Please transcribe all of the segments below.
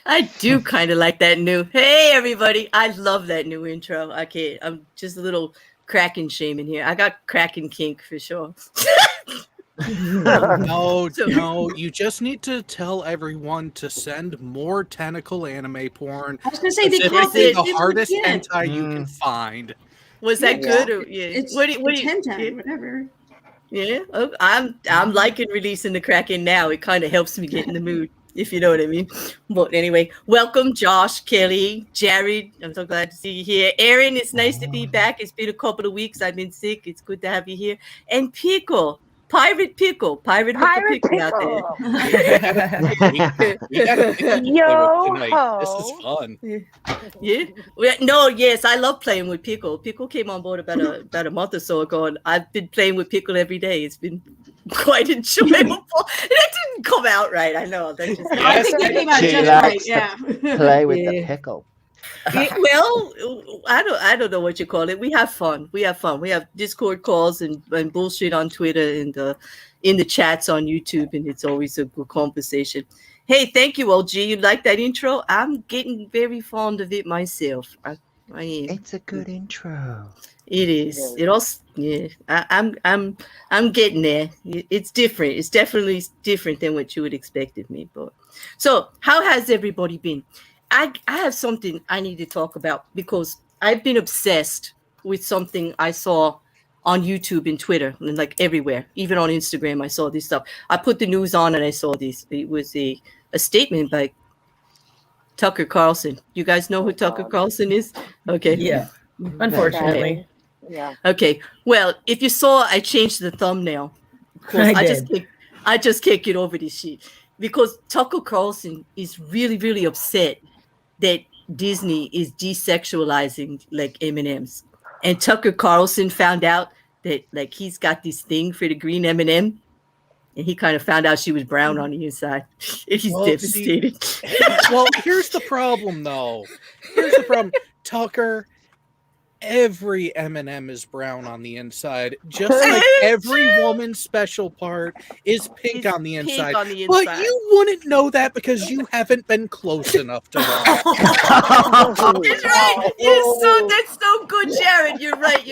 I do kind of like that new. Hey, everybody! I love that new intro. Okay, I'm just a little Kraken shaming here. I got Kraken kink for sure. No, So- no, you just need to tell everyone to send more tentacle anime porn. I was gonna say they Specifically can't. the hardest Yeah. hentai you can find. Was that Yeah. good? Or, yeah. It's hentai, whatever. Yeah, oh, I'm liking releasing the Kraken now. It kind of helps me get in the mood, if you know what I mean. But anyway, welcome, Josh, Kelly, Jared. I'm so glad to see you here. Erin, it's nice to be back. It's been a couple of weeks. I've been sick. It's good to have you here. And Pickle, Pirate Pickle out there. We got a pickle to Yo play with tonight. ho. This is fun. Yeah. No, yes, I love playing with Pickle. Pickle came on board about a month or so ago, and I've been playing with Pickle every day. It's been quite enjoyable. That didn't come out right. I know. That just I think that came out She just right. likes Yeah. Play with Yeah. the pickle. Well, I don't know what you call it. We have fun. We have Discord calls and bullshit on Twitter and in the chats on YouTube, and it's always a good conversation. Hey, thank you, OG. You like that intro? I'm getting very fond of it myself. I am. It's a good intro. It is. It also, yeah. I'm getting there. It's different. It's definitely different than what you would expect of me. But so, how has everybody been? I have something I need to talk about because I've been obsessed with something I saw on YouTube and Twitter and like everywhere, even on Instagram. I saw this stuff. I put the news on and I saw this. It was a statement by Tucker Carlson. You guys know who Tucker Carlson is? Okay. Yeah, unfortunately. Yeah. Okay. Well, if you saw, I changed the thumbnail. I just can't get over this shit because Tucker Carlson is really, really upset that Disney is desexualizing like M&Ms, and Tucker Carlson found out that like he's got this thing for the green M&M, and he kind of found out she was brown on the inside. He's devastated. Well, here's the problem, though. Here's the problem, Tucker. Every M&M is brown on the inside, just like every woman's special part is pink on the inside. But you wouldn't know that because you haven't been close enough to know. That's right. That's so good, Jared. You're right.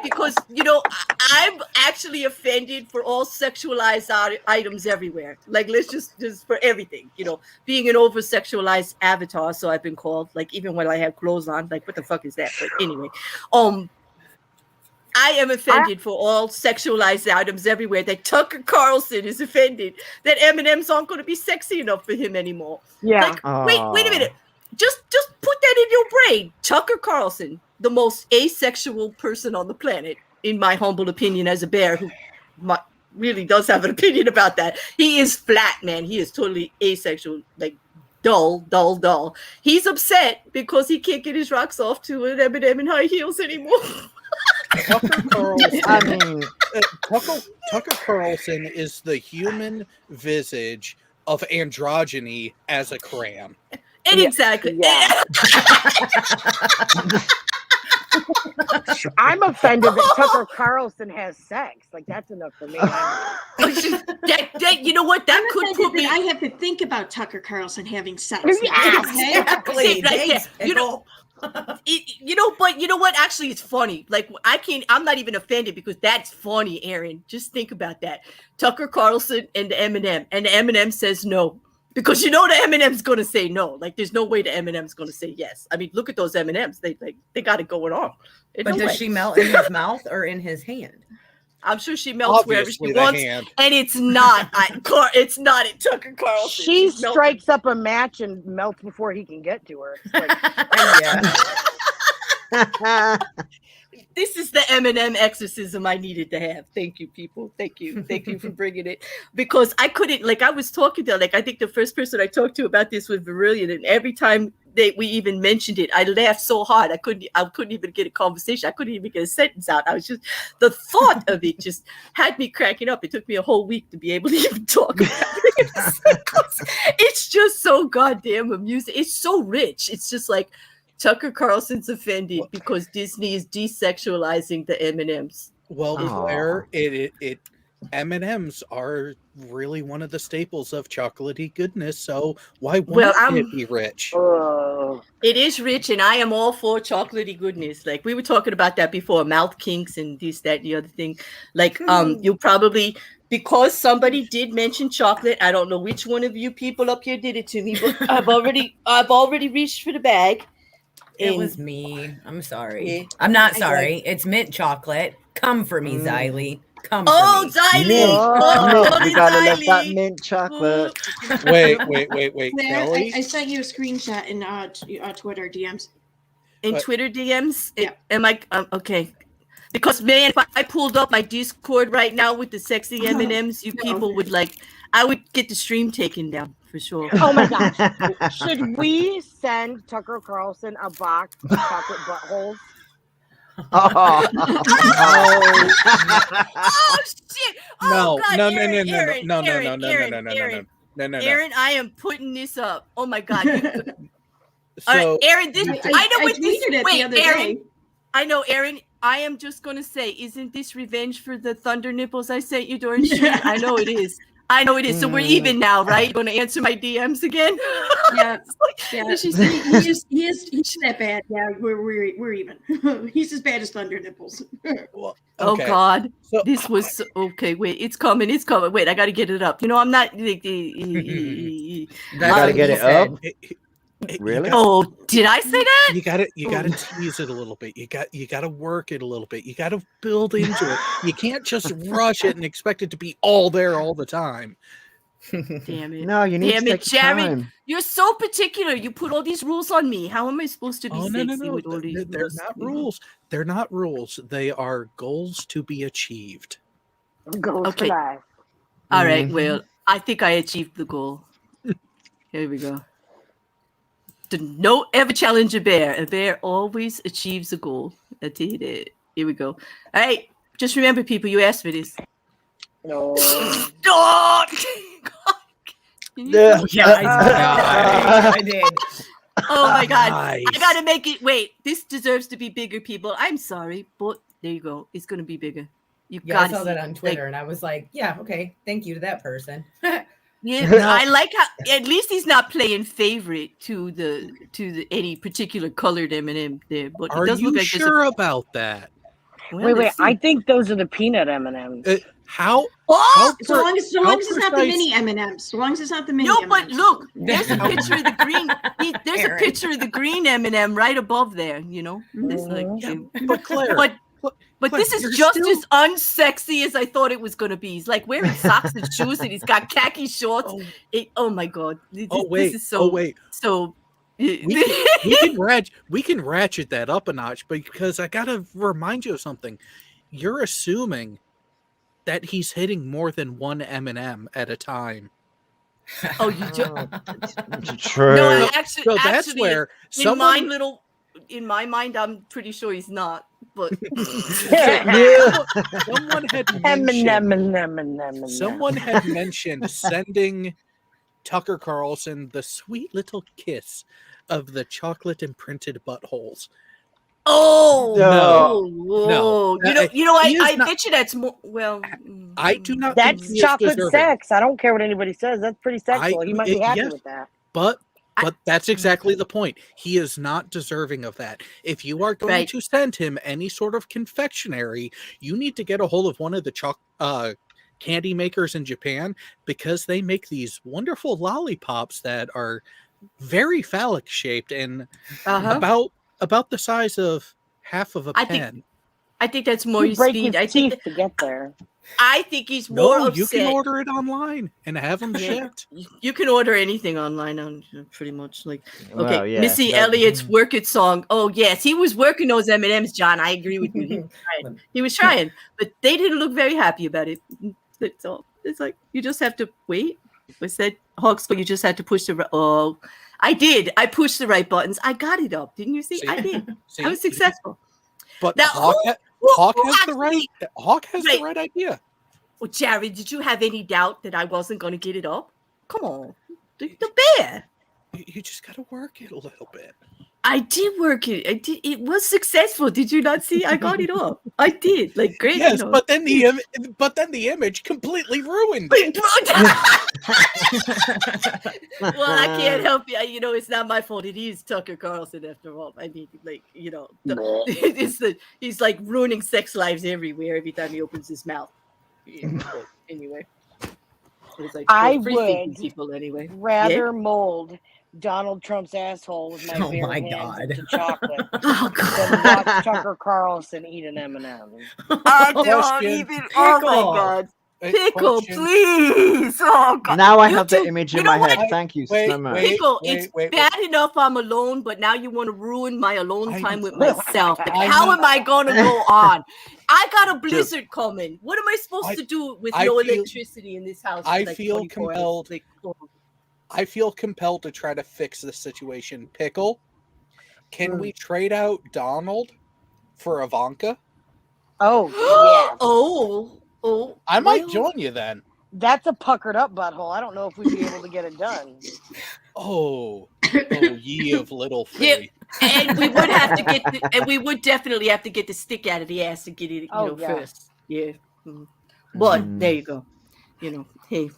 Because I'm actually offended for all sexualized items everywhere. Like, let's just for everything. Being an over-sexualized avatar, so I've been called. Like, even when I have clothes on, like, what the fuck is that? But anyway. I am offended for all sexualized items everywhere. That Tucker Carlson is offended that M&Ms aren't going to be sexy enough for him anymore. Yeah. Like, wait a minute. Just put that in your brain. Tucker Carlson, the most asexual person on the planet, in my humble opinion, as a bear who really does have an opinion about that. He is flat, man. He is totally asexual, like dull. He's upset because he can't get his rocks off to an M&M in high heels anymore. Tucker Carlson. Tucker Carlson is the human visage of androgyny as a crayon. And exactly. Yeah. I'm offended that Tucker Carlson has sex. Like, that's enough for me. You know what? That could put me. I have to think about Tucker Carlson having sex. Exactly. But you know what? Actually, it's funny. Like, I'm not even offended because that's funny, Erin. Just think about that. Tucker Carlson and the M&M, and the M&M says no. Because the M&M's going to say no. Like, there's no way the M&M's going to say yes. I mean, look at those M&M's. They got it going on. But does she melt in his mouth or in his hand? I'm sure she melts Obviously wherever she wants, hand. and it's not at Tucker Carlson. She strikes up a match and melts before he can get to her. This is the M&M exorcism I needed to have. Thank you, people. Thank you for bringing it. Because I couldn't, like, I was talking to, like, I think the first person I talked to about this was Virillion, and every time we even mentioned it, I laughed so hard I couldn't even get a conversation. I couldn't even get a sentence out. I was just, the thought of it just had me cracking up. It took me a whole week to be able to even talk about it. It's just so goddamn amusing. It's so rich. It's just like Tucker Carlson's offended because Disney is desexualizing the M&Ms. Well, Claire, M&Ms are really one of the staples of chocolatey goodness, so why Well, wouldn't it be rich? Oh, It is rich, and I am all for chocolatey goodness. Like we were talking about that before, mouth kinks and this, that, and the other thing. Like, you probably, because somebody did mention chocolate. I don't know which one of you people up here did it to me, but I've already reached for the bag. It And was me. I'm sorry. Yeah. I'm not I sorry. It's mint chocolate. Come for me, Xylee. Come for oh, me. Xylee! Oh, Mint, you gotta love that mint chocolate. Wait, Claire, Kelly? I sent you a screenshot in Twitter DMs. In What? Twitter DMs? Yeah. Am I okay? Because man, if I pulled up my Discord right now with the sexy M&Ms, you people would I would get the stream taken down for sure. oh my gosh. Should we send Tucker Carlson a box of chocolate buttholes? Oh. Oh shit! Oh God, No. Erin, I am putting this up. Oh my God! All So right, Erin, this I know what this. tweeted it Wait, the other Erin, day. I know, Erin. I am just gonna say, isn't this revenge for the thunder nipples I sent you during stream? I know it is. I know it is. So we're even now, right? You're gonna answer my DMs again? Yeah. Yeah, This is- he's that bad. Yeah, we're even. He's as bad as Thunder Nipples. well, Oh okay. God, So- this was okay. Wait, it's coming. Wait, I got to get it up. You know, I'm not. That's gotta what get he it said. up? Really? Oh, did I say that? You gotta tease it a little bit. You gotta work it a little bit. You gotta build into it. You can't just rush it and expect it to be all there all the time. Damn it! No, you need Damn to it, take your Jared. time. You're so particular. You put all these rules on me. How am I supposed to be Oh sexy no! with all these They're rules? not rules. They're not rules. They are goals to be achieved. Goes Okay. for life. All right. Mhm. Well, I think I achieved the goal. Here we go. Don't ever challenge a bear. A bear always achieves a goal. I tell you that. Here we go. All right. Just remember, people, you asked for this. No. Oh, Yeah. I did. oh my God. Nice. I gotta make it. Wait, this deserves to be bigger, people. I'm sorry, but there you go. It's gonna be bigger. You Yeah, I gotta saw see that it. on Twitter, and I was like, "Yeah, okay, thank you to that person." Yeah, I like how at least he's not playing favorite to the any particular colored M&M there. But Are it does you look like sure about that? Well, Wait. let's see. I think those are the peanut M&Ms. How? Oh So long as it's not the precise- mini M&Ms. So long as it's not the mini no, M&Ms. but look, there's a picture of the green. There's a Erin. picture of the green M&M right above there. You know, it's like, Yeah, but Claire, but Claire, this is you're just still- as unsexy as I thought it was going to be. He's like wearing socks and shoes, and he's got khaki shorts. Oh my God! This is so. wait. So We can ratchet that up a notch because I gotta remind you of something. You're assuming that he's hitting more than one M&M at a time. oh, you just True. no. I actually, So that's where in my mind, I'm pretty sure he's not. But someone had mentioned, someone had mentioned sending Tucker Carlson the sweet little kiss of the chocolate imprinted buttholes. oh No. whoa. No. I bet you that's more. Well, I do not. think That's he is chocolate deserving. sex. I don't care what anybody says. That's pretty sexual. He might be happy yes. with that. But that's exactly the point. He is not deserving of that. If you are going Right. to send him any sort of confectionery, you need to get a hold of one of the candy makers in Japan because they make these wonderful lollipops that are very phallic shaped and about the size of half of a pen. I think that's more You his break speed. his teeth to get there. I think he's more No, upset. you can order it online and have them Yeah. shipped. You can order anything online on pretty much like okay. Well, yeah, Missy that- Elliott's "Work It" song. Oh yes, he was working those M&Ms, John. I agree with you. He was trying, but they didn't look very happy about it. That's all. It's like you just have to wait. What's that, Hawks? But you just had to push the. Oh, I did. I pushed the right buttons. I got it up. Didn't you see? I did. See, I was successful. But Now, Hawk has the Right. right idea. Well, Jared, did you have any doubt that I wasn't going to get it up? Come on, the bear. You just got to work it a little bit. I did work it. It was successful. Did you not see? I got it off. I did. Like great. Yes, but then the image completely ruined it. Well, I can't help you. You know, it's not my fault. It is Tucker Carlson after all. I mean, like, you know, he's like ruining sex lives everywhere every time he opens his mouth. Anyway, it's like I free-thinking would people anyway. rather mold Donald Trump's asshole with my Oh bare my hands God. into chocolate Oh than God! watch Tucker Carlson eat an M&M. I don't Question. even. Oh my Pickle. God! Pickle, Question. please! Oh God! Now I You have the two- image you in know my what? head. Thank you Wait, so much. wait. Pickle, it's wait. bad enough I'm alone, but now you want to ruin my alone I- time with myself. Like, I how need- am I gonna go on? I got a blizzard coming. What am I supposed I- to do with I no feel- electricity in this house? For I like feel 24 hours? compelled. Like, oh. I feel compelled to try to fix this situation. Pickle, can we trade out Donald for Ivanka? Oh, yeah. oh, I might well, join you then. That's a puckered up butthole. I don't know if we'd be able to get it done. Oh, ye of little Yeah. faith. And we would have to get, and we would definitely have to get the stick out of the ass to get it, Oh, yeah. first. Yeah. But Mm. there you go. You know, hey,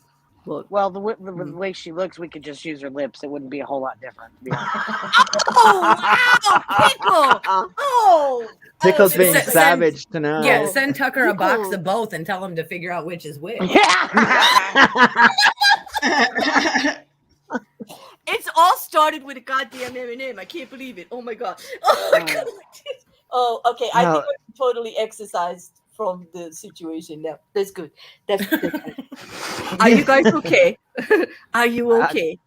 well, Well, the way she looks, we could just use her lips. It wouldn't be a whole lot different, to be honest. oh wow, Pickle! Oh, Pickle's oh, being Send- savage tonight. Yeah, send Tucker a box Pickle. of both and tell him to figure out which is which. It's all started with a goddamn M&M. I can't believe it. Oh my god. Oh my god. Oh, okay. I think I'm totally exercised from the situation now. That's good. That's good. Are you guys okay? Are you okay?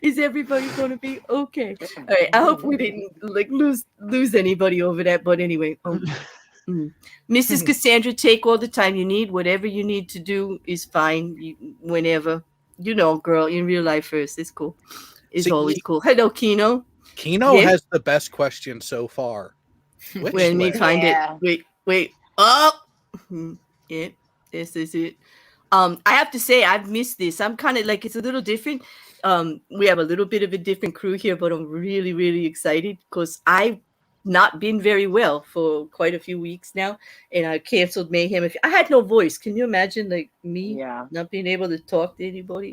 Is everybody gonna be okay? All right. I hope we didn't like lose anybody over that. But anyway, Mrs. Cassandra, take all the time you need. Whatever you need to do is fine. Whenever. You know, girl, in real life first. It's cool. It's See, always cool. Hello, Kino. Kino Yeah. has the best question so far. Which When me way? find Yeah. it. Wait. Oh, yeah. This is it. I have to say I've missed this. I'm kind of like it's a little different. We have a little bit of a different crew here, but I'm really, really excited because I've not been very well for quite a few weeks now, and I canceled Mayhem. I had no voice. Can you imagine, like me Yeah. not being able to talk to anybody?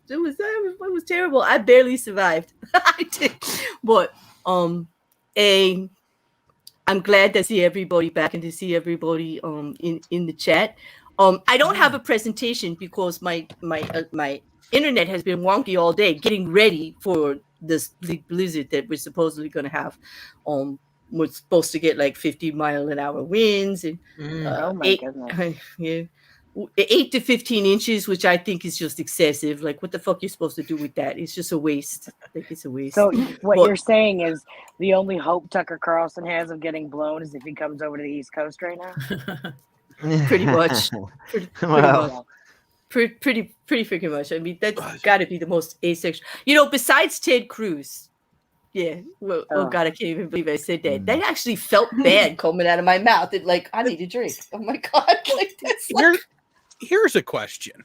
It was terrible. I barely survived. I did, but I'm glad to see everybody back and to see everybody in the chat. I don't have a presentation because my internet has been wonky all day getting ready for this blizzard that we're supposedly going to have. We're supposed to get like 50-mile-an-hour winds and Oh my goodness. 8 to 15 inches, which I think is just excessive. Like, what the fuck you're supposed to do with that? It's just a waste. Like, it's a waste. So what But- you're saying is the only hope Tucker Carlson has of getting blown is if he comes over to the East Coast right now? Pretty much. Pretty Well, pretty freaking much. I mean, that's got to be the most asexual. You know, besides Ted Cruz. Yeah. Well, oh God, I can't even believe I said that. That actually felt bad coming out of my mouth. It like I need a drink. Oh my God! Like that's like, Here's a question.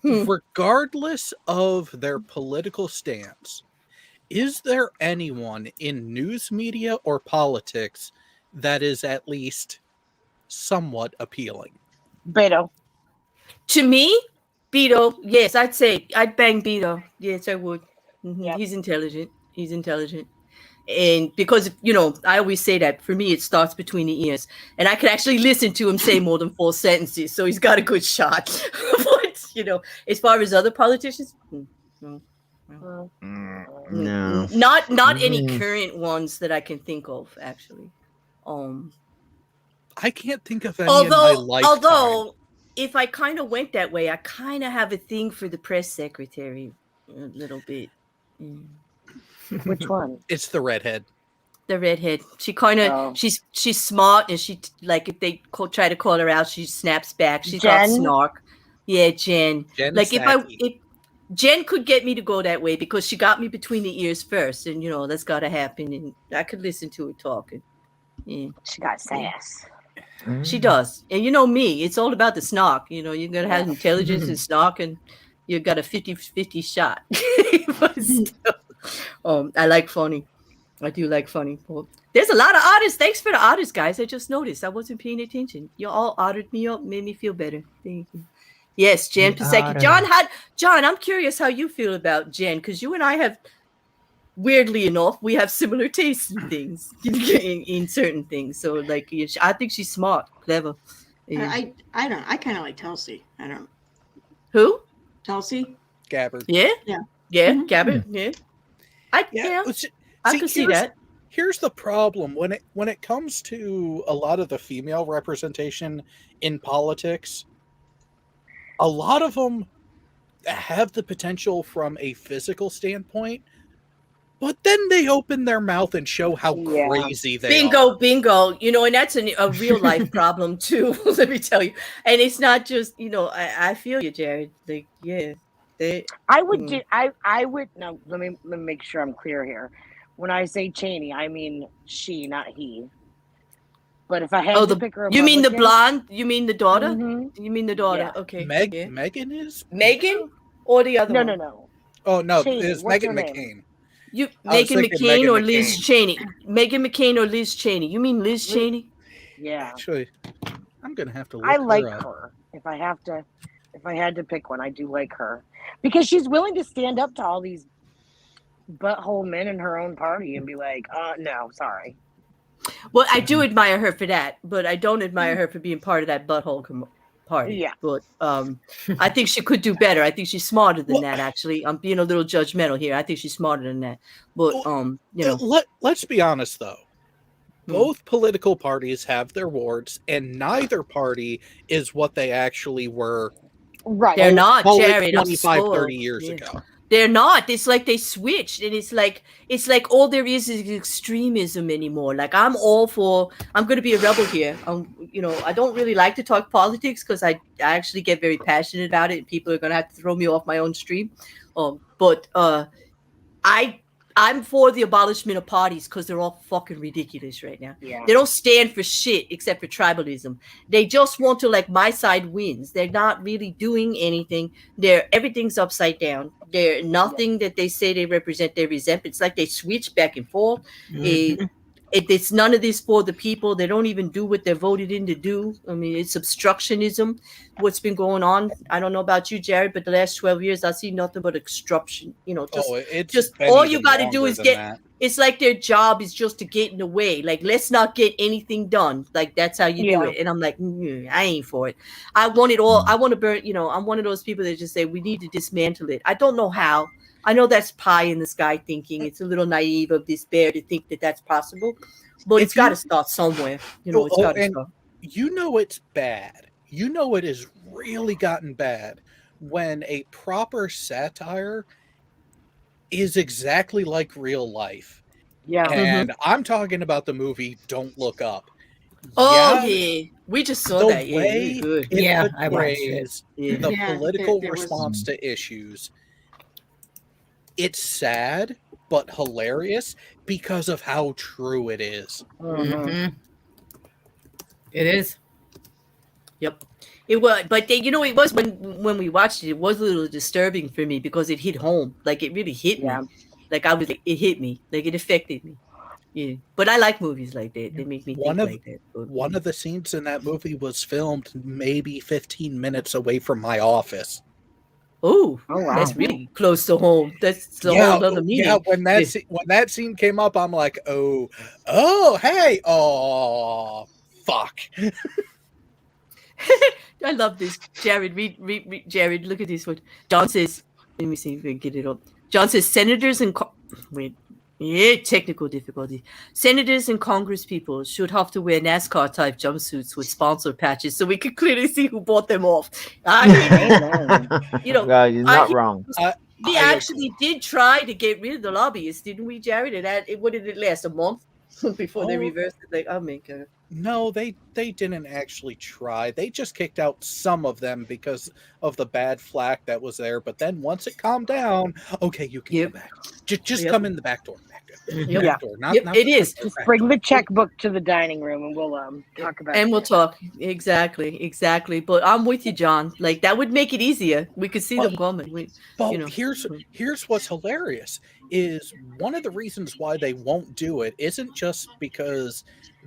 Regardless of their political stance, is there anyone in news media or politics that is at least somewhat appealing? Beto. to me, Beto. Yes, I'd say I'd bang Beto. Yes, I would. Yep. He's intelligent. He's intelligent. And because, you know, I always say that for me, it starts between the ears. And I could actually listen to him say more than 4 sentences. So he's got a good shot. But, you know, as far as other politicians, no. no. Not any current ones that I can think of, actually. I can't think of any in my lifetime. Although, if I kind of went that way, I kind of have a thing for the press secretary a little bit. Which one? It's the redhead. The redhead. She kind of she's smart, and she like if they try to call her out, she snaps back. She's got Jen? snark. Yeah, Jen. Jen Like Psaki. if Jen could get me to go that way because she got me between the ears first, and you know that's got to happen, and I could listen to her talking. Yeah, She got sass. she does, and you know me, it's all about the snark. You know, you're gonna have intelligence and snark, and you got a 50-50 shot. But still, I like funny. I do like funny. Well, there's a lot of otters. Thanks for the otters, guys. I just noticed. I wasn't paying attention. You all ottered me up, made me feel better. Thank you. Yes, Jen Pisecki. John, I'm curious how you feel about Jen, because you and I have, weirdly enough, we have similar tastes in things, in certain things. So, like, I think she's smart, clever. I don't. I kind of like Tulsi. I don't. Who? Tulsi. Gabbard. Yeah. Mhm. Gabbard. Yeah. I can see that. Here's the problem when it comes to a lot of the female representation in politics. A lot of them have the potential from a physical standpoint, but then they open their mouth and show how crazy they are. Bingo. You know, and that's a real life problem too. Let me tell you. And it's not just, you know, I feel you, Jared. Like, yeah. I would no. Let me make sure I'm clear here. When I say Cheney, I mean she, not he. But if I had to pick her, you mean the blonde? You mean the daughter? Mm-hmm. You mean the daughter? Yeah. Okay. Megan is Megan or the other one? No. Oh no, Cheney. it's What's Megan her name? McCain. Megan McCain Megan or McCain. Liz Cheney? Megan McCain or Liz Cheney? You mean Liz Cheney? Yeah. Actually, I'm gonna have to look I like her up. her. If I had to pick one, I do like her because she's willing to stand up to all these butthole men in her own party and be like, no, sorry. Well, I do admire her for that, but I don't admire her for being part of that butthole party. Yeah. But I think she could do better. I think she's smarter than that, actually. I'm being a little judgmental here. I think she's smarter than that. But, you know. Let's be honest, though. Both political parties have their warts, and neither party is what they actually were. Right. They're not, Jared. 25, 30 years ago. They're not. It's like they switched, and it's like all there is extremism anymore. Like I'm going to be a rebel here. You know, I don't really like to talk politics because I actually get very passionate about it, and people are going to have to throw me off my own stream. But I'm for the abolishment of parties because they're all fucking ridiculous right now. Yeah. They don't stand for shit except for tribalism. They just want to, like, my side wins. They're not really doing anything. Everything's upside down. They're nothing that they say they represent, they resent. It's like they switch back and forth. It's none of this for the people. They don't even do what they're voted in to do. I mean, it's obstructionism, what's been going on. I don't know about you, Jared, but the last 12 years, I see nothing but obstruction. You know, just all you got to do is it's like their job is just to get in the way. Like, let's not get anything done. Like, that's how you do it. And I'm like, I ain't for it. I want it all. I want to burn, you know, I'm one of those people that just say, we need to dismantle it. I don't know how. I know that's pie in the sky thinking. It's a little naive of this bear to think that that's possible, but it's got to start somewhere. You know, it's got to start. You know it's bad. You know it has really gotten bad when a proper satire is exactly like real life. Yeah. And I'm talking about the movie Don't Look Up. Oh, yeah. We just saw that. Yeah, I watched it. The political response to issues. It's sad, but hilarious because of how true it is. Mm-hmm. It is. Yep. It was, but it was when we watched it, it was a little disturbing for me because it hit home. Like, it really hit me. Like, it hit me. Like, it affected me. Yeah. But I like movies like that. They make me think like that. But, one of the scenes in that movie was filmed maybe 15 minutes away from my office. Oh, wow. That's really close to home. That's the whole other meaning. Yeah, when that scene came up, I'm like, hey, fuck. I love this. Jared, read Jared, look at this one. John says, let me see if we can get it up. John says, senators and technical difficulty. Senators and Congress people should have to wear NASCAR type jumpsuits with sponsor patches so we can clearly see who bought them off. I mean, you're not wrong. We actually did try to get rid of the lobbyists, didn't we, Jared? And what did it last, a month before they reversed it? Like, oh my God. No, they they didn't actually try. They just kicked out some of them because of the bad flack that was there. But then once it calmed down, okay, you can Yep. come back. Just Yep. come in the back door. Yep. Back door. Not Yep, not it the is. front door, back Bring door. the checkbook to the dining room, and we'll talk about. And we'll it. talk. Exactly. But I'm with you, John. Like that would make it easier. We could see them coming. But here's what's hilarious is one of the reasons why they won't do it isn't just because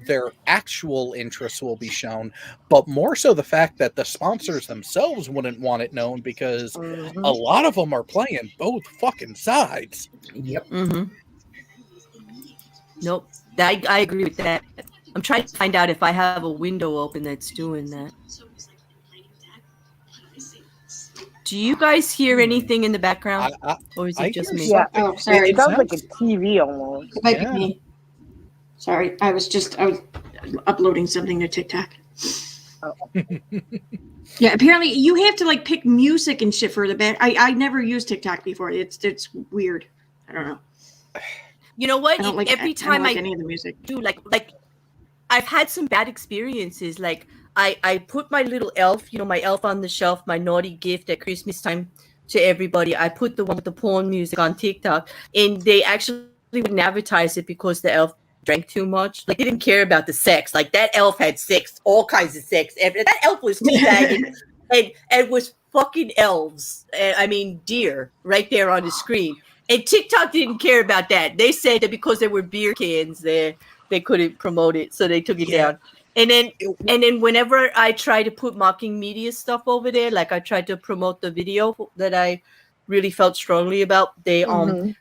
their actual interests will be shown, but more so the fact that the sponsors themselves wouldn't want it known because a lot of them are playing both fucking sides. Yep. Nope. I agree with that. I'm trying to find out if I have a window open that's doing that. Do you guys hear anything in the background? Or is it just me? Yeah. Oh, sorry. It sounds like a TV almost. It might be me. Sorry, I was uploading something to TikTok. Oh. Yeah, apparently you have to like pick music and shit for the back. I never used TikTok before. It's weird. I don't know. You know what? I don't like Every time I any of the music. do like I've had some bad experiences. Like I put my little elf, my elf on the shelf, my naughty gift at Christmas time to everybody. I put the one with the porn music on TikTok, and they actually wouldn't advertise it because the elf drank too much. Like they didn't care about the sex. Like that elf had sex, all kinds of sex. That elf was teabagging and was fucking elves. I mean deer right there on the screen. And TikTok didn't care about that. They said that because there were beer cans there, they couldn't promote it, so they took it down. And then whenever I try to put mocking media stuff over there, like I tried to promote the video that I really felt strongly about, they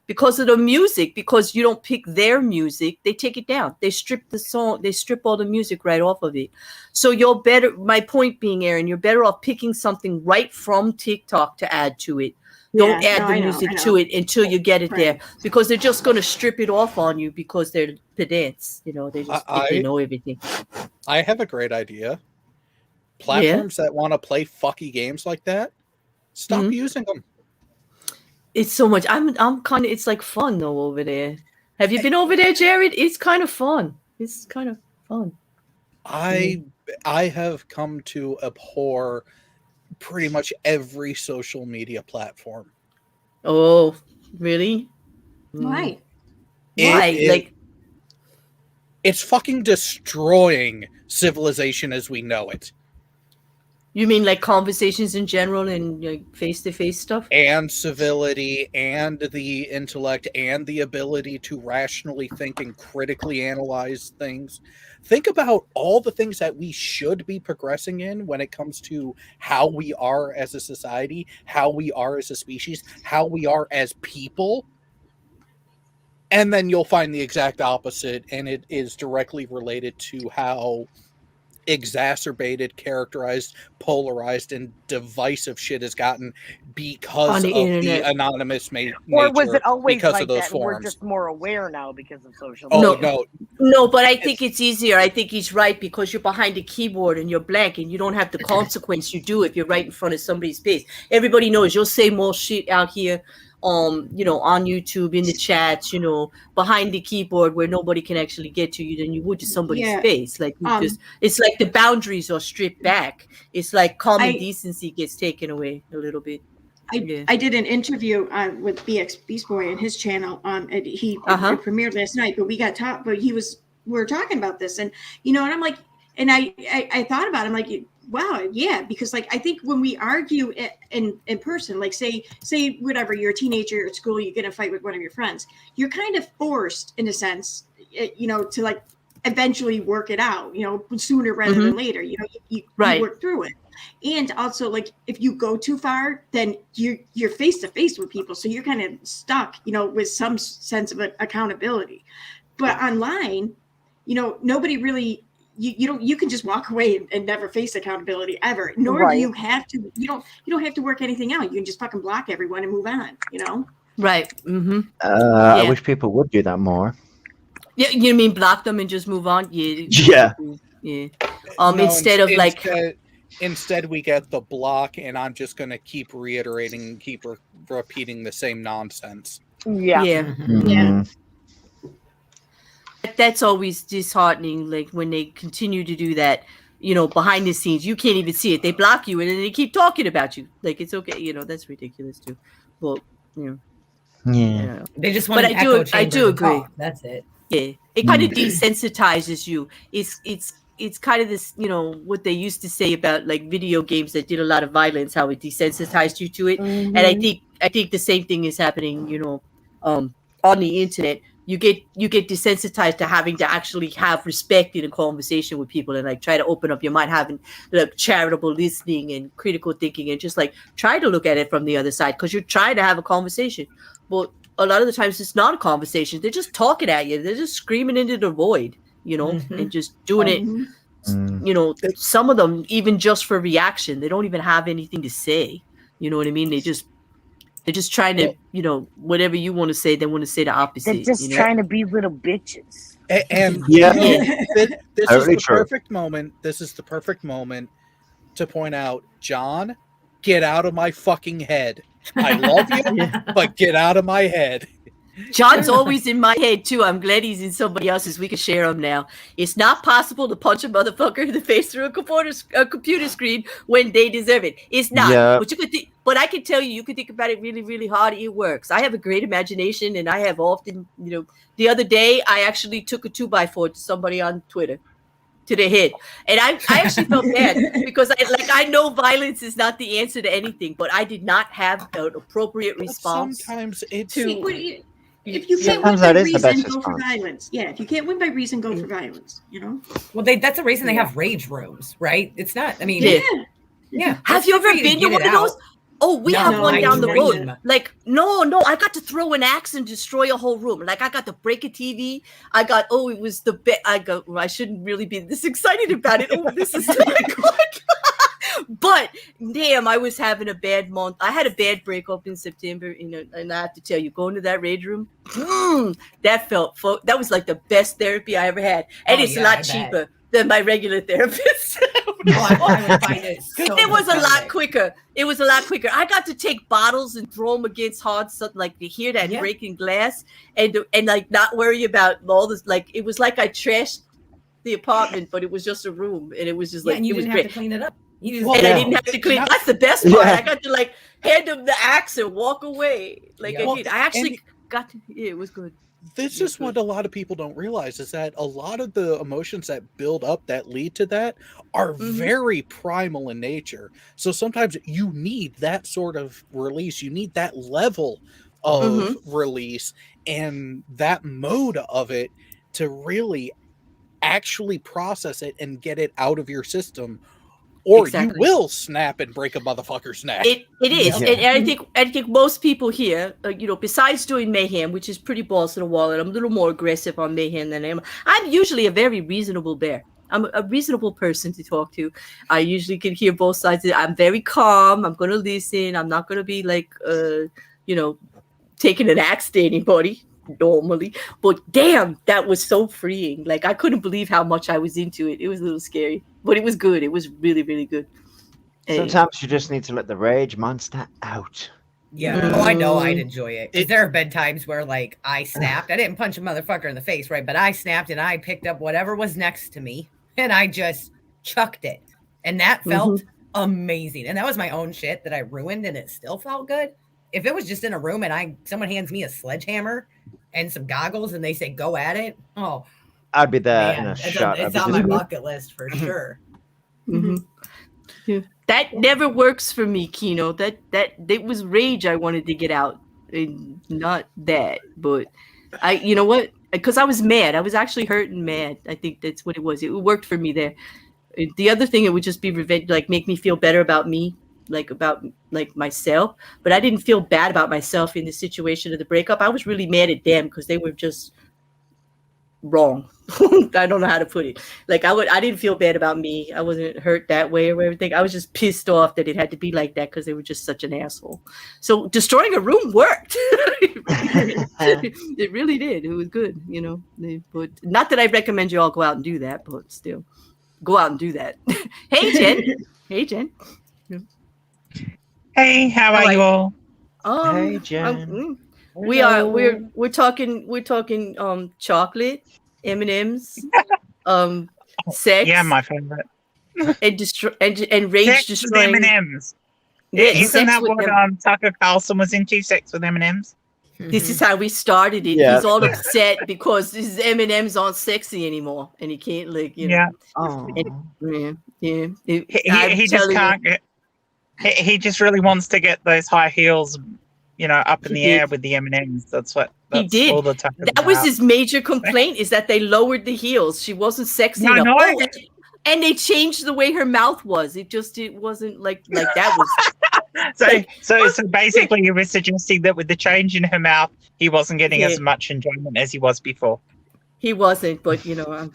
because of the music, because you don't pick their music, they take it down. They strip the song, they strip all the music right off of it. So you're better, my point being, Erin, you're better off picking something right from TikTok to add to it. Don't add the music to it until you get it there, because they're just going to strip it off on you because they're pedants. They just they know everything. I have a great idea. Platforms that want to play fucky games like that, stop using them. It's so much. I'm kind of. It's like fun though over there. Have you been over there, Jared? It's kind of fun. It's kind of fun. I have come to abhor pretty much every social media platform. Oh, really? Why? Why? It's fucking destroying civilization as we know it. You mean like conversations in general and like face-to-face stuff? And civility and the intellect and the ability to rationally think and critically analyze things. Think about all the things that we should be progressing in when it comes to how we are as a society, how we are as a species, how we are as people. And then you'll find the exact opposite, and it is directly related to how exacerbated, characterized, polarized, and divisive shit has gotten because of the anonymous nature. Or was it always because like of those that? forums? We're just more aware now because of social media. No, but I think it's easier. I think he's right, because you're behind a keyboard and you're blank and you don't have the consequence you do if you're right in front of somebody's face. Everybody knows you'll say more shit out here on YouTube, in the chats, behind the keyboard where nobody can actually get to you than you would to somebody's face. Like it's like the boundaries are stripped back. It's like common decency gets taken away a little bit. I did an interview with BX Beast Boy and his channel. And he premiered last night, but we were talking about this, and and I'm like, and I thought about it, I'm like, wow, yeah, because like I think when we argue in person, like say whatever, you're a teenager, you're at school, you get in a fight with one of your friends, you're kind of forced in a sense, to like eventually work it out, sooner rather than later. You work through it. And also, like, if you go too far, then you're face to face with people, so you're kind of stuck, with some sense of accountability. But online, nobody really. You can just walk away and never face accountability ever. Nor do you have to. You don't have to work anything out. You can just fucking block everyone and move on. Right. I wish people would do that more. Yeah, you mean block them and just move on? Yeah. Yeah. Instead we get the block, and I'm just going to keep reiterating and keep repeating the same nonsense. Yeah. Mm-hmm. that's always disheartening. Like when they continue to do that, behind the scenes, you can't even see it. They block you and then they keep talking about you. Like it's okay, that's ridiculous too. Well, Yeah. They just want but an I echo do chamber agree. to talk. That's it. Yeah, it kind of desensitizes you. It's kind of this, what they used to say about like video games that did a lot of violence, how it desensitized you to it. And I think the same thing is happening, on the internet. You get desensitized to having to actually have respect in a conversation with people and like try to open up your mind, having like charitable listening and critical thinking, and just like try to look at it from the other side because you're trying to have a conversation. But a lot of the times it's not a conversation. They're just talking at you. They're just screaming into the void, and just doing it. Some of them even just for reaction. They don't even have anything to say. You know what I mean? They're just trying to, whatever you want to say, they want to say the opposite. They're just trying to be little bitches. And Yeah. this is Totally the true. perfect moment. This is the perfect moment to point out, John, get out of my fucking head. I love you, but get out of my head. John's always in my head too. I'm glad he's in somebody else's. We can share him now. It's not possible to punch a motherfucker in the face through a computer screen when they deserve it. It's not. Yeah. But but I can tell you can think about it really, really hard. It works. I have a great imagination, and I have often, the other day I actually took a 2x4 to somebody on Twitter to the head, and I actually felt bad because I know violence is not the answer to anything, but I did not have an appropriate response. Sometimes it's if you can't win Sometimes by that is the best reason, go for response. violence. Yeah, if you can't win by reason, go for violence. Well, that's the reason they have rage rooms, right? It's not. I mean, Yeah. Have you ever been to one of those? Oh, we have one down the road. Like, no, I got to throw an axe and destroy a whole room. Like, I got to break a TV. it was the best. I shouldn't really be this excited about it. Oh, this is so good. But damn, I was having a bad month. I had a bad breakup in September, and I have to tell you, going to that rage room, that was like the best therapy I ever had, and it's a lot cheaper than my regular therapist. I would find it so it was pathetic. a lot quicker. It was a lot quicker. I got to take bottles and throw them against hard stuff, like to hear that breaking glass, and like not worry about all this. Like it was like I trashed the apartment, but it was just a room, and it was just like and you it was didn't have great. to clean it up. I didn't have to clean. That's the best part. I got to like hand him the axe and walk away. Like I did. I actually got to. Yeah, it was good. This is what a lot of people don't realize, is that a lot of the emotions that build up that lead to that are very primal in nature. So sometimes you need that sort of release. You need that level of release and that mode of it to really actually process it and get it out of your system. Or you will snap and break a motherfucker's neck. It is, and I think most people here, besides doing Mayhem, which is pretty balls to the wall, and I'm a little more aggressive on Mayhem than I am. I'm usually a very reasonable bear. I'm a reasonable person to talk to. I usually can hear both sides. I'm very calm. I'm going to listen. I'm not going to be like, taking an axe to anybody normally. But damn, that was so freeing. Like I couldn't believe how much I was into it. It was a little scary, but it was good. It was really, really good. Sometimes you just need to let the rage monster out. Yeah. Oh, I know I'd enjoy it. Because there have been times where like I snapped. I didn't punch a motherfucker in the face, right? But I snapped and I picked up whatever was next to me and I just chucked it. And that felt amazing. And that was my own shit that I ruined and it still felt good. If it was just in a room and someone hands me a sledgehammer and some goggles and they say, go at it. Oh, I'd be there in a shot. It's on my bucket list for sure. Yeah. That never works for me, Kino. That it was rage I wanted to get out, and not that. But you know what? Because I was mad. I was actually hurt and mad. I think that's what it was. It worked for me there. The other thing, it would just be revenge, like make me feel better about me, about myself. But I didn't feel bad about myself in the situation of the breakup. I was really mad at them because they were just wrong. I don't know how to put it. Like I didn't feel bad about me. I wasn't hurt that way or everything. I was just pissed off that it had to be like that because they were just such an asshole. So destroying a room worked. It really did. It was good, But not that I recommend you all go out and do that, but still, go out and do that. Hey Jen. Hey Jen. Hey, how are you all? Hey Jen. We're talking chocolate. M&Ms, sex, Yeah, my favorite. and rage Sex with destroying. M&Ms. Yeah, Isn't sex that with what them. Tucker Carlson was into? Sex with M&Ms. This is how we started it. Yeah. He's all upset because his M&Ms aren't sexy anymore, and he can't Yeah. Oh. Yeah. He just can't get. He just really wants to get those high heels, up in the air with the M&Ms. That's He did. all the time. That was his major complaint, is that they lowered the heels. She wasn't sexy enough. No, Oh, and they changed the way her mouth was. It wasn't like that was. So basically, you were suggesting that with the change in her mouth, he wasn't getting as much enjoyment as he was before. He wasn't, but I'm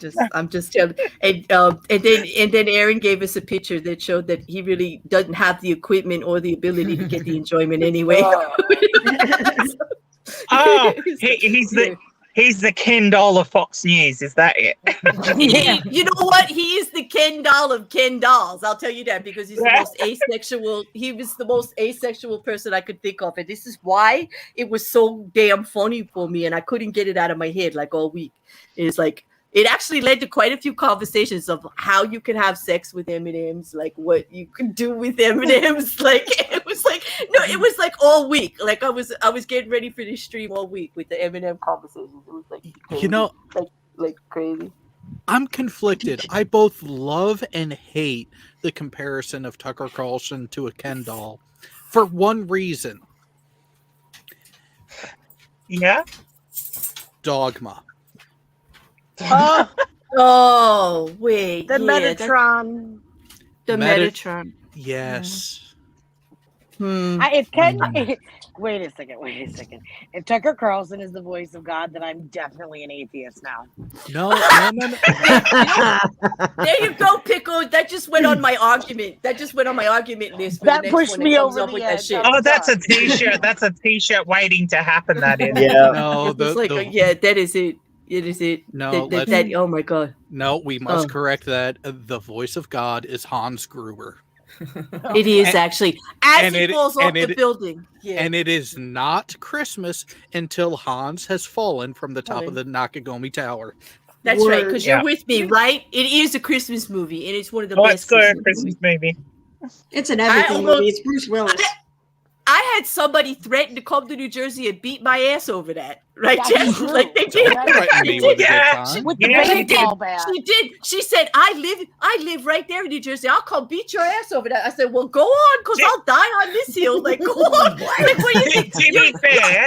just telling. And then Erin gave us a picture that showed that he really doesn't have the equipment or the ability to get the enjoyment anyway. Oh, he's the Ken doll of Fox News. Is that it? You know what? He is the Ken doll of Ken dolls. I'll tell you that, because he's the most asexual. He was the most asexual person I could think of, and this is why it was so damn funny for me, and I couldn't get it out of my head like all week. It's like it actually led to quite a few conversations of how you can have sex with M&Ms, like what you can do with M&Ms. Like it was like all week. Like I was getting ready for this stream all week with the M&M conversations. It was like crazy. Like crazy. I'm conflicted. I both love and hate the comparison of Tucker Carlson to a Ken doll for one reason. Yeah. Dogma. Oh wait, The Metatron. Metatron. Yes. If Ken, wait a second. If Tucker Carlson is the voice of God, then I'm definitely an atheist now. No. There you go, Pickle. That just went on my argument. That just went on my argument list. For That the next pushed one me that comes over up the with edge. that shit. Oh, that's a T-shirt. That's a T-shirt waiting to happen. That is. Yeah. No, that is it. It is it. No, that oh my god. No, we must correct that. The voice of God is Hans Gruber. It is actually as he falls off the it, building. Yeah. And it is not Christmas until Hans has fallen from the top of the Nakagami Tower. That's right, because you're with me, right? It is a Christmas movie, and it's one of the best Christmas movie. It's an everything movie. It's Bruce Willis. I had somebody threaten to come to New Jersey and beat my ass over that. Right, Jeff? Like they did. With the baseball bat. She did. She said, I live right there in New Jersey. I'll come beat your ass over that. I said, well, go on, because I'll die on this hill. Like, go on. Like, what you think?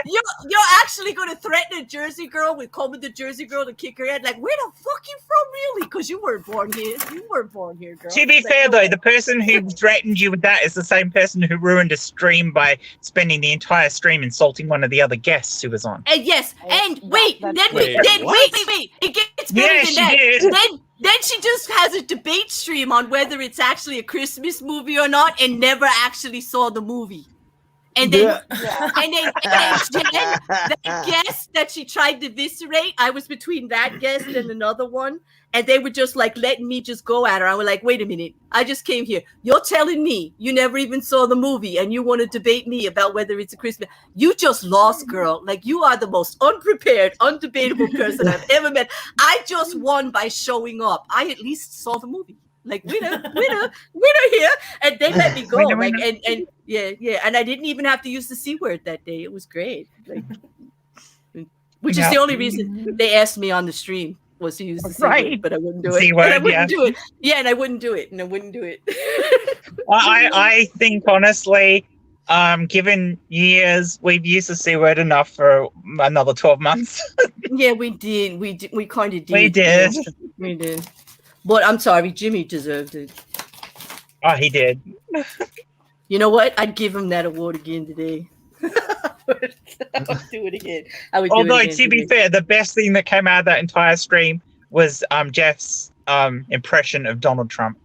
You're actually going to threaten a Jersey girl with coming to Jersey girl to kick her head? Like, where the fuck you from, really? Because you weren't born here. You weren't born here, girl. To be fair, though, the person who threatened you with that is the same person who ruined a stream by spending the entire stream insulting one of the other guests who was on. And yes, and wait, wait. It gets better than that. Did. Then she just has a debate stream on whether it's actually a Christmas movie or not, and never actually saw the movie. And then, and then that guest that she tried to eviscerate, I was between that guest and another one, and they were just like letting me just go at her. I was like, wait a minute, I just came here. You're telling me you never even saw the movie, and you want to debate me about whether it's a Christmas? You just lost, girl. Like, you are the most unprepared, undebatable person I've ever met. I just won by showing up. I at least saw the movie. Like, winner here, and they let me go. Winner. And and I didn't even have to use the C word that day. It was great. Like, which is the only reason they asked me on the stream was to use the C word, but I wouldn't do it. C-word, I wouldn't do it. Yeah, and I wouldn't do it. I think honestly, given years, we've used the C word enough for another 12 months. Yeah, we did. We kind of did. We did. We did. But I'm sorry, Jimmy deserved it. Oh, he did. You know what? I'd give him that award again today. I would do it again. Although, to be fair, the best thing that came out of that entire stream was Jeff's impression of Donald Trump.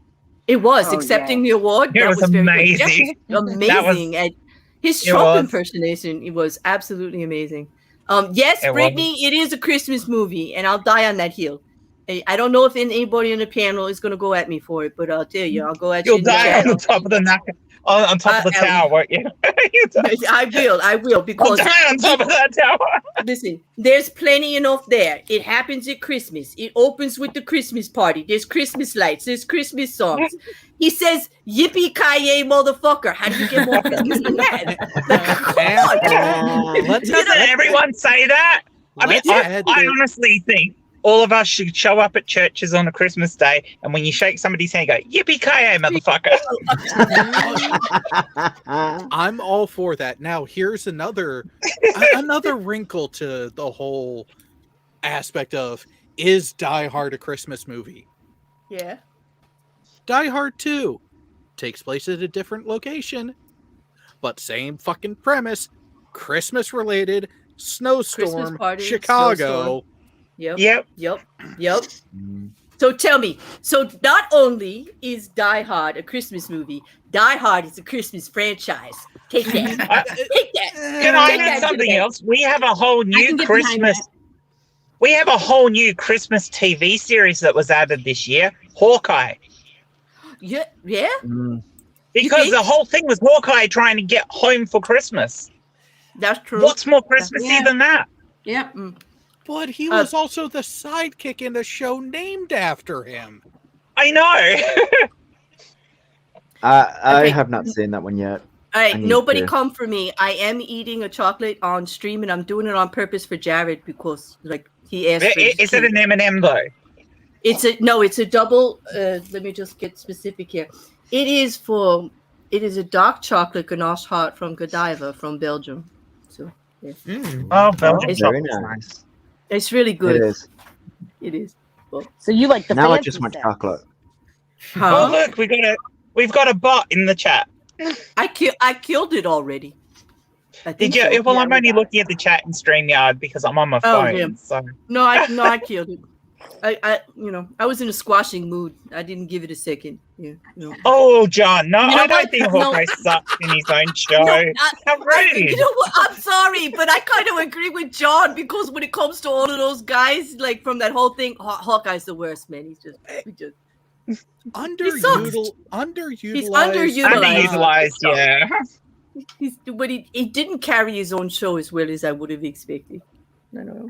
It was accepting the award. It was amazing. Amazing. And his Trump impersonation, it was absolutely amazing. Yes, Brittany, it is a Christmas movie, and I'll die on that hill. I don't know if anybody on the panel is going to go at me for it, but I'll tell you, I'll go at you. You'll die on the top of the on top of the tower, won't you? I will, I'll because die on top of that tower. listen, there's plenty enough there. It happens at Christmas. It opens with the Christmas party. There's Christmas lights. There's Christmas songs. He says, "Yippee-ki-yay, motherfucker." How do you get more Christmas than that? Come on. Doesn't everyone say that? I mean, I honestly think all of us should show up at churches on a Christmas day, and when you shake somebody's hand, go, "Yippee-ki-yay, motherfucker." I'm all for that. Now, here's another wrinkle to the whole aspect of, is Die Hard a Christmas movie? Yeah. Die Hard 2 takes place at a different location, but same fucking premise, Christmas-related, snowstorm, party, Chicago. Yep. So tell me, so not only is Die Hard a Christmas movie, Die Hard is a Christmas franchise. Take that. Take that. Can I add something else? We have a whole new Christmas. We have a whole new Christmas TV series that was added this year, Hawkeye. Yeah. Because the whole thing was Hawkeye trying to get home for Christmas. That's true. What's more Christmassy than that? Yeah. But he was also the sidekick in a show named after him. I know. I have not seen that one yet. All right, nobody come for me. I am eating a chocolate on stream, and I'm doing it on purpose for Jared because, like, he asked. Is it an M&M though? It's a double. Let me just get specific here. It is a dark chocolate ganache heart from Godiva from Belgium. So, yeah. Oh, Belgium. It's very nice. It's really good. It is. Well, So you like the Now I fancy just want stuff. chocolate. Oh look, we've got a bot in the chat. I killed it already. Did you? Well, I'm only looking at the chat in StreamYard because I'm on my phone. Yeah. So. No, I killed it. I was in a squashing mood. I didn't give it a second. Yeah. No. Oh, John, no, I don't what? think Hawkeye sucks in his own show. How rude. You know what? I'm sorry, but I kind of agree with John because when it comes to all of those guys, like from that whole thing, Hawkeye's the worst, man. He's just underutilized. He's underutilized. Yeah. But he didn't carry his own show as well as I would have expected. I don't know.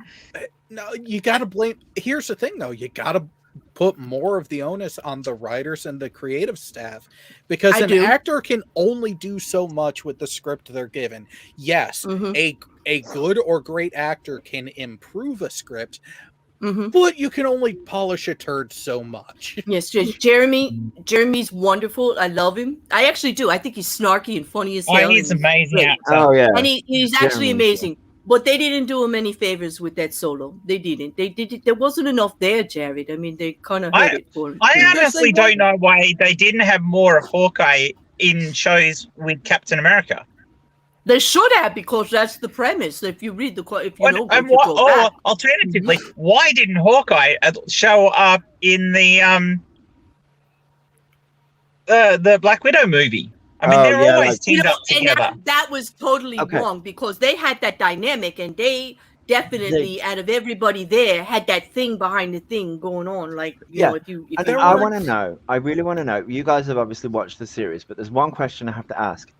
No, you got to blame. Here's the thing, though. You got to put more of the onus on the writers and the creative staff because an actor can only do so much with the script they're given. Yes, a good or great actor can improve a script, but you can only polish a turd so much. Yes, Jeremy's wonderful. I love him. I actually do. I think he's snarky and funny as hell. Oh, he's amazing. Great. Oh yeah, and he's actually amazing. But they didn't do him any favors with that solo. They didn't. They did. There wasn't enough there, Jared. I mean, they kind of hurt it for him. I honestly don't know why they didn't have more of Hawkeye in shows with Captain America. They should have, because that's the premise. If you read alternatively, why didn't Hawkeye show up in the Black Widow movie? I mean, they're always teamed up together. And that was totally wrong because they had that dynamic, and they definitely, out of everybody there, had that thing behind the thing going on. Like, you know, I want to know. I really want to know. You guys have obviously watched the series, but there's one question I have to ask.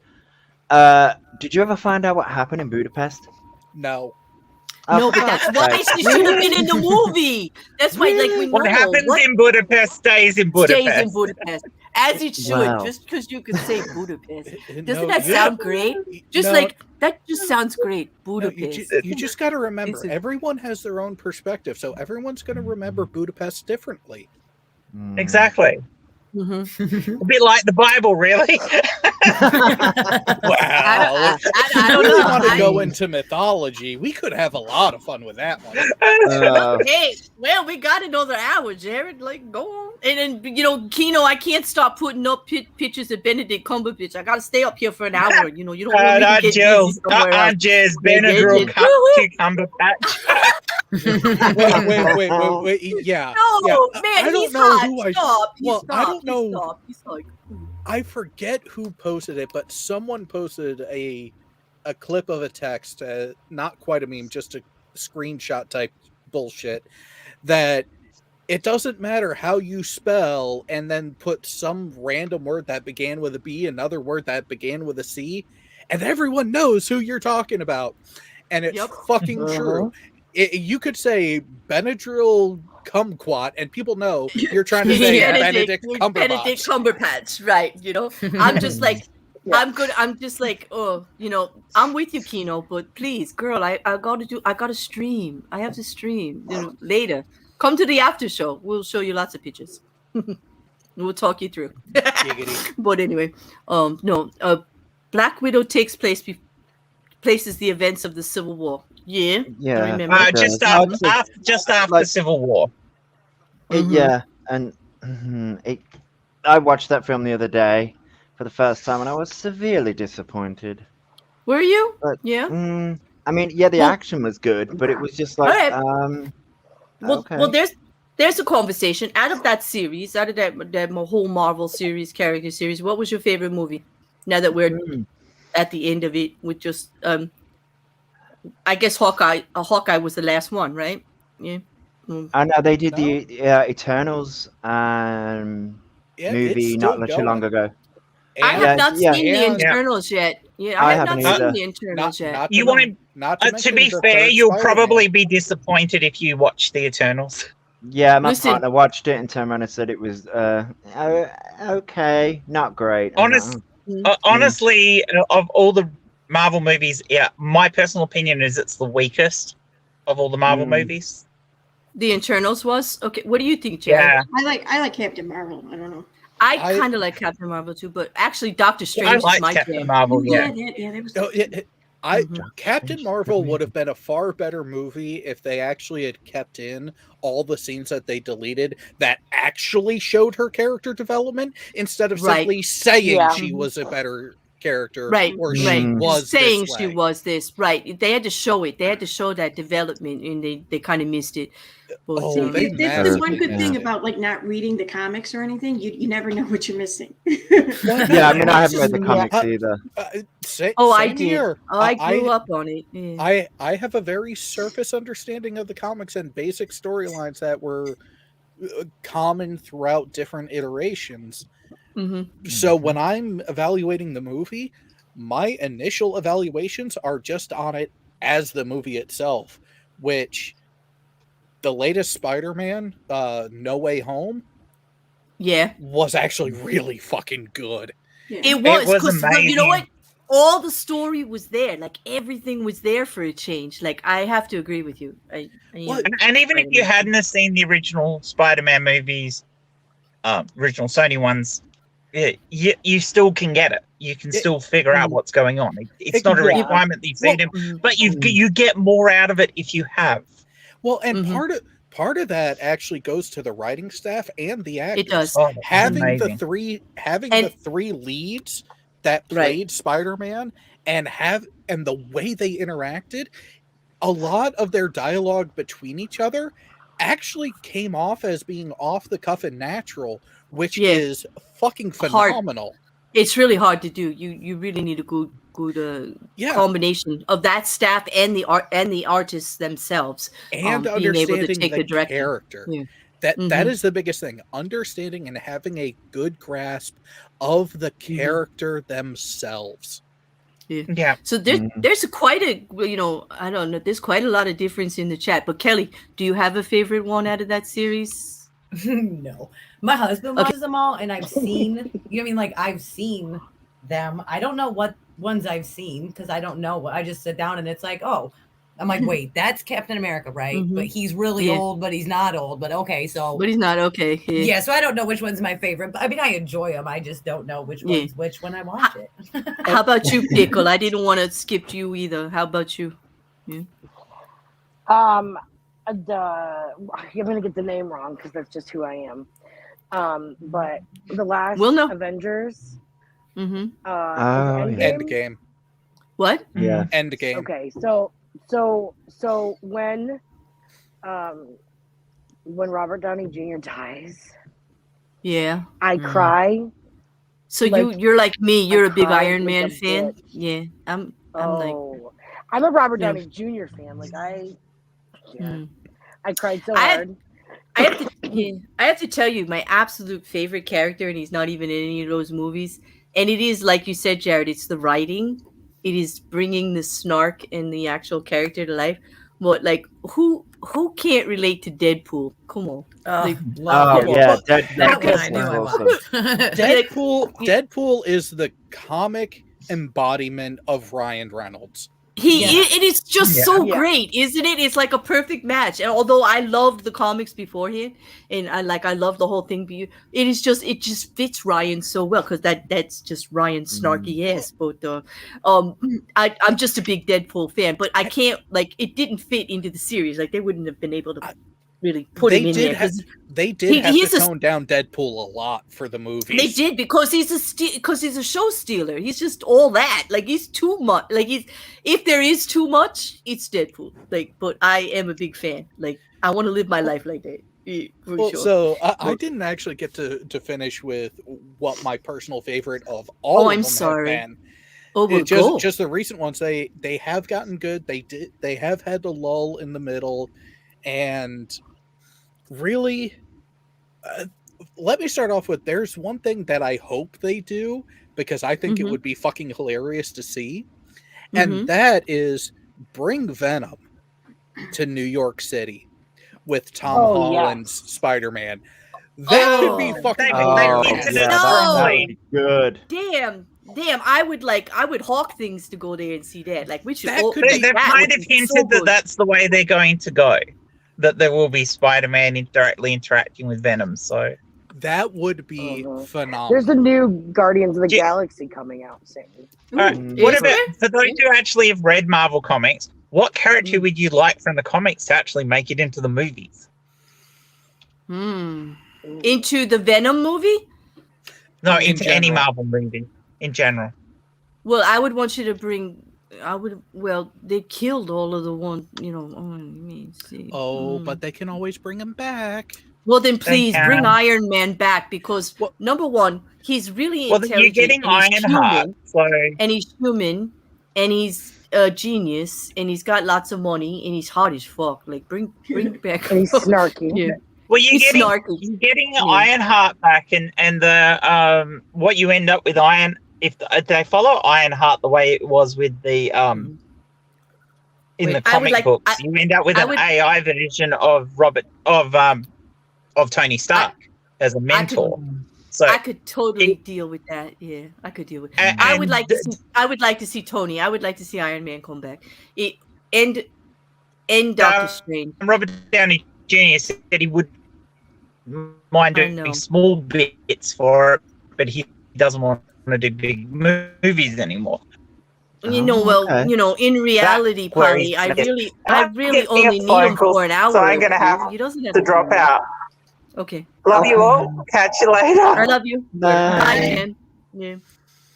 Did you ever find out what happened in Budapest? No. No, but that's why she should have been in the movie. That's why, like, we know what happens in Budapest stays in Budapest. Stays in Budapest, as it should. Just because you can say Budapest, doesn't that sound great? Just like that, just sounds great. Budapest. You just got to remember, everyone has their own perspective, so everyone's going to remember Budapest differently. Exactly. A bit like the Bible, really. Wow. I don't really want to go into mythology. We could have a lot of fun with that one. Hey, well, we got another hour, Jared. Like, go on. And then, Kino, I can't stop putting up pictures of Benedict Cumberbatch. I got to stay up here for an hour. You don't want me to get busy somewhere else. Just Benedict Cumberbatch. Wait. Yeah. No, man, I don't he's know hot. who I don't know. He's like, I forget who posted it, but someone posted a clip of a text, not quite a meme, just a screenshot type bullshit, that it doesn't matter how you spell and then put some random word that began with a B, another word that began with a C, and everyone knows who you're talking about. And it's fucking true. You could say Benadryl kumquat, and people know you're trying to say Benedict Cumberbatch. Benedict Cumberbatch, right? You know, I'm just like, I'm good. I'm just like, oh, you know, I'm with you, Kino, but please, girl, I gotta stream. I have to stream, you know, later. Come to the after show. We'll show you lots of pictures. We'll talk you through. But anyway, no, Black Widow takes places the events of the Civil War. Yeah. Yeah. I remember. Just after Civil War. Yeah, and I watched that film the other day for the first time, and I was severely disappointed. Were you? But, yeah. I mean, yeah, the action was good, but it was just like, okay. Well, there's a conversation out of that series, out of that whole Marvel series, character series. What was your favorite movie? Now that we're at the end of it, with just I guess Hawkeye. Hawkeye was the last one, right? Yeah. I know they did the Eternals movie not too long ago. I have not seen the Eternals yet. Yeah, I have not seen the Eternals yet. You want to be fair, you'll probably be disappointed if you watch the Eternals. Yeah, my partner watched it and turned around and said it was okay, not great. Honestly, of all the Marvel movies, my personal opinion is it's the weakest of all the Marvel movies. The Eternals was okay. What do you think, Jerry? Yeah, I like Captain Marvel. I don't know. I kind of like Captain Marvel too, but actually, Doctor Strange is my Captain Marvel. Captain Marvel would have been a far better movie if they actually had kept in all the scenes that they deleted that actually showed her character development instead of simply saying she was a better character, or she was saying this she way. was this, right? They had to show it. They had to show that development, and they kind of missed it. But, this is one good thing about like not reading the comics or anything. You never know what you're missing. Yeah, I mean, I haven't read the comics either. I did. Here. I grew up on it. Yeah. I have a very surface understanding of the comics and basic storylines that were common throughout different iterations. So when I'm evaluating the movie, my initial evaluations are just on it as the movie itself, which the latest Spider-Man, No Way Home, was actually really fucking good. It was because you know what? All the story was there. Like everything was there for a change. Like I have to agree with you. And even if you hadn't have seen the original Spider-Man movies, original Sony ones, you still can get it. You can still figure out what's going on. It's not a requirement that you feed him, but you get more out of it if you have. Well, and part of that actually goes to the writing staff and the actors. It does. Having the three leads that played Spider-Man and the way they interacted, a lot of their dialogue between each other actually came off as being off the cuff and natural, which is fucking phenomenal. Hard. It's really hard to do. You really need a good combination of that staff and the artists themselves, and being able to take the direction. Character. Yeah. That is the biggest thing. Understanding and having a good grasp of the character themselves. Yeah. So there's quite a I don't know. There's quite a lot of difference in the chat. But Kelly, do you have a favorite one out of that series? No, my husband watches them all, and I've seen. I've seen them. I don't know what ones I've seen because I don't know. I just sit down and it's like, oh, I'm like, wait, that's Captain America, right? But he's really old, but he's not old. But okay, so. But he's not okay. Yeah, so I don't know which one's my favorite. But I mean, I enjoy them. I just don't know which one's which when I watch it. How about you, Pickle? I didn't want to skip you either. How about you? Yeah. I'm gonna get the name wrong because that's just who I am. But the last Avengers. Endgame. What? Yeah. Endgame. Okay, so when Robert Downey Jr. dies, I cry. So you're like me. You're a big Iron Man fan. Yeah, I'm a Robert Downey Jr. fan. Like I cried so hard. I have to tell you, my absolute favorite character, and he's not even in any of those movies. And it is, like you said, Jared, it's the writing. It is bringing the snark and the actual character to life. But like, who can't relate to Deadpool? Come on. Like, yeah, that one I knew I awesome. loved. Deadpool is the comic embodiment of Ryan Reynolds. It is just so great, isn't it? It's like a perfect match. And although I loved the comics beforehand, and I love the whole thing, it just fits Ryan so well because that's just Ryan's snarky ass. But I'm just a big Deadpool fan, but I can't it didn't fit into the series. Like they wouldn't have been able to really put him in there. They did have to tone down Deadpool a lot for the movies. They did because he's a show stealer. He's just all that. Like he's too much. Like if there is too much, it's Deadpool. Like, but I am a big fan. Like I want to live my life like that. Sure. So I didn't actually get to finish with what my personal favorite of all. Oh, of I'm them sorry. Have been. Oh, Just the recent ones. They have gotten good. They have had the lull in the middle, and really. Let me start off with there's one thing that I hope they do because I think it would be fucking hilarious to see. And that is bring Venom to New York City with Tom Holland's Spider-Man. That could be fucking good. Damn, I would hawk things to go there and see that. Like we should. They've kind of hinted that that's the way they're going to go. That there will be Spider-Man directly interacting with Venom, so that would be phenomenal. There's a new Guardians of the Galaxy coming out soon. What about for those who actually have read Marvel comics? What character would you like from the comics to actually make it into the movies? Into the Venom movie? No, into any Marvel movie in general. Well, I would want you to bring. Well, they killed all of the one, but they can always bring him back. Well, then please bring Iron Man back because number one, he's really intelligent. You're getting Ironheart, and he's human, and he's a genius, and he's got lots of money, and he's hot as fuck. Like bring back. And he's snarky. Yeah. Well, you're getting Ironheart back, and the what you end up with if they follow Ironheart the way it was with the in the comic books, you end up with an AI version of Tony Stark as a mentor. I could totally deal with that. Yeah, I could deal with it. I would like to see Tony. I would like to see Iron Man come back. And Doctor Strange. Robert Downey Jr. said he would mind doing small bits for it, but he doesn't want to do big movies anymore. In reality, Polly, I really only need him for an hour. So I'm gonna have to drop out. Okay. Love you all. Catch you later. I love you. Bye, man. Yeah.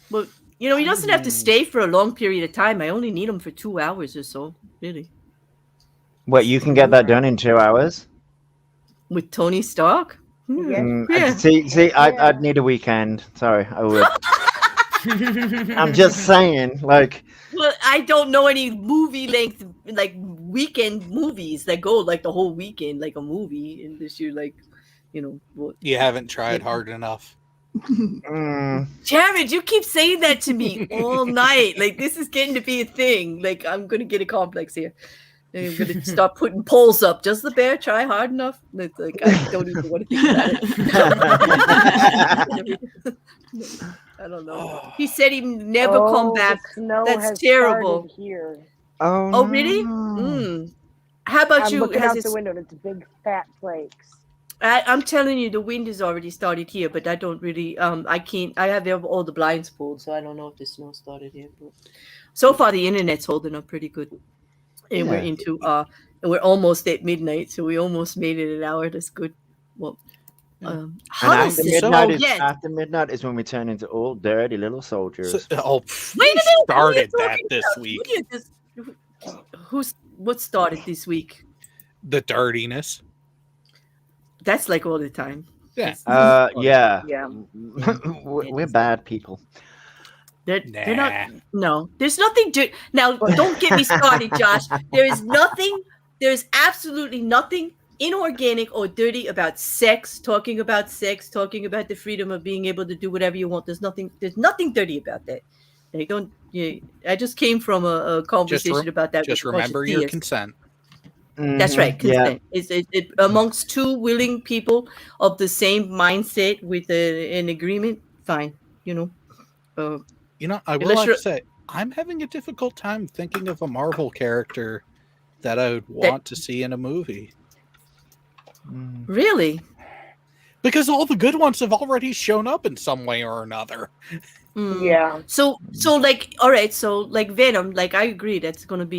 But he doesn't have to stay for a long period of time. I only need him for 2 hours or so. Really. What, you can get that done in 2 hours? With Tony Stark? Yeah. See, I'd need a weekend. Sorry, I would. I'm just saying, like. Well, I don't know any movie length, like weekend movies that go like the whole weekend, like a movie, unless you're like, You haven't tried hard enough. Jared, you keep saying that to me all night. Like this is getting to be a thing. Like I'm gonna get a complex here. I'm gonna start putting polls up. Does the bear try hard enough? It's like I don't even want to think about it. I don't know. He said he'd never come back. That's terrible. Here. Oh, really? How about you? Looking out the window, and it's big fat flakes. I'm telling you, the wind has already started here, but I don't really. I can't. I have all the blinds pulled, so I don't know if the snow started here. But so far, the internet's holding up pretty good, and we're into and we're almost at midnight, so we almost made it an hour. That's good. Well, after midnight is when we turn into all dirty little soldiers. Wait a minute! Started that this week. What started this week? The dirtiness. That's like all the time. Yeah. Yeah. We're bad people. They're not. No, there's nothing to. Now, don't get me started, Josh. There is nothing. There is absolutely nothing inorganic or dirty about sex, talking about the freedom of being able to do whatever you want. There's nothing dirty about that. They don't. Yeah, I just came from a conversation about that. Just remember your consent. That's right. Consent. It amongst two willing people of the same mindset with an agreement. Fine. I will have to say, I'm having a difficult time thinking of a Marvel character that I would want to see in a movie. Really? Because all the good ones have already shown up in some way or another. Yeah. So like, all right. So like Venom, like I agree. That would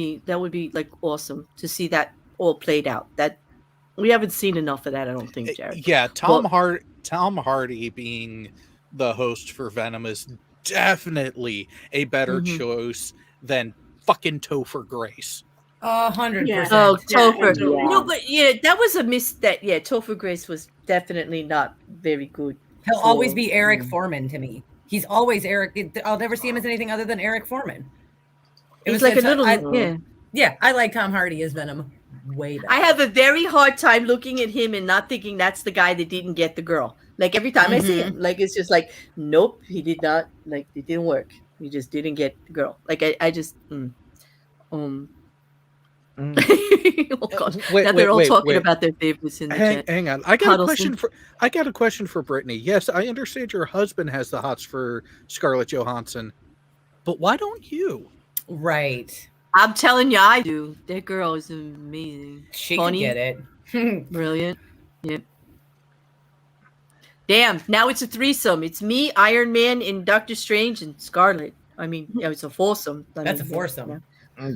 be like awesome to see that all played out. That we haven't seen enough of that, I don't think, Jared. Yeah, Tom Hardy being the host for Venom is definitely a better choice than fucking Topher Grace. 100%. Oh, Topher. Yeah. No, but that was a miss. Topher Grace was definitely not very good. He'll always be Eric Foreman to me. He's always Eric. I'll never see him as anything other than Eric Foreman. He's like a little. Yeah, I like Tom Hardy as Venom way better. I have a very hard time looking at him and not thinking that's the guy that didn't get the girl. Like every time I see him, like it's just like, nope, he did not. Like it didn't work. He just didn't get the girl. Like I just. Oh God! Now they're all talking about their favorites in the chat. Hang on, I got a question for Brittany. Yes, I understand your husband has the hots for Scarlett Johansson, but why don't you? Right. I'm telling you, I do. That girl is amazing. She funny, can get it. Brilliant. Yep. Damn! Now it's a threesome. It's me, Iron Man, and Doctor Strange, and Scarlet. I mean, it's a foursome. That's a foursome. Yeah.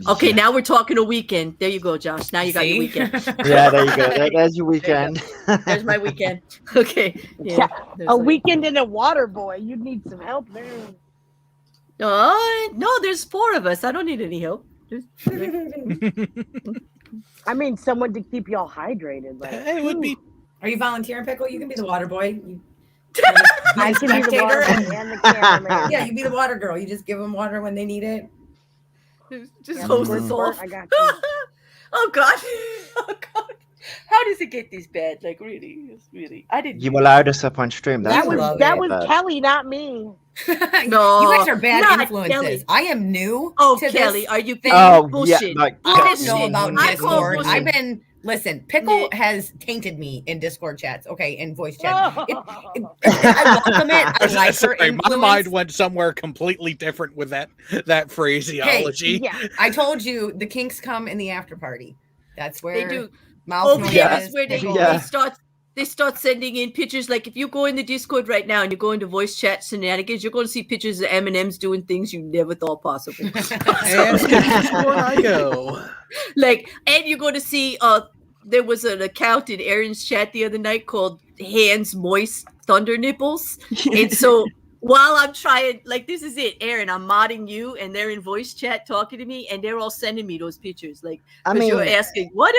Okay, now we're talking a weekend. There you go, Josh. Now you got your weekend. Yeah, there you go. There's your weekend. There's my weekend. Okay. Yeah. A weekend in a water boy. You'd need some help there. No, there's 4 of us. I don't need any help. I mean, someone to keep y'all hydrated. Like, it would be. Are you volunteering, Pickle? You can be the water boy. I can be the water and the cameraman. Yeah, you be the water girl. You just give them water when they need it. Just hose us off. I got you. Oh God. Oh God. How does it get this bad? Like really? I didn't. You allowed us up on stream. That was Kelly, not me. No, you guys are bad influences. Kelly. I am new. Oh, to Kelly, this are you? Bullshit. Yeah, I didn't know about Discord. I I've been. Listen, Pickle has tainted me in Discord chats, in voice chats. I welcome it. I like her influence. My mind went somewhere completely different with that phraseology. Hey, yeah, I told you the kinks come in the after party. That's where they do. Mouth that's where they start sending in pictures. Like if you go in the Discord right now and you go into voice chat shenanigans, you're going to see pictures of M&M's doing things you never thought possible. And that's where I go. And you're going to see there was an account in Erin's chat the other night called Hands Moist Thunder Nipples. And so while I'm trying, this is it, Erin, I'm modding you and they're in voice chat talking to me and they're all sending me those pictures. You're asking, what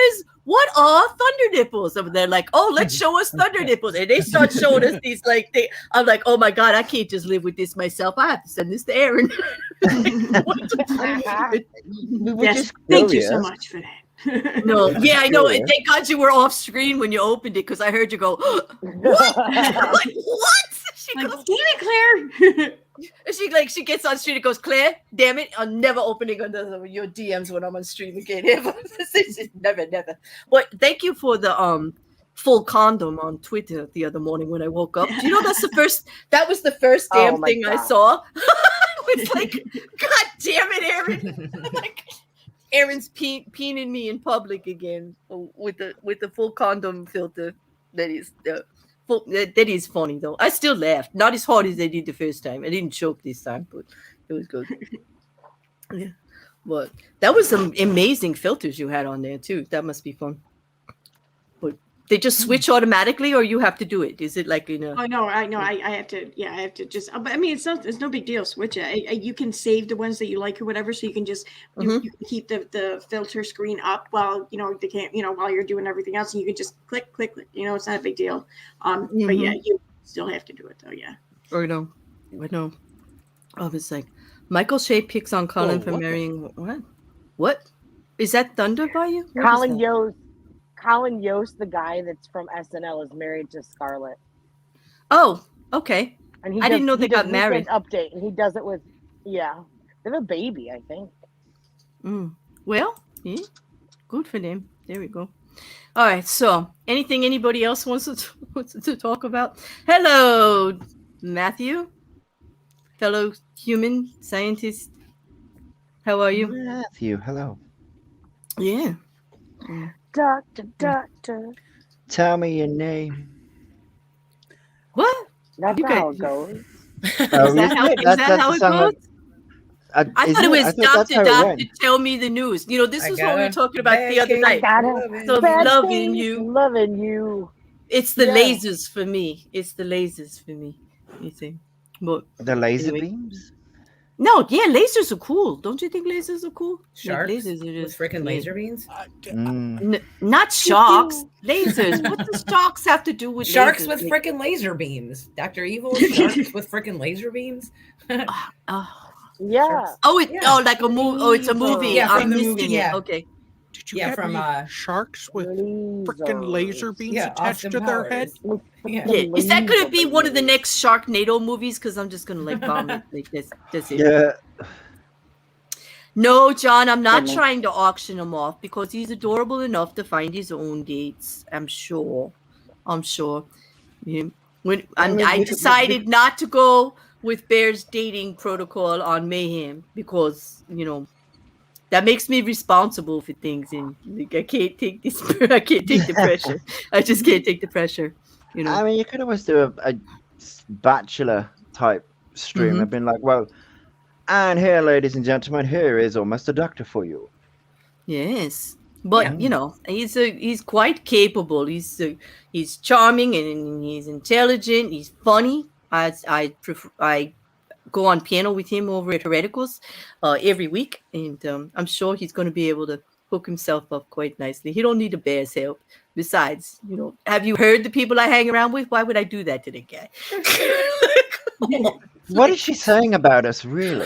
are thunder nipples? And they're like, oh, let's show us thunder nipples. And they start showing us these, I'm like, oh my God, I can't just live with this myself. I have to send this to Erin. Thank you so much for that. No, yeah, I know. And thank God you were off screen when you opened it because I heard you go, what? What? She goes, damn it, Claire. She gets on stream and goes, Claire, damn it, I'm never opening your DMs when I'm on stream again. Ever. Never. But thank you for the full condom on Twitter the other morning when I woke up. Do you know that was the first damn thing God. I saw? It's like, God damn it, Erin. Erin's peening me in public again with the full condom filter. That is funny though. I still laughed, not as hard as I did the first time. I didn't choke this time, but it was good. Yeah, but that was some amazing filters you had on there too. That must be fun. But they just switch automatically, or you have to do it? Is it like I know. I have to. Yeah, I have to just. But I mean, it's no big deal. Switch it. You can save the ones that you like or whatever, so you can just you can keep the filter screen up while while you're doing everything else, and you can just click. It's not a big deal. But yeah, you still have to do it though. Yeah. I know. Oh, it's like Michael Shea picks on Colin for marrying what? What is that? Thunder by you? Colin Alan Yost, the guy that's from SNL, is married to Scarlett. Oh, okay. And I didn't know they got does married. Weekend Update, and he does it with, they have a baby, I think. Well, yeah, good for them. There we go. All right. So, anything anybody else wants to talk about? Hello, Matthew, fellow human scientist. How are you? Matthew, hello. Yeah. Doctor. Tell me your name. What? That's You how guys- it goes. Oh, Is that how it goes? I thought it was Doctor, tell me the news. You know, this is what we were talking about the other night. So loving you. It's the lasers for me. It's the lasers for me. You see, but the laser beams. No, yeah, lasers are cool. Don't you think lasers are cool? Sharks like, lasers are just with freaking laser beams. Not sharks. Lasers. What does sharks have to do with sharks lasers? with freaking laser beams? Dr. Evil sharks with freaking laser beams. Yeah. Oh, like a movie. Oh, it's a movie. Yeah, I'm from the missing movie. it. Yeah. Okay. Did you get any sharks with freaking laser beams attached to their head? Yeah. Is that going to be one of the next Sharknado movies? Because I'm just going to like vomit. Like that's it. Yeah. No, John, I'm not trying to auction him off because he's adorable enough to find his own dates. I'm sure. Yeah. I decided not to go with Bear's dating protocol on Mayhem because, that makes me responsible for things, and like, I can't take this. I can't take the pressure. I just can't take the pressure. I mean, you could always do a bachelor type stream and been like, well, and here, ladies and gentlemen, here is almost a doctor for you. Yes, but he's quite capable. He's charming and he's intelligent. He's funny. I go on piano with him over at Hereticals every week, and I'm sure he's going to be able to hook himself up quite nicely. He don't need a bear's help. Besides, have you heard the people I hang around with? Why would I do that to the guy? What is she saying about us, really?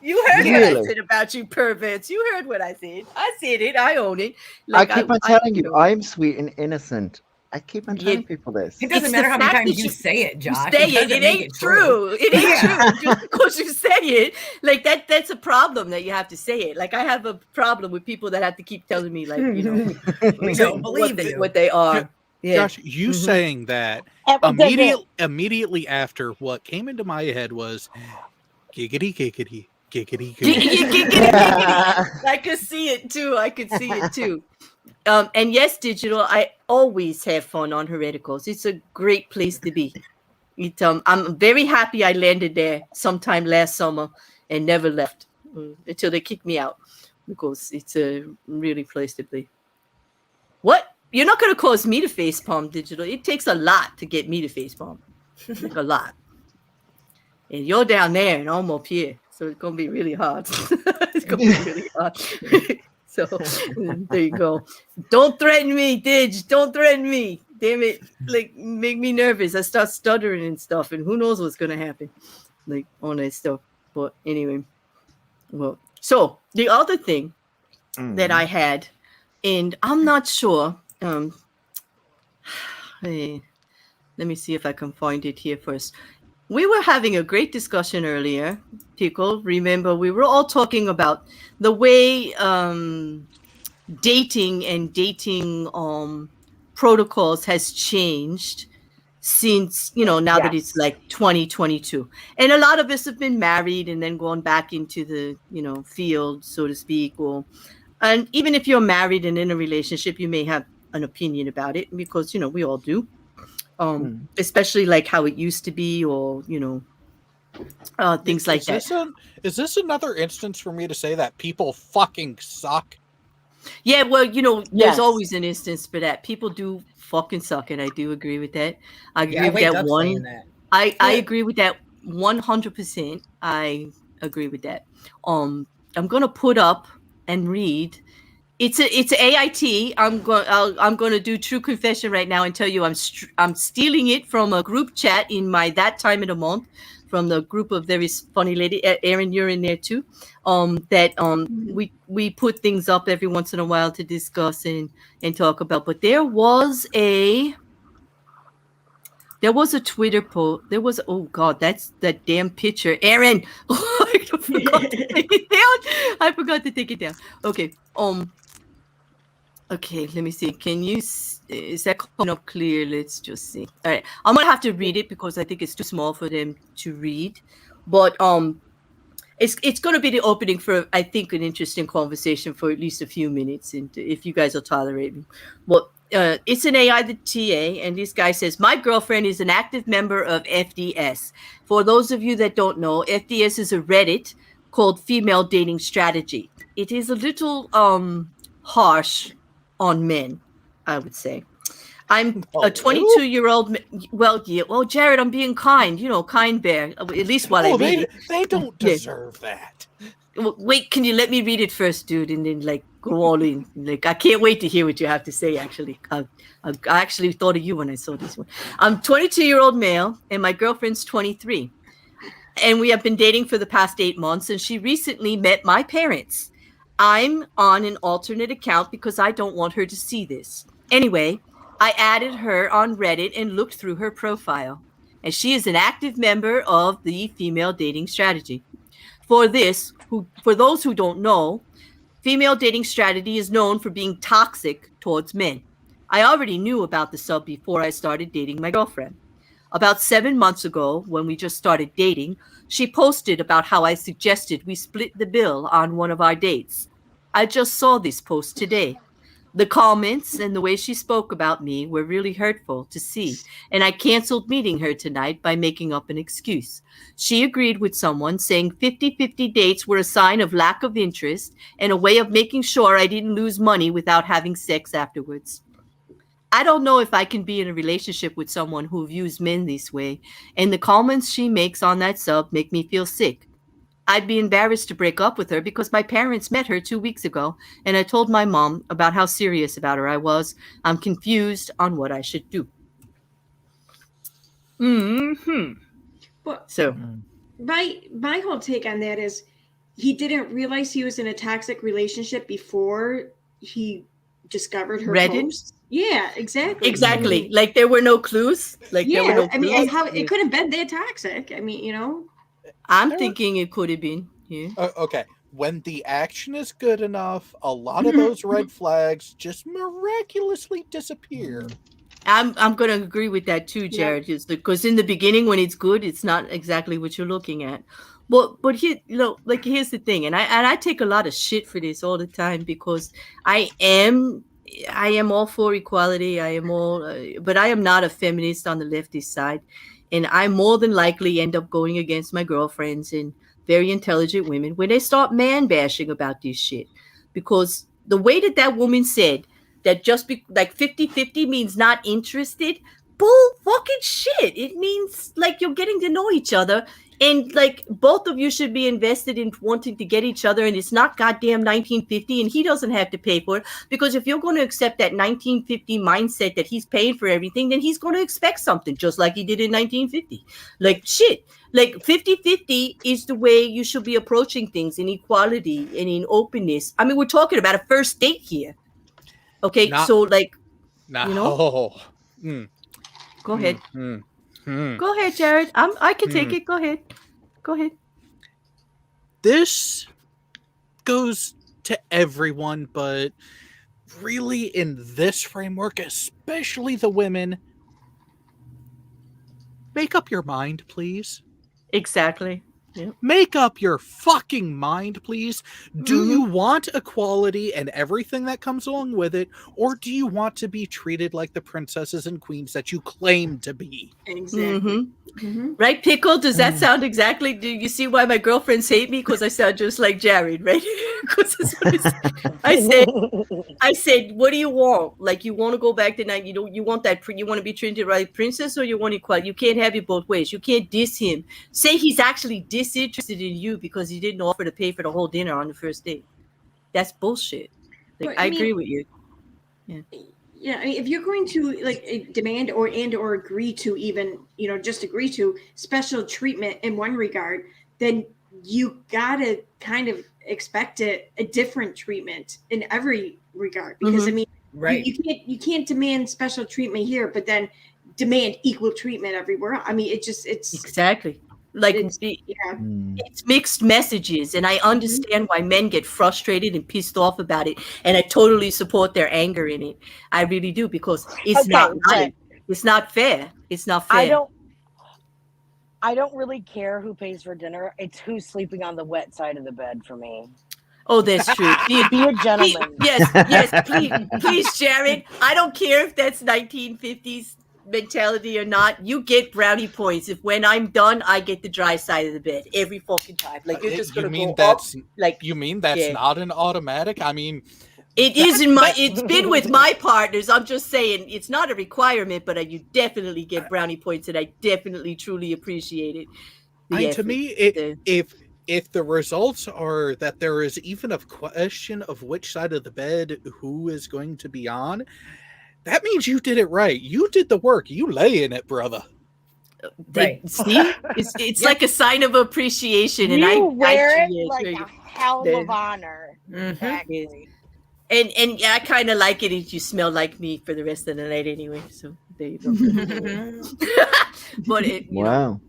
You heard what I said about you perverts. You heard what I said. I said it. I own it. Like, I keep on telling you, I'm sweet and innocent. I keep on telling people this. It doesn't matter how many times you say it, Josh. You say it. It ain't true. It ain't true. Just because you say it, like that's a problem that you have to say it. Like I have a problem with people that have to keep telling me, like, we don't believe what they are. Yeah. Josh, you saying that immediately after what came into my head was giggity, giggity, giggity, giggity. I could see it too. And yes, Digital, I always have fun on Hereticals. It's a great place to be. I'm very happy I landed there sometime last summer and never left until they kicked me out because it's a really place to be. What? You're not going to cause me to facepalm, Digital. It takes a lot to get me to facepalm. Like a lot. And you're down there and I'm up here. So it's going to be really hard. It's going to be really hard. So there you go. Don't threaten me, Dig. Don't threaten me. Damn it. Like, make me nervous. I start stuttering and stuff. And who knows what's going to happen. Like, on that stuff. But anyway. Well, so the other thing that I had, and I'm not sure. Hey, let me see if I can find it here first. We were having a great discussion earlier, Pickle. Remember, we were all talking about the way dating protocols has changed since, now that it's like 2022. And a lot of us have been married and then gone back into the, field, so to speak. And even if you're married and in a relationship, you may have an opinion about it because, we all do. Especially like how it used to be or, things like that. Is this another instance for me to say that people fucking suck? Yeah, well, there's always an instance for that. People do fucking suck, and I do agree with that. I agree with that one. I agree with that 100%. I agree with that. I'm gonna put up and read It's AIT. I'm going to do true confession right now and tell you I'm stealing it from a group chat in my that time of the month from the group of very funny lady. Erin, you're in there too. We put things up every once in a while to discuss and talk about. But there was a Twitter post. Oh God, that's that damn picture, Erin. I forgot to take it down. I forgot to take it down. Okay. Okay, let me see. Is that coming up clear? Let's just see. All right. I'm going to have to read it because I think it's too small for them to read. But it's going to be the opening for, I think, an interesting conversation for at least a few minutes, and if you guys will tolerate me. Well, it's an AI the TA, and this guy says, my girlfriend is an active member of FDS. For those of you that don't know, FDS is a Reddit called Female Dating Strategy. It is a little harsh on men, I would say. I'm a 22-year-old. Well, Jared, I'm being kind. Kind bear. At least while I read it. They don't deserve that. Wait, can you let me read it first, dude, and then go all in? I can't wait to hear what you have to say. Actually, I actually thought of you when I saw this one. I'm 22-year-old male, and my girlfriend's 23, and we have been dating for the past 8 months. And she recently met my parents. I'm on an alternate account because I don't want her to see this. Anyway, I added her on Reddit and looked through her profile, and she is an active member of the Female Dating Strategy. For those who don't know, Female Dating Strategy is known for being toxic towards men. I already knew about the sub before I started dating my girlfriend. About 7 months ago, when we just started dating, she posted about how I suggested we split the bill on one of our dates. I just saw this post today. The comments and the way she spoke about me were really hurtful to see, and I canceled meeting her tonight by making up an excuse. She agreed with someone saying 50-50 dates were a sign of lack of interest and a way of making sure I didn't lose money without having sex afterwards. I don't know if I can be in a relationship with someone who views men this way, and the comments she makes on that sub make me feel sick. I'd be embarrassed to break up with her because my parents met her 2 weeks ago, and I told my mom about how serious about her I was. I'm confused on what I should do. But So my whole take on that is he didn't realize he was in a toxic relationship before he discovered her posts. Yeah, exactly. Exactly. Like there were no clues. There were no clues. I mean, and how it could have been that toxic. I mean, I'm thinking it could have been. Yeah. Okay. When the action is good enough, a lot of those red flags just miraculously disappear. I'm going to agree with that too, Jared. Yeah. Because in the beginning, when it's good, it's not exactly what you're looking at. But here, here's the thing, and I take a lot of shit for this all the time because I am all for equality. But I am not a feminist on the leftist side, and I more than likely end up going against my girlfriends and very intelligent women when they start man bashing about this shit, because the way that woman said that just 50-50 means not interested, bull fucking shit. It means you're getting to know each other. And both of you should be invested in wanting to get each other, and it's not goddamn 1950, and he doesn't have to pay for it. Because if you're going to accept that 1950 mindset that he's paying for everything, then he's going to expect something, just like he did in 1950. 50-50 is the way you should be approaching things in equality and in openness. I mean, we're talking about a first date here. Okay, Go ahead. Go ahead, Jared. I can take it. Go ahead. This goes to everyone, but really in this framework, especially the women, make up your mind, please. Exactly. Yep. Make up your fucking mind, please. Do you want equality and everything that comes along with it, or do you want to be treated like the princesses and queens that you claim to be? Exactly. Right, Pickle? Does that sound exactly? Do you see why my girlfriends hate me? Because I sound just like Jared, right? Because I said, what do you want? You want to go back to night? You want that? You want to be treated like princess, or you want equality? You can't have it both ways. You can't diss him. Say he's actually disinterested in you because he didn't offer to pay for the whole dinner on the first date. That's bullshit. Like, I agree with you. Yeah, I mean, if you're going to like demand or agree to even, just agree to special treatment in one regard, then you gotta kind of expect a different treatment in every regard. Because I mean, right, you can't demand special treatment here, but then demand equal treatment everywhere. I mean, it's exactly like it's mixed messages, and I understand why men get frustrated and pissed off about it, and I totally support their anger in it. I really do, because it's not right. It's not fair. It's not fair. I don't really care who pays for dinner. It's who's sleeping on the wet side of the bed for me. Oh, that's true. Be a gentleman. Yes, please, Jared. I don't care if that's 1950s mentality or not. You get brownie points if when I'm done, I get the dry side of the bed every fucking time. Like, you're just gonna go up. Like, you mean that's not an automatic? I mean, it is in my. It's been with my partners. I'm just saying it's not a requirement, but you definitely get brownie points, and I definitely truly appreciate it. To me, if the results are that there is even a question of which side of the bed who is going to be on, that means you did it right. You did the work. You lay in it, brother. Right. See, it's like a sign of appreciation, and I wear it like a helm of honor. Exactly. And I kind of like it if you smell like me for the rest of the night anyway. So there you go. But wow.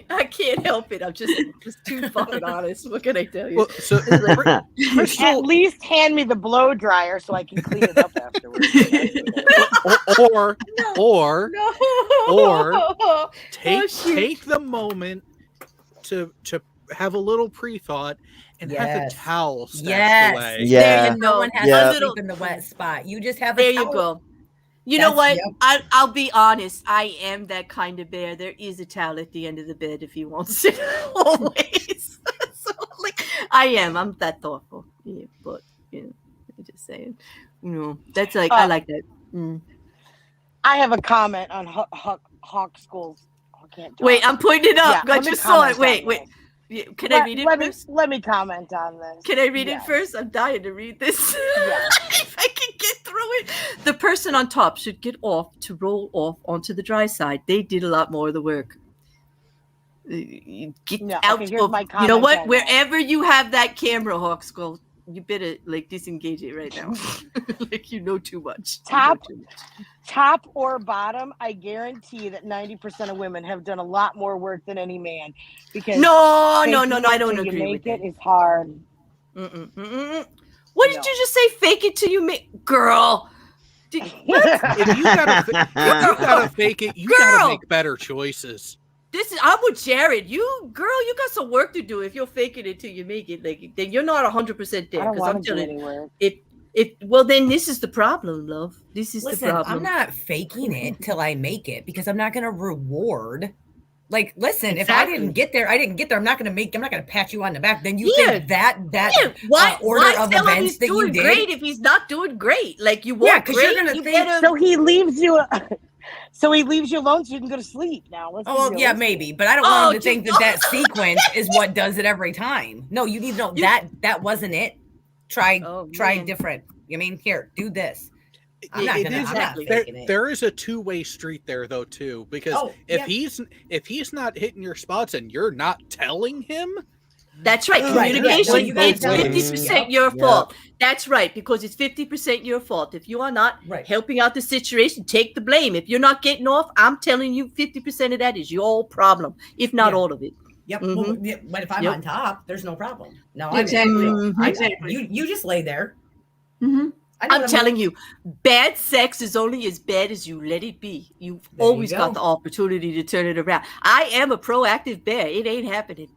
I can't help it. I'm just too fucking honest. What can I tell you? Well, so, at least hand me the blow dryer so I can clean it up afterwards. or take the moment to have a little pre-thought and have the towel stashed away. Yeah, no one has to sleep in the wet spot. You just have there. You go. You know what? I'll be honest. I am that kind of bear. There is a towel at the end of the bed if he wants it. Always. So, like, I am. I'm that thoughtful. Yeah, but I'm just saying. That's like I like that. I have a comment on Hawk School's. Wait, I'm putting it up. I just saw it. Wait. Can I read it first? Let me comment on this. Can I read it first? I'm dying to read this. If I can get through it. The person on top should get off to roll off onto the dry side. They did a lot more of the work. Get out of, you know what? Wherever you have that camera, Hawk Skull, you better disengage it right now. You know too much. Top or bottom, I guarantee that 90% of women have done a lot more work than any man. Because no, I don't agree with it. It's hard. What did you just say? Fake it till you make, girl. If you gotta fake it, you gotta make better choices. I'm with Jared. You got some work to do. If you're faking it till you make it, then you're not 100% there. Because I'm telling you, well, then this is the problem, love. Listen, the problem. I'm not faking it till I make it because I'm not going to reward. If I didn't get there, I didn't get there. I'm not going to pat you on the back. Then you think that order of events that you did. Great if he's not doing great. You want because you're going to think. So he leaves you. So he leaves you alone so you can go to sleep now. Maybe. But I don't want him to think that sequence is what does it every time. No, you need to know that wasn't it. Try different. Here, do this. I'm not faking it. There is a two-way street there though too, because if he's not hitting your spots and you're not telling him, that's right. Communication. It's 50% your fault. That's right, because it's 50% your fault. If you are not helping out the situation, take the blame. If you're not getting off, I'm telling you, 50% of that is your problem, if not all of it. Yep. Well, but if I'm on top, there's no problem. No, exactly. You just lay there. Mm-hmm. I'm telling you, bad sex is only as bad as you let it be. You've always got the opportunity to turn it around. I am a proactive bear. It ain't happening.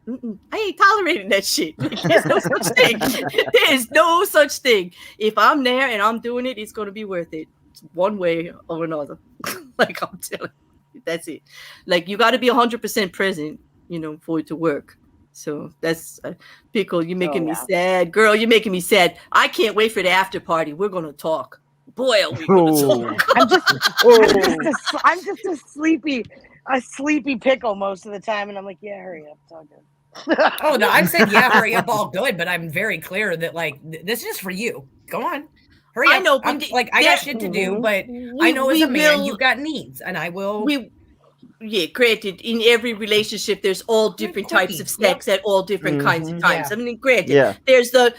I ain't tolerating that shit. There's no such thing. There's no such thing. If I'm there and I'm doing it, it's going to be worth it one way or another. I'm telling you, that's it. You got to be 100% present, for it to work. So that's Pickle. You're making me sad, girl. You're making me sad. I can't wait for the after party. We're gonna talk. Boy, are we gonna talk. I'm just a sleepy Pickle most of the time, and I'm like, yeah, hurry up, it's all good. Oh no, I've said yeah, hurry up, all good, but I'm very clear that like this is for you. Go on, hurry up. I know, I got shit to do, but I know as a man you've got needs, and I will. Yeah, granted, in every relationship, there's all different types of sex at all different kinds of times. Yeah. I mean, granted, there's the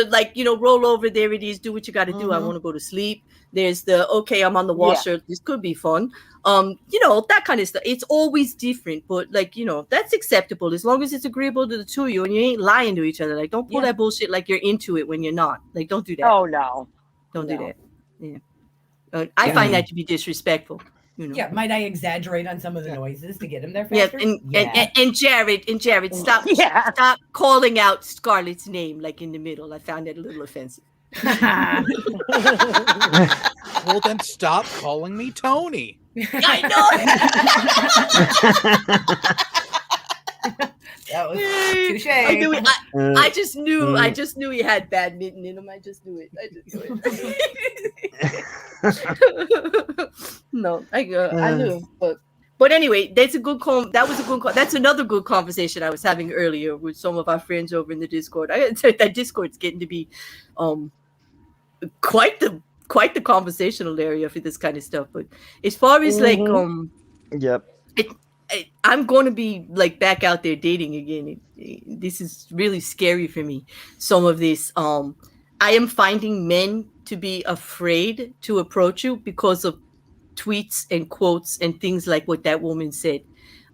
like, roll over, there it is, do what you got to do. I want to go to sleep. There's the, okay, I'm on the washer. This could be fun. That kind of stuff. It's always different, but like, that's acceptable as long as it's agreeable to the two of you and you ain't lying to each other. Like, don't pull that bullshit like you're into it when you're not. Like, don't do that. Oh no, don't do that. Yeah, I find that to be disrespectful. Yeah, might I exaggerate on some of the noises to get him there faster? And Jared, stop calling out Scarlett's name like in the middle. I found that a little offensive. Well, then stop calling me Tony. I know. That was touche. I just knew he had badminton in him. I just knew it. No, I knew, but anyway, that's a good that's another good conversation I was having earlier with some of our friends over in the Discord. I gotta tell you, that Discord's getting to be quite the conversational area for this kind of stuff. But as far as I'm going to be like back out there dating again. This is really scary for me. Some of this, I am finding men to be afraid to approach you because of tweets and quotes and things like what that woman said.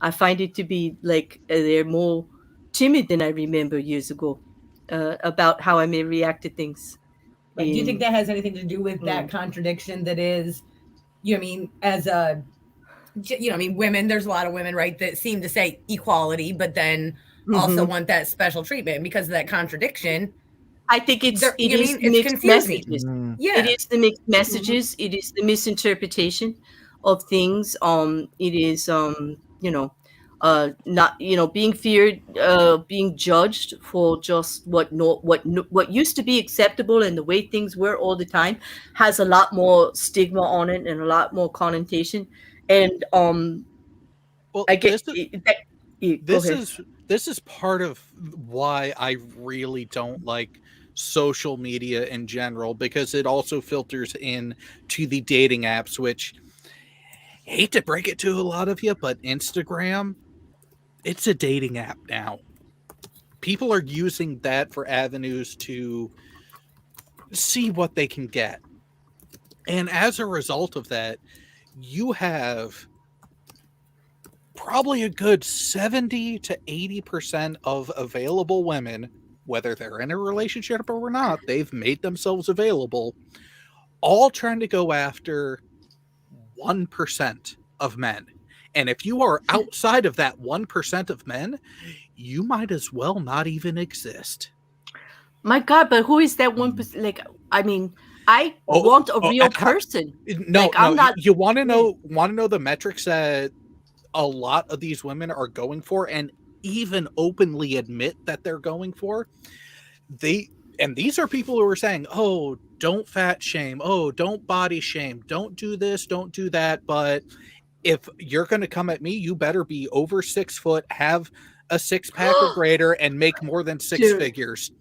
I find it to be like they're more timid than I remember years ago about how I may react to things. Do you think that has anything to do with that contradiction that is, as a, women, there's a lot of women, right, that seem to say equality, but then also want that special treatment because of that contradiction. I think it's mixed messages. Yeah, it is the mixed messages. It is the misinterpretation of things. It is not being feared, being judged for just what used to be acceptable and the way things were all the time has a lot more stigma on it and a lot more connotation. And I guess this is part of why I really don't like social media in general, because it also filters in to the dating apps, which I hate to break it to a lot of you, but Instagram, it's a dating app now. People are using that for avenues to see what they can get. And as a result of that, you have probably a good 70 to 80% of available women, whether they're in a relationship or not, they've made themselves available, all trying to go after 1% of men. And if you are outside of that 1% of men, you might as well not even exist. My God, but who is that 1%? Like, I mean, I want a real person. No, you want to know the metrics that a lot of these women are going for, and even openly admit that they're going for. These are people who are saying, "Oh, don't fat shame. Oh, don't body shame. Don't do this. Don't do that." But if you're going to come at me, you better be over 6 foot, have a 6-pack or greater, and make more than six figures.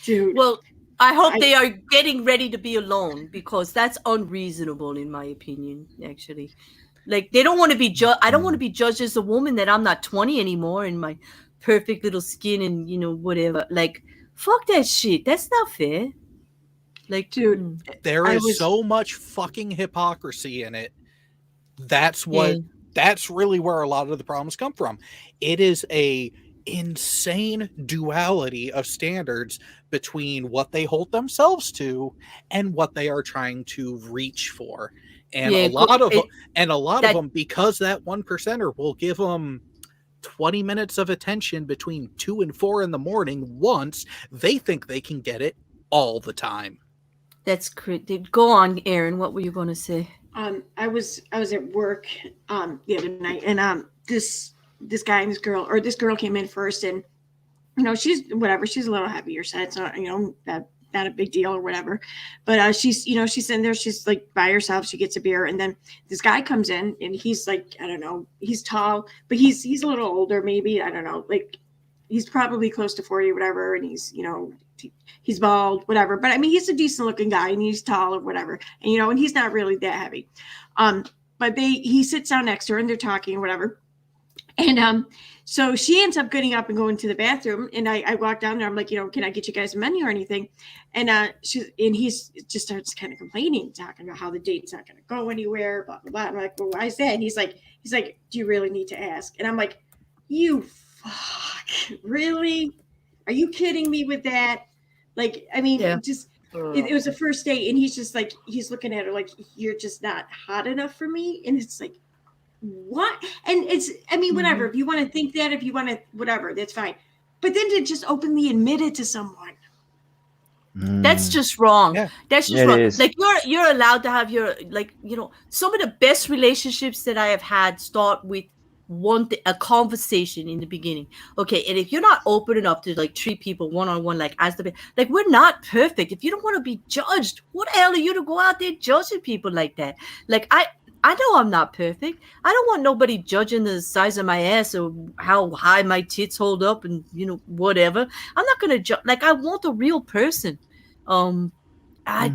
Dude. Well, I hope they are getting ready to be alone, because that's unreasonable in my opinion, actually. Like, they don't want to be judged. I don't want to be judged as a woman that I'm not 20 anymore in my perfect little skin and, whatever. Like, fuck that shit. That's not fair. Like, dude, there is so much fucking hypocrisy in it. That's really where a lot of the problems come from. It is a insane duality of standards between what they hold themselves to and what they are trying to reach for. And a lot of them, because that 1%er will give them 20 minutes of attention between 2 and 4 in the morning once, they think they can get it all the time. That's crazy. Go on, Erin. What were you going to say? I was at work the other night, and this guy and this girl came in first, and she's a little heavier, so it's not not a big deal or whatever, but she's in there, she's like by herself, she gets a beer, and then this guy comes in, and he's like, I don't know, he's tall, but he's a little older, maybe, I don't know, like he's probably close to 40 or whatever, and he's he's bald, whatever. But I mean, he's a decent looking guy, and he's tall or whatever, and and he's not really that heavy. But he sits down next to her, and they're talking or whatever, and so she ends up getting up and going to the bathroom, and I walk down there. I'm like, can I get you guys a menu or anything? And he's just starts kind of complaining, talking about how the date's not going to go anywhere, blah blah blah. I'm like, well, why is that? And he's like, do you really need to ask? And I'm like, you fuck, really? Are you kidding me with that? Like, I mean, it was a first date, and he's just like, he's looking at her like, you're just not hot enough for me, and it's like, what? And it's, I mean, whatever. If you want to think that, if you want to, whatever, that's fine. But then to just openly admit it to someone, that's just wrong. Yeah. That's just wrong. Like you're allowed to have your, like, some of the best relationships that I have had start with a conversation in the beginning. Okay, and if you're not open enough to like treat people one-on-one, like we're not perfect. If you don't want to be judged, what the hell are you to go out there judging people like that? Like I know I'm not perfect. I don't want nobody judging the size of my ass or how high my tits hold up and whatever. I'm not gonna judge. Like, I want a real person. I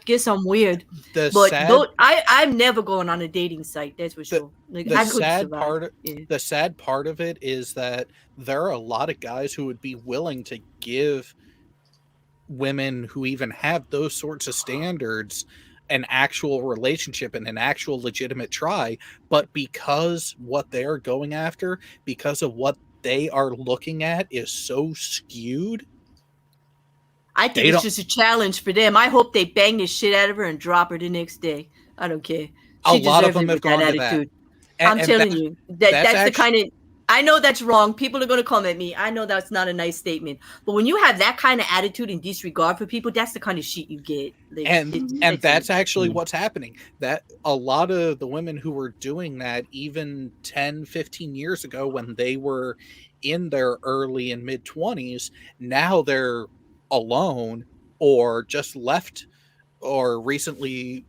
guess I'm weird, but I'm never going on a dating site. That's for sure. Like, the sad part of it is that there are a lot of guys who would be willing to give women who even have those sorts of standards an actual relationship and an actual legitimate try, but because what they're going after, because of what they are looking at is so skewed, I think it's just a challenge for them. I hope they bang the shit out of her and drop her the next day. I don't care. A lot of them have gone to that. I'm telling you, that's the kind of, I know that's wrong. People are going to come at me. I know that's not a nice statement. But when you have that kind of attitude and disregard for people, that's the kind of shit you get. Like, and that's actually what's happening. That a lot of the women who were doing that even 10, 15 years ago when they were in their early and mid 20s, now they're alone or just left or recently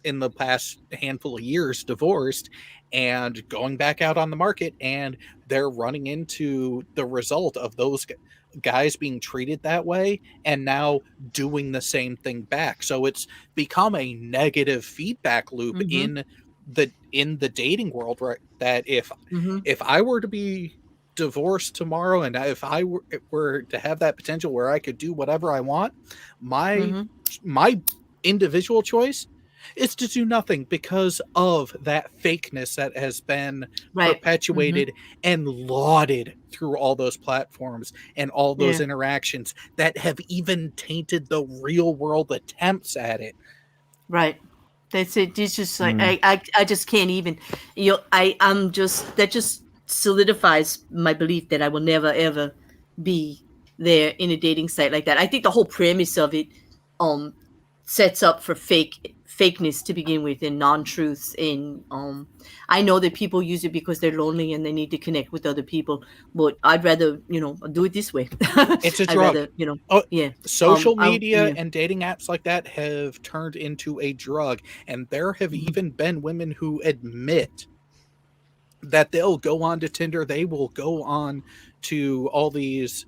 in the past handful of years divorced and going back out on the market, and they're running into the result of those guys being treated that way and now doing the same thing back. So it's become a negative feedback loop in the dating world, right? That if I were to be divorced tomorrow and if I were to have that potential where I could do whatever I want, my individual choice is to do nothing because of that fakeness that has been perpetuated and lauded through all those platforms and all those interactions that have even tainted the real world attempts at it. Right. That's it. It's just like I just can't even. That just solidifies my belief that I will never ever be there in a dating site like that. I think the whole premise of it sets up for fakeness to begin with and non-truths, and I know that people use it because they're lonely and they need to connect with other people, but I'd rather do it this way. It's a drug. Social media and dating apps like that have turned into a drug, and there have even been women who admit that they'll go on to Tinder, they will go on to all these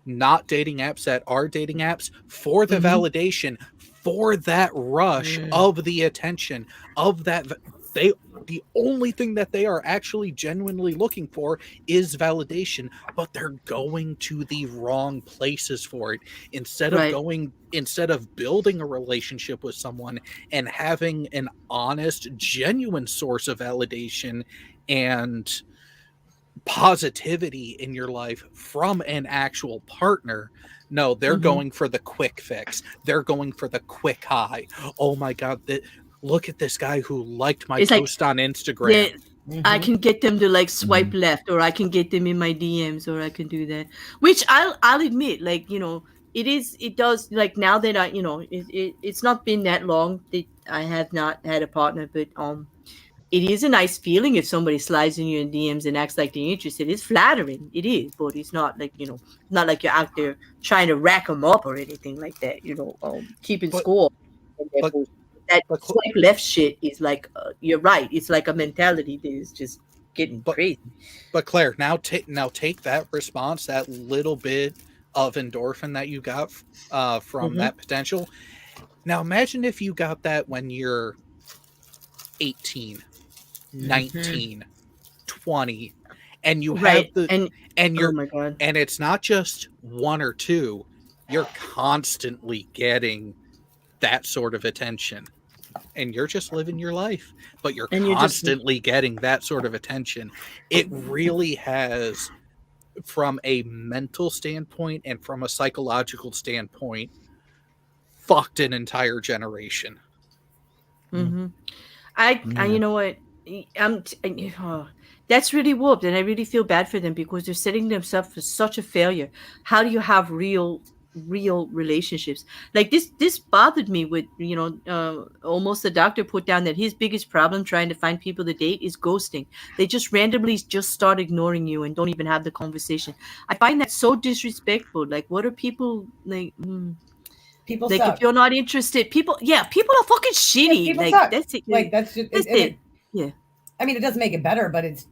not dating apps that are dating apps for the validation, for that rush of the attention, of that. The only thing that they are actually genuinely looking for is validation, but they're going to the wrong places for it. Instead of building a relationship with someone and having an honest, genuine source of validation and positivity in your life from an actual partner, no, they're going for the quick fix. They're going for the quick high. Oh my God, look at this guy who liked my post on Instagram. Yeah, I can get them to like swipe left, or I can get them in my DMs, or I can do that. Which I'll admit, like, it does, like, now that I, it's not been that long that I have not had a partner, but it is a nice feeling if somebody slides in your DMs and acts like they're interested. It's flattering. It is, but it's not like, not like you're out there trying to rack them up or anything like that, keeping score. That swipe left shit is like, you're right. It's like a mentality that is just getting But- crazy. But Claire, now take that response, that little bit of endorphin that you got from that potential. Now imagine if you got that when you're 18, 19, 20, and you have and you're oh my God. and it's not just one or two, you're constantly getting that sort of attention. And you're just living your life, but you're constantly getting that sort of attention. It really has, from a mental standpoint and from a psychological standpoint, fucked an entire generation. I you know what, that's really whooped, and I really feel bad for them because they're setting themselves for such a failure. How do you have real relationships? Like this bothered me with, Almost the Doctor put down that his biggest problem trying to find people to date is ghosting. They just randomly just start ignoring you and don't even have the conversation. I find that so disrespectful. Like, what are people like? People like suck. If you're not interested, people are fucking shitty. People like suck. That's it. Like that's just, it. Yeah. I mean, it doesn't make it better, but it's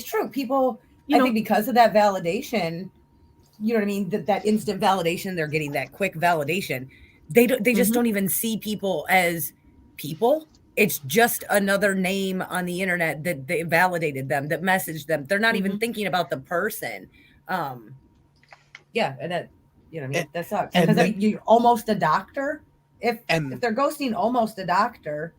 true. People, I think because of that validation, you know what I mean? That instant validation, they're getting that quick validation. They just don't even see people as people. It's just another name on the internet that they validated them, that messaged them. They're not even thinking about the person. Yeah, and that, you know what I mean? That sucks. Because you're almost a doctor. If they're ghosting almost a doctor.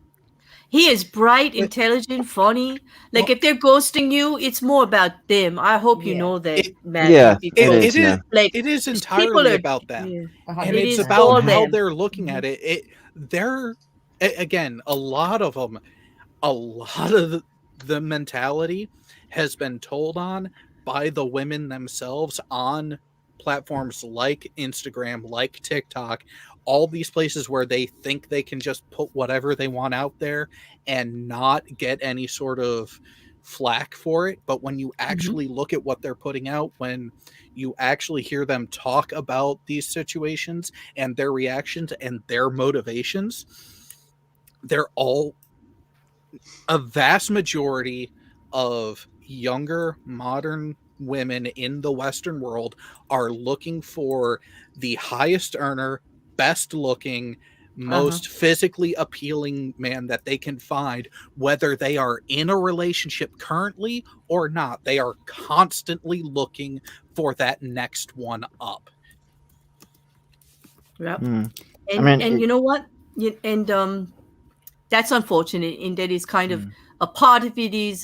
He is bright, intelligent, funny. Like, if they're ghosting you, it's more about them. I hope you know that, Matt. It is entirely about them. And it's about how they're looking at it. They're, again, a lot of the mentality has been told on by the women themselves on platforms like Instagram, like TikTok, all these places where they think they can just put whatever they want out there and not get any sort of flack for it. But when you actually look at what they're putting out, when you actually hear them talk about these situations and their reactions and their motivations, they're all, a vast majority of younger modern women in the Western world are looking for the highest earner, best looking, most physically appealing man that they can find, whether they are in a relationship currently or not. They are constantly looking for that next one up. Yep. And you know what? That's unfortunate, and that is kind of a part of it is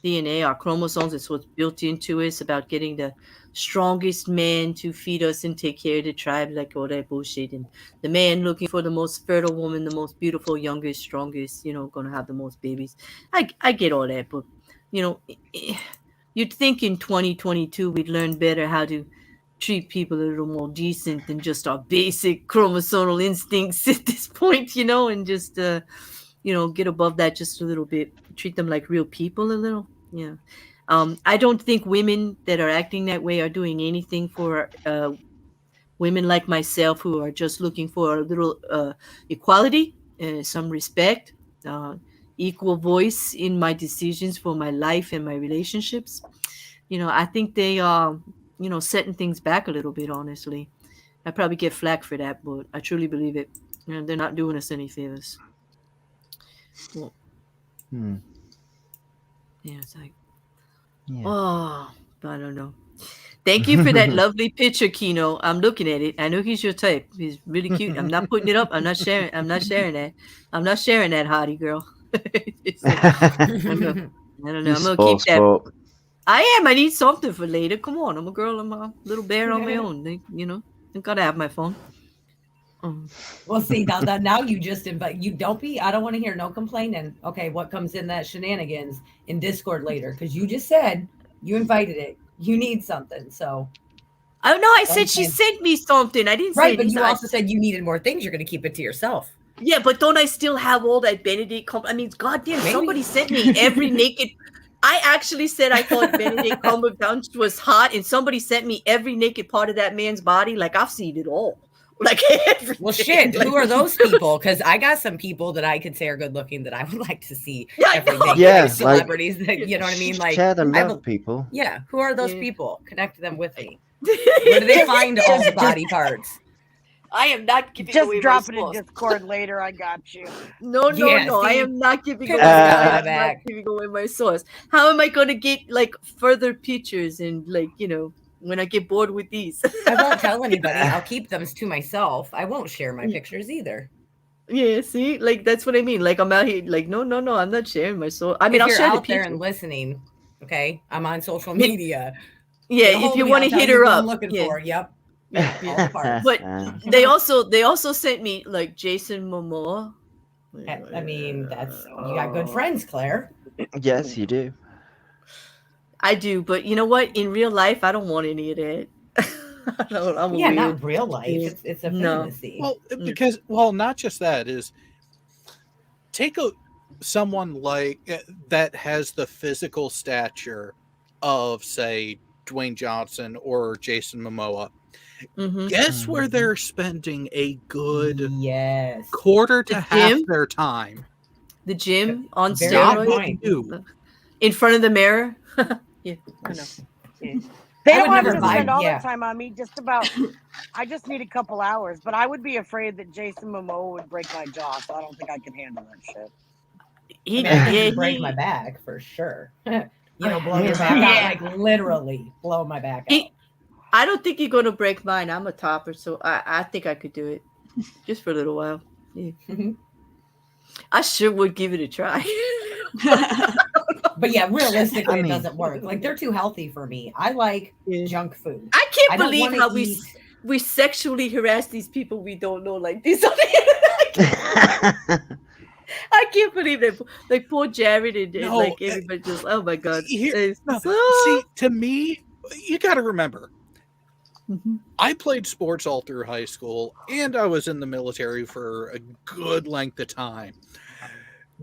DNA, our chromosomes. It's what's built into us about getting the strongest man to feed us and take care of the tribe, like all that bullshit. And the man looking for the most fertile woman, the most beautiful, youngest, strongest, gonna have the most babies. I get all that, but you'd think in 2022 we'd learn better how to treat people a little more decent than just our basic chromosomal instincts at this point, and just get above that just a little bit, treat them like real people a little. Yeah. I don't think women that are acting that way are doing anything for women like myself who are just looking for a little equality, some respect, equal voice in my decisions for my life and my relationships. I think they are, setting things back a little bit, honestly. I probably get flack for that, but I truly believe it. They're not doing us any favors. Well, yeah, it's like, oh, I don't know. Thank you for that lovely picture, Kino. I'm looking at it. I know he's your type. He's really cute. I'm not putting it up. I'm not sharing that. I'm not sharing that, hottie girl. I don't know. I'm gonna keep that. I am. I need something for later. Come on. I'm a girl. I'm a little bear on my own. I gotta have my phone. Well, see, now you just invite. You don't be. I don't want to hear no complaining. Okay, what comes in that shenanigans in Discord later? Because you just said you invited it. You need something. So. Oh no! I said she sent me something. I didn't say. Right, but you also said you needed more things. You're going to keep it to yourself. Yeah, but don't I still have all that Benedict? Goddamn! Maybe. Somebody sent me every naked. I actually said I thought Benedict Cumberbatch was hot, and somebody sent me every naked part of that man's body. Like, I've seen it all. Like every Well, day. shit. Like, Who are those people? Because I got some people that I could say are good looking that I would like to see Yeah, I every know. day. Yeah, Like celebrities that, you know what I mean? Like, share the I love, people. yeah. Who are those Yeah. people? Connect them with me. Where do they find all the body parts? I am not giving Just away drop my it in sauce. Discord later. I got you. No, Yeah, I see? am not giving Pickle's away. got I my am not back. giving away my sauce. How am I going to get like further pictures and like when I get bored with these? I won't tell anybody. I'll keep them to myself. I won't share my pictures either. Yeah, see, like that's what I mean. Like I'm out here, like no, I'm not sharing my sauce. I mean, If I'll you're share the out there picture. and listening, okay, I'm on social media. Yeah, Get a if hold you of me, want I'll to tell hit you her who up, I'm looking yeah. for. Yep. Yeah. All the parts. But they also sent me like Jason Momoa. I mean, you got good friends, Claire. Yes, you do. I do, but you know what? In real life, I don't want any of that. I'm Yeah, weird. not real life. Yeah. It's a No. fantasy. Well, because not just that is take someone like that has the physical stature of, say, Dwayne Johnson or Jason Momoa. Mhm. Guess where they're spending a good Yes. quarter to The half gym? their time? The gym on Very Not good steroids point. with you. in front of the mirror. Yeah, I know. Yeah. They I don't would have never to buy- spend all yeah. their time on me. Just about. I just need a couple hours, but I would be afraid that Jason Momoa would break my jaw, so I don't think I can handle that shit. He, I mean, I think yeah, he'd break he- my back for sure. Blow your back out, like literally blow my back out. I don't think you're gonna break mine. I'm a topper, so I think I could do it just for a little while. Yeah. I sure would give it a try. But yeah, realistically, I mean- it doesn't work. Like they're too healthy for me. I like Yeah. junk food. I can't I don't believe wanna how eat- we sexually harass these people we don't know like this on the internet. I can't believe that. Like poor Jared and No, like everybody just, oh my god. No, So- see, to me, you got to remember, Mhm. I played sports all through high school, and I was in the military for a good length of time.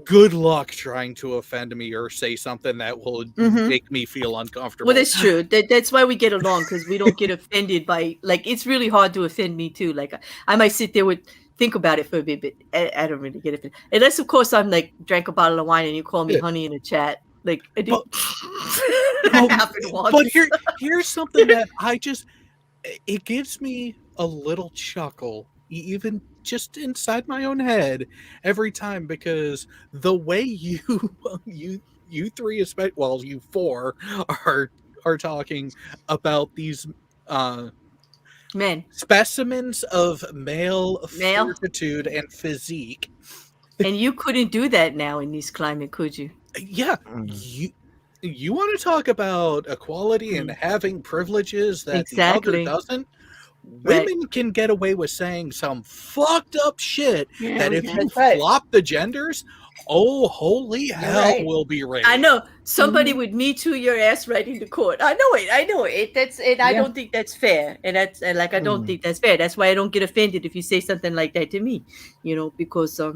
Good luck trying to offend me or say something that will Mhm. make me feel uncomfortable. Well, that's true. That's why we get along, because we don't get offended by, like, it's really hard to offend me too. Like I might sit there think about it for a bit, but I don't really get offended. Unless, of course, I'm like drank a bottle of wine and you call me honey in a chat. Like I did. That happened once. But here's something that it gives me a little chuckle, even just inside my own head every time, because the way you three, especially, well, you four are talking about these men, specimens of male fortitude and physique. And you couldn't do that now in this climate, could you? Yeah, you want to talk about equality and having privileges that Exactly. the other doesn't? Women can get away with saying some fucked up shit that if you flop the genders, oh, holy hell will be raised. I know. Somebody would Me Too your ass right into court. I know it. That's it. I don't think that's fair. And I don't think that's fair. That's why I don't get offended if you say something like that to me, because I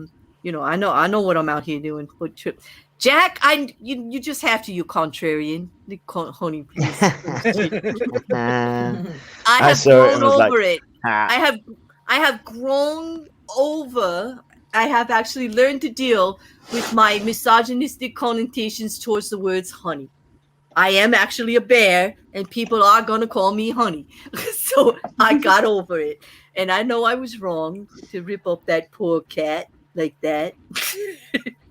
know what I'm out here doing. But Jack, you just have to, you contrarian. Honey, please. I have grown over it. I have grown over. I have actually learned to deal with my misogynistic connotations towards the words honey. I am actually a bear, and people are gonna call me honey. So I got over it, and I know I was wrong to rip up that poor cat like that.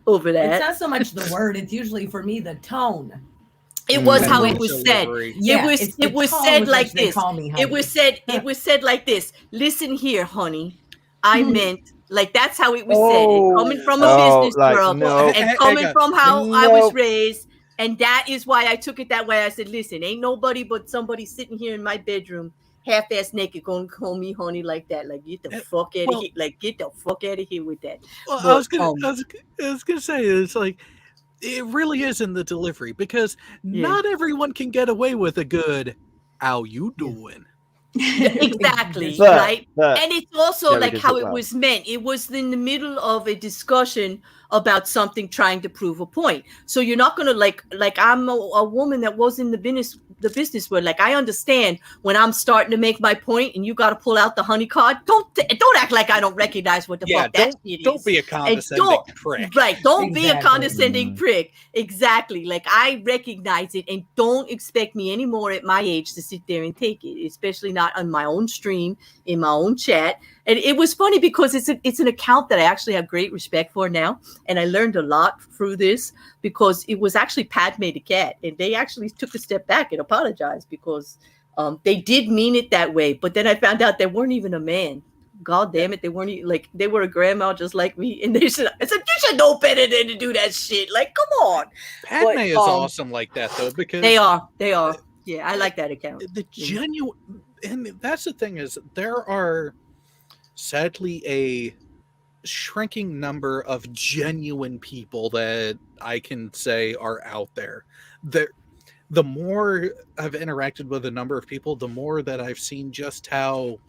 Over that. It's not so much the word; it's usually for me the tone. It was how it was said. Yeah, it was said like this. It was said like this. Listen here, honey. I meant, like, that's how it was said. Coming from a business girl, and coming from how I was raised, and that is why I took it that way. I said, listen, ain't nobody but somebody sitting here in my bedroom, half-ass naked, gonna call me honey like that. Like, get the fuck out of here. Like, get the fuck out of here with that. Well, But, I was gonna say, it's like, it really is in the delivery, because not everyone can get away with a good "how you doing." Exactly, but, and it's also like how it well. was meant. It was in the middle of a discussion about something trying to prove a point. So you're not going to like I'm a woman that was in the business world. Like, I understand when I'm starting to make my point and you got to pull out the honey card. Don't act like I don't recognize what the fuck that shit is. Don't be a condescending prick. Right. Don't be a condescending prick. Exactly. Like, I recognize it, and don't expect me anymore at my age to sit there and take it, especially not on my own stream, in my own chat. And it was funny because it's an account that I actually have great respect for now. And I learned a lot through this because it was actually Padme the cat. And they actually took a step back and apologized because they did mean it that way. But then I found out they weren't even a man. God damn it. They weren't like, they were a grandma just like me. And I said, you should know better than to do that shit. Like, come on. Padme is awesome like that, though, because they are. Yeah, I like that account. The genuine, and that's the thing is, there are sadly a shrinking number of genuine people that I can say are out there. The more I've interacted with a number of people, the more that I've seen just how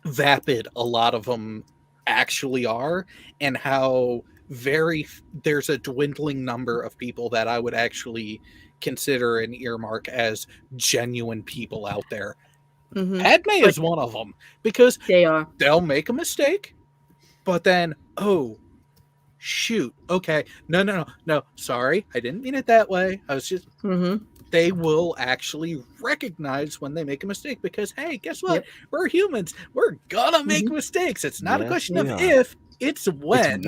vapid a lot of them actually are, and how there's a dwindling number of people that I would actually consider and earmark as genuine people out there. Mm-hmm. Padme is one of them, because they'll make a mistake, but then, oh shoot, okay, no, sorry, I didn't mean it that way, I was just they will actually recognize when they make a mistake, because hey, guess what? We're humans, we're gonna make mistakes. It's not a question of if, it's when.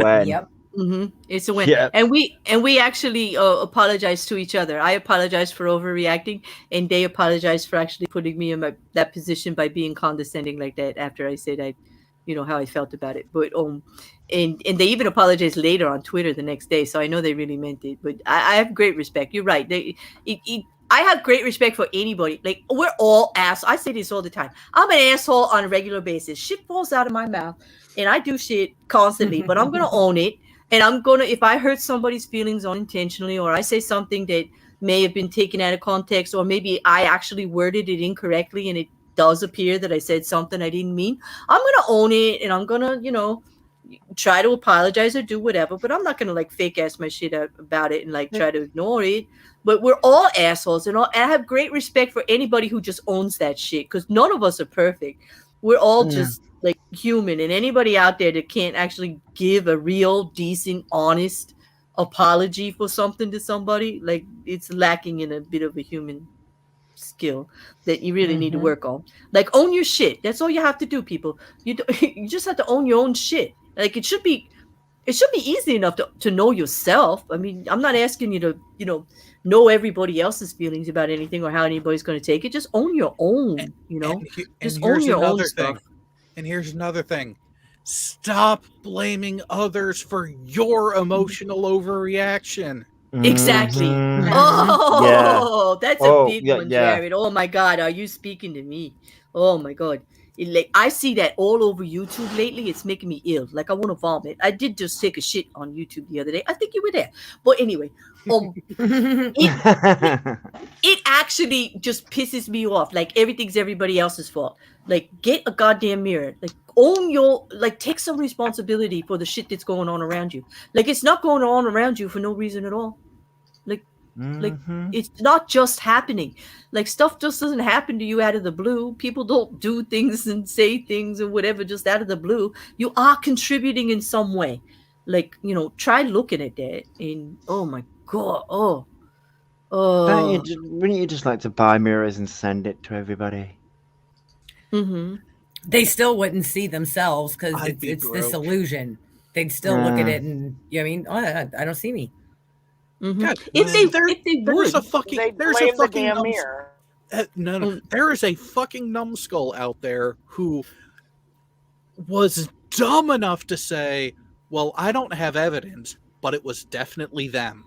It's a win. And we actually apologize to each other. I apologize for overreacting, and they apologize for actually putting me in that position by being condescending like that after I said how I felt about it. But and they even apologized later on Twitter the next day, so I know they really meant it. But I have great respect. You're right. I have great respect for anybody. Like, we're all ass. I say this all the time. I'm an asshole on a regular basis. Shit falls out of my mouth, and I do shit constantly. But I'm gonna own it. And I'm going to, if I hurt somebody's feelings unintentionally, or I say something that may have been taken out of context, or maybe I actually worded it incorrectly and it does appear that I said something I didn't mean, I'm going to own it, and I'm going to, try to apologize or do whatever. But I'm not going to like fake ass my shit out about it and like try to ignore it. But we're all assholes, and I have great respect for anybody who just owns that shit, because none of us are perfect. We're all just like human, and anybody out there that can't actually give a real, decent, honest apology for something to somebody, like, it's lacking in a bit of a human skill that you really need to work on. Like, own your shit. That's all you have to do, people. You just have to own your own shit. Like, it should be easy enough to know yourself. I mean, I'm not asking you to, know everybody else's feelings about anything or how anybody's going to take it. Just own your own, just own your own stuff. And here's another thing. Stop blaming others for your emotional overreaction. Exactly. That's a big one, Jared. Oh my God, are you speaking to me? Oh my God. I see that all over YouTube lately. It's making me ill. Like, I want to vomit. I did just take a shit on YouTube the other day. I think you were there. But anyway, it actually just pisses me off. Like, everything's everybody else's fault. Like, get a goddamn mirror. Like, take some responsibility for the shit that's going on around you. Like, it's not going on around you for no reason at all. Like, it's not just happening. Like, stuff just doesn't happen to you out of the blue. People don't do things and say things or whatever just out of the blue. You are contributing in some way. Like, try looking at that. And oh my God, wouldn't you just like to buy mirrors and send it to everybody? They still wouldn't see themselves because it's this illusion. They'd still look at it and I don't see me. God, if they would, there is a fucking numbskull out there who was dumb enough to say, well, I don't have evidence, but it was definitely them.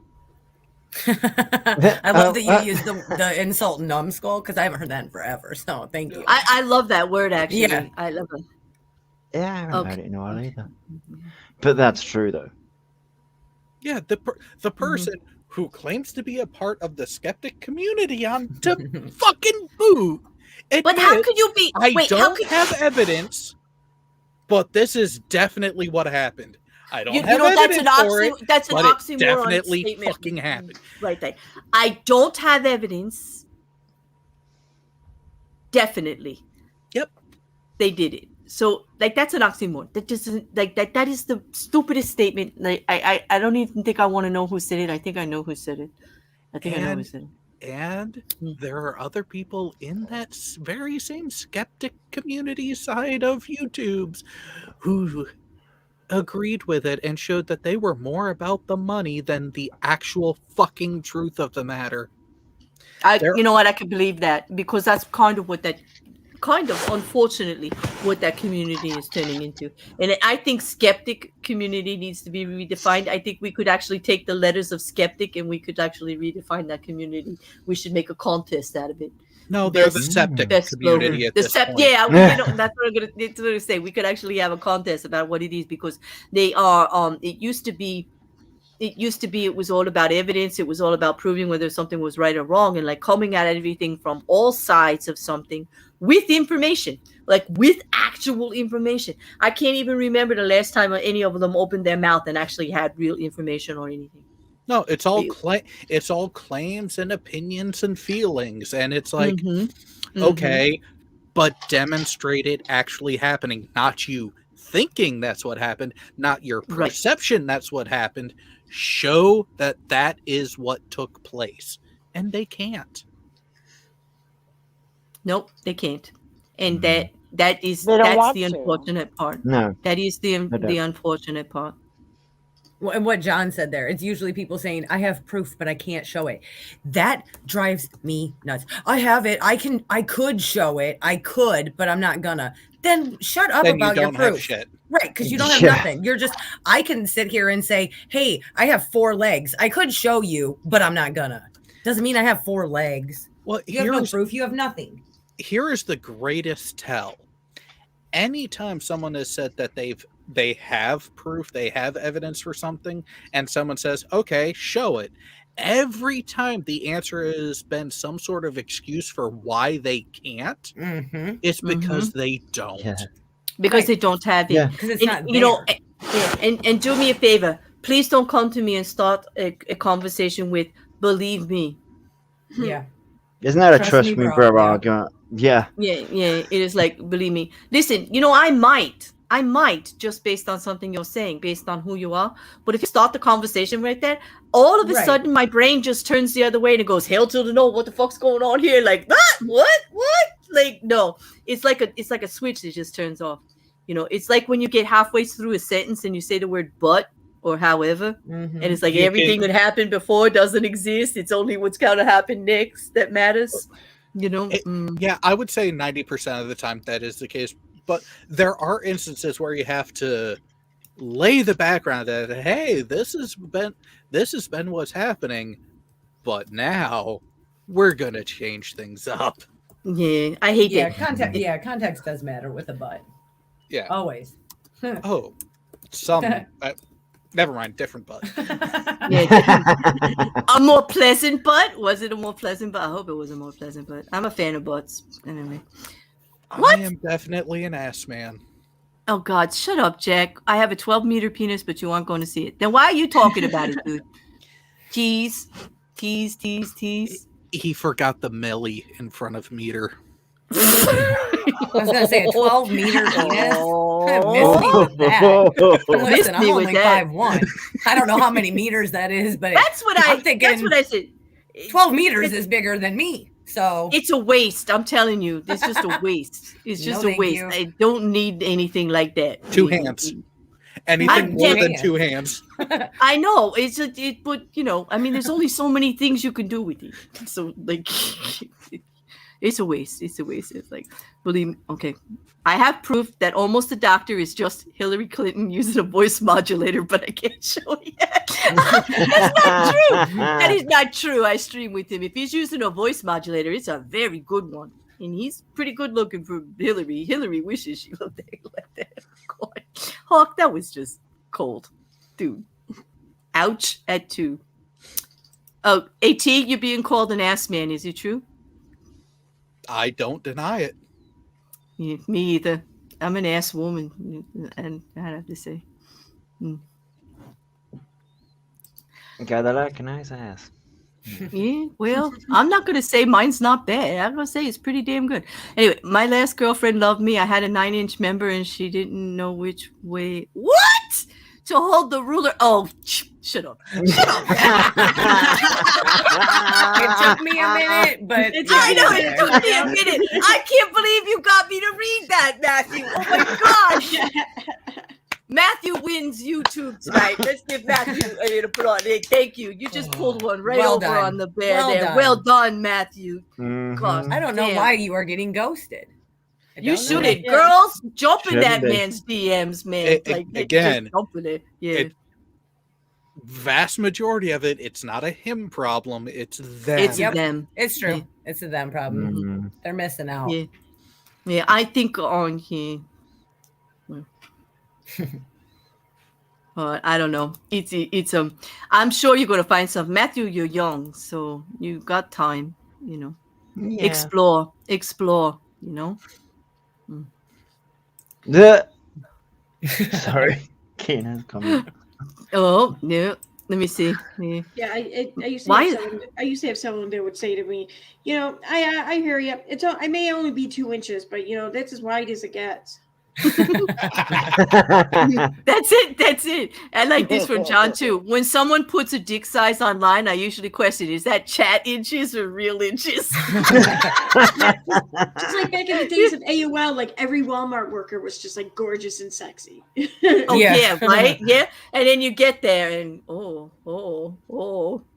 I love that you use the insult numbskull, because I haven't heard that in forever, so thank you. I love that word, actually. Yeah. I love it. Yeah, I haven't heard it in a while either. But that's true, though. Yeah, the person who claims to be a part of the skeptic community on to fucking boot. But how could you be? I don't have evidence, but this is definitely what happened. I don't you have know that's evidence an for it, that's an but it oxymoron definitely statement. fucking happened. Right there. I don't have evidence. Definitely. Yep. They did it. So like that's an oxymoron. That just isn't like that is the stupidest statement. Like I don't even think I want to know who said it. I think I know who said it. I think I know who said it. And there are other people in that very same skeptic community side of YouTube's who agreed with it and showed that they were more about the money than the actual fucking truth of the matter. You know what? I can believe that because that's kind of unfortunately what that community is turning into. And I think skeptic community needs to be redefined. I think we could actually take the letters of skeptic and we could actually redefine that community. We should make a contest out of it. No, they're the septic community at this point. Yeah, that's what I'm gonna say. We could actually have a contest about what it is because they are. It used to be it was all about evidence. It was all about proving whether something was right or wrong, and like coming at everything from all sides of something with information, like with actual information. I can't even remember the last time any of them opened their mouth and actually had real information or anything. No, it's all claims and opinions and feelings, and it's like, okay, but demonstrate it actually happening, not you thinking that's what happened, not your perception that's what happened. Show that is what took place, and they can't. Nope, they can't, and that's the unfortunate part. No, that is the unfortunate part. And what John said there, it's usually people saying, I have proof, but I can't show it. That drives me nuts. I have it. I could show it. I could, but I'm not gonna. Then shut up about your proof. Shit. Right, because you don't have nothing. You're just, I can sit here and say, hey, I have 4 legs. I could show you, but I'm not gonna. Doesn't mean I have 4 legs. Well, you have no proof. You have nothing. Here is the greatest tell. Anytime someone has said that they have proof, they have evidence for something, and someone says, okay, show it. Every time the answer has been some sort of excuse for why they can't, it's because they don't. Yeah. Because they don't have it. Because it's not there. You know, and do me a favor. Please don't come to me and start a conversation with, believe me. Yeah. Isn't that a trust me, bro argument? Yeah. Yeah. It is like, believe me. Listen, you know, I might just based on something you're saying, based on who you are. But if you start the conversation right there, all of a sudden my brain just turns the other way and it goes, hell to the no, what the fuck's going on here? Like, what? Like, no. It's like a switch that just turns off. You know, it's like when you get halfway through a sentence and you say the word but or however, and it's like everything that happened before doesn't exist. It's only what's going to happen next that matters. You know? Yeah, I would say 90% of the time that is the case. But there are instances where you have to lay the background that, hey, this has been what's happening, but now we're gonna change things up. Yeah, I hate that. Context does matter with a but. Yeah, always. Oh, some. Never mind, different but. A more pleasant butt? Was it a more pleasant butt? I hope it was a more pleasant butt. I'm a fan of butts. Anyway. What? I am definitely an ass man. Oh, God, shut up, Jack. I have a 12-meter penis, but you aren't going to see it. Then why are you talking about it, dude? Tease. He forgot the milli in front of meter. I was going to say a 12-meter penis. Miss me with that. Listen, I'm only 5'1". I don't know how many meters that is, but that's what I said. 12 meters is bigger than me. So it's a waste. I'm telling you, it's just a waste. It's just a waste. I don't need anything like that. 2 hands. Anything more than 2 hands. I know. But you know, I mean, there's only so many things you can do with it. So like, it's a waste. It's like, believe me. Okay, I have proof that Almost a Doctor is just Hillary Clinton using a voice modulator, but I can't show it yet. That's not true. That is not true. I stream with him. If he's using a voice modulator, it's a very good one. And he's pretty good looking for Hillary. Hillary wishes she looked like that. God. Hawk, that was just cold. Dude. Ouch at 2. Oh, AT, you're being called an ass man. Is it true? I don't deny it. Yeah, me either. I'm an ass woman, and I have to say. Guy that like a nice ass. Yeah, well, I'm not gonna say mine's not bad. I'm gonna say it's pretty damn good. Anyway, my last girlfriend loved me. I had a 9-inch member, and she didn't know which way to hold the ruler. Oh, shut up! Shut up! It took me a minute, but I know it took me a minute. I can't believe you got me to read that, Matthew. Oh my gosh! Matthew wins YouTube tonight. Let's give Matthew a applause. Thank you. You just pulled one right over on the bear there. Well done, Matthew. Mhm. I don't know why you are getting ghosted. You shouldn't. Girls, jump in that man's DMs, man. Again, just jump in it. Yeah. Vast majority of it, it's not a him problem. It's them. It's them. It's true. Yeah. It's a them problem. Mhm. They're missing out. Yeah. Yeah, I think on here. But I don't know. It's I'm sure you're gonna find some. Matthew, you're young, so you got time. You know, Yeah. explore. You know. Sorry, Keenan's coming. Oh no. Let me see. Yeah. Yeah, I used to Why- have someone, I used to have someone that would say to me, you know, I hear you. I may only be 2 inches, but you know that's as wide as it gets. That's it. I like this from John too. When someone puts a dick size online, I usually question, is that chat inches or real inches? Just like back in the days of AOL, like every Walmart worker was just like gorgeous and sexy. Oh Yeah. yeah, right? Yeah. And then you get there and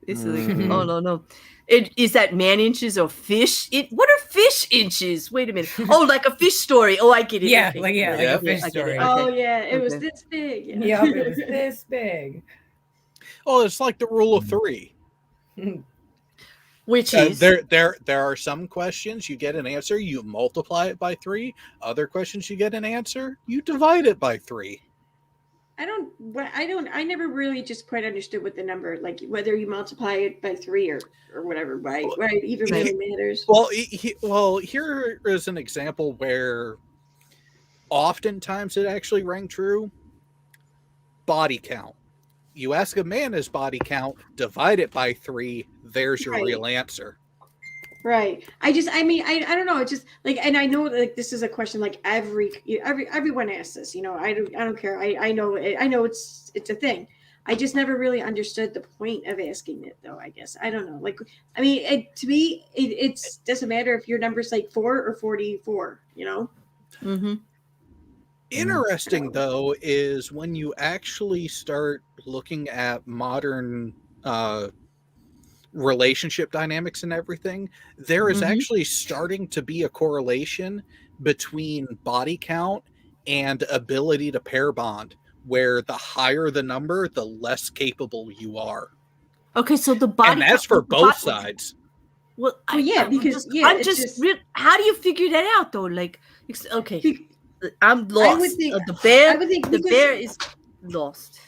it's like, oh no. Is that man inches or fish? What are fish inches? Wait a minute. Oh, like a fish story. Oh, I get it. Yeah, Okay. like Yep. a fish I get it. story. Oh yeah, it was Okay. this big. Yeah, it was this big. Oh, it's like the rule of 3. Which is There are some questions you get an answer, you multiply it by 3. Other questions you get an answer, you divide it by 3. I never really just quite understood what the number, like whether you multiply it by 3 or whatever, why it even really matters. Well, here is an example where oftentimes it actually rang true. Body count. You ask a man his body count, divide it by 3. There's your Right. real answer. Right. I don't know. It's just like, and I know like this is a question like everyone asks this. You know, I don't care. I know it's a thing. I just never really understood the point of asking it, though. I guess I don't know. Like, I mean, to me, it doesn't matter if your number's like 4 or 44. You know. Mm-hmm. Interesting, though, is when you actually start looking at modern relationship dynamics and everything, there is actually starting to be a correlation between body count and ability to pair bond, where the higher the number, the less capable you are. Okay, so the body And that's for both sides. Well, Well, yeah, because I'm it's just how do you figure that out though? Like, okay, I'm I lost. would think The bear is lost.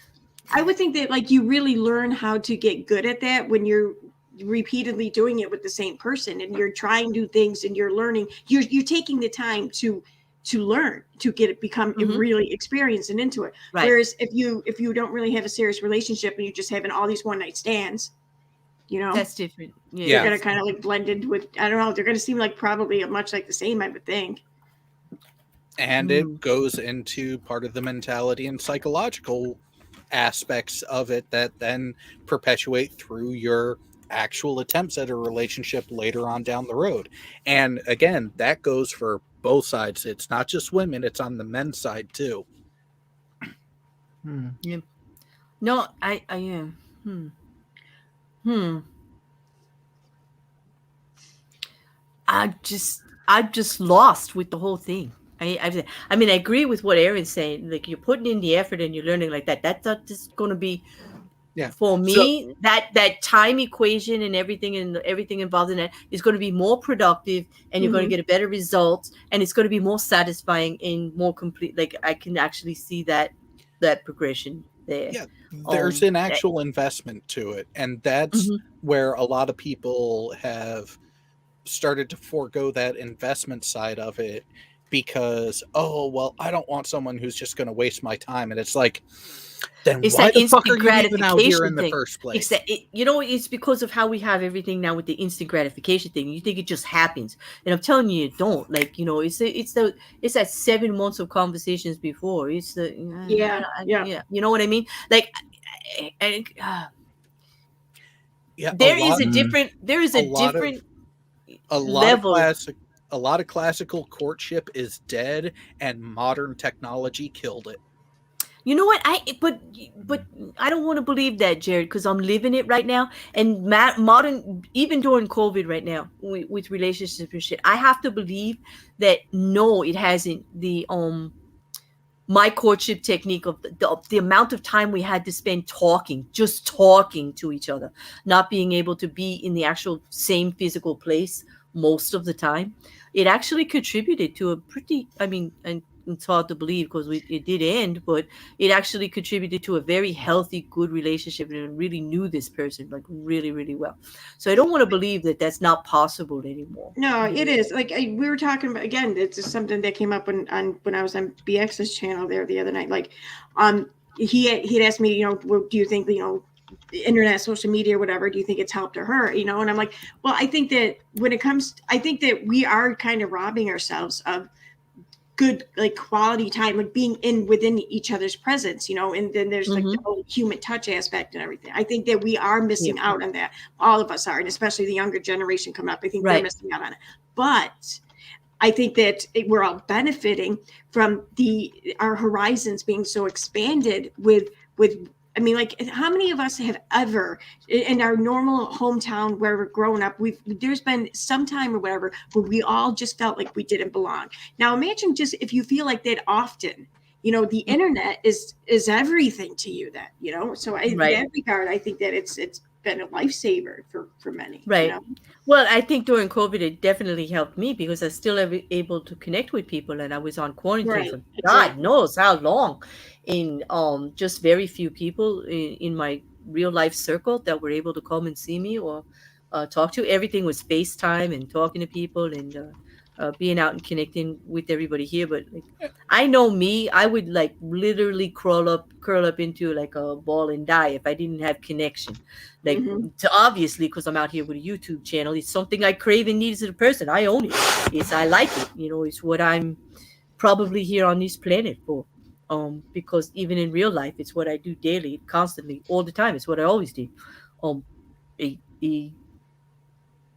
I would think that like you really learn how to get good at that when you're repeatedly doing it with the same person and you're trying new things and you're learning. You're taking the time to learn to become really experienced and into it. Right. Whereas if you don't really have a serious relationship and you're just having all these one night stands, you know, That's different. they're gonna kind of like blend in with, I don't know, they're gonna seem like probably much like the same, I would think. And it goes into part of the mentality and psychological aspects of it that then perpetuate through your actual attempts at a relationship later on down the road. And again, that goes for both sides. It's not just women, it's on the men's side too. Yeah. No, I am. I'm just lost with the whole thing. I mean, I agree with what Erin's saying. Like, you're putting in the effort and you're learning like that. That's not just going to be, for me, that time equation and everything involved in that is going to be more productive, and you're going to get a better result, and it's going to be more satisfying and more complete. Like, I can actually see that progression there. Yeah, there's an actual investment to it, and that's where a lot of people have started to forego that investment side of it because, oh, well, I don't want someone who's just going to waste my time. And it's like, then It's why that the fuck are instant you even out here gratification in the thing. first place? It's that it's because of how we have everything now with the instant gratification thing. You think it just happens, and I'm telling you, it don't. Like, it's that 7 months of conversations before. It's the Yeah. You know what I mean? Like, Yeah, there is a different level. A lot of classical courtship is dead, and modern technology killed it. You know what? But I don't want to believe that, Jared, because I'm living it right now. And modern, even during COVID right now, with relationships and shit, I have to believe that no, it hasn't. My courtship technique of the amount of time we had to spend just talking to each other, not being able to be in the actual same physical place most of the time, it actually contributed to a pretty, and it's hard to believe because it did end, but it actually contributed to a very healthy, good relationship, and I really knew this person like really, really well. So I don't want to believe that that's not possible anymore. No, it is. Like we were talking about, again, it's just something that came up when I was on BX's channel there the other night. Like, he'd asked me, do you think, internet, social media, or whatever, do you think it's helped or hurt? And I'm like, well, I think that I think that we are kind of robbing ourselves of good, like, quality time, like being within each other's presence, and then there's like the whole human touch aspect and everything. I think that we are missing out on that. All of us are, and especially the younger generation coming up. I think they're missing out on it. But I think that we're all benefiting from our horizons being so expanded with like, how many of us have ever in our normal hometown where we're growing up, there's been some time or whatever where we all just felt like we didn't belong. Now imagine just if you feel like that often, the internet is everything to you then, so in that regard, I think that it's been a lifesaver for many. Right. Well, I think during COVID, it definitely helped me because I was still able to connect with people, and I was on quarantine for God knows how long, in just very few people in my real life circle that were able to come and see me or talk to. Everything was FaceTime and talking to people and being out and connecting with everybody here. But like, I know me, I would like literally curl up into like a ball and die if I didn't have connection. Like, obviously, because I'm out here with a YouTube channel, it's something I crave and need as a person. I own it. I like it. It's what I'm probably here on this planet for. Because even in real life, it's what I do daily, constantly, all the time. It's what I always do.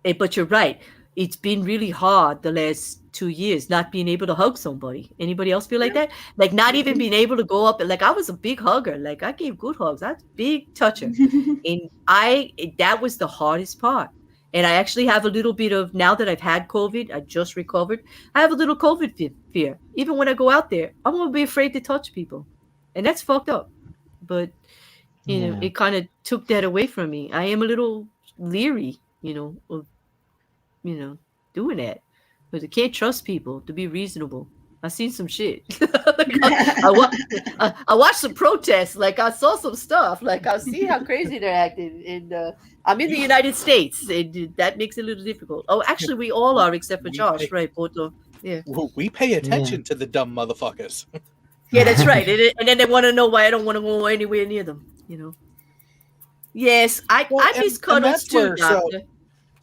But you're right. It's been really hard the last 2 years not being able to hug somebody. Anybody else feel like that? Like, not even being able to go up. Like, I was a big hugger. Like, I gave good hugs. I was a big toucher. And that was the hardest part. And I actually have a little bit of, now that I've had COVID, I just recovered, I have a little COVID fear. Even when I go out there, I'm going to be afraid to touch people. And that's fucked up. But, it kind of took that away from me. I am a little leery, of doing that, because I can't trust people to be reasonable. I've seen some shit. I watched some protests. Like, I saw some stuff. Like, I see how crazy they're acting. And I'm in the United States, and that makes it a little difficult. Oh, actually, we all are, except for Josh, right? Both yeah. Well, we pay attention to the dumb motherfuckers. Yeah, that's right. And then they want to know why I don't want to go anywhere near them. Yes, I miss cuddles too, Doctor.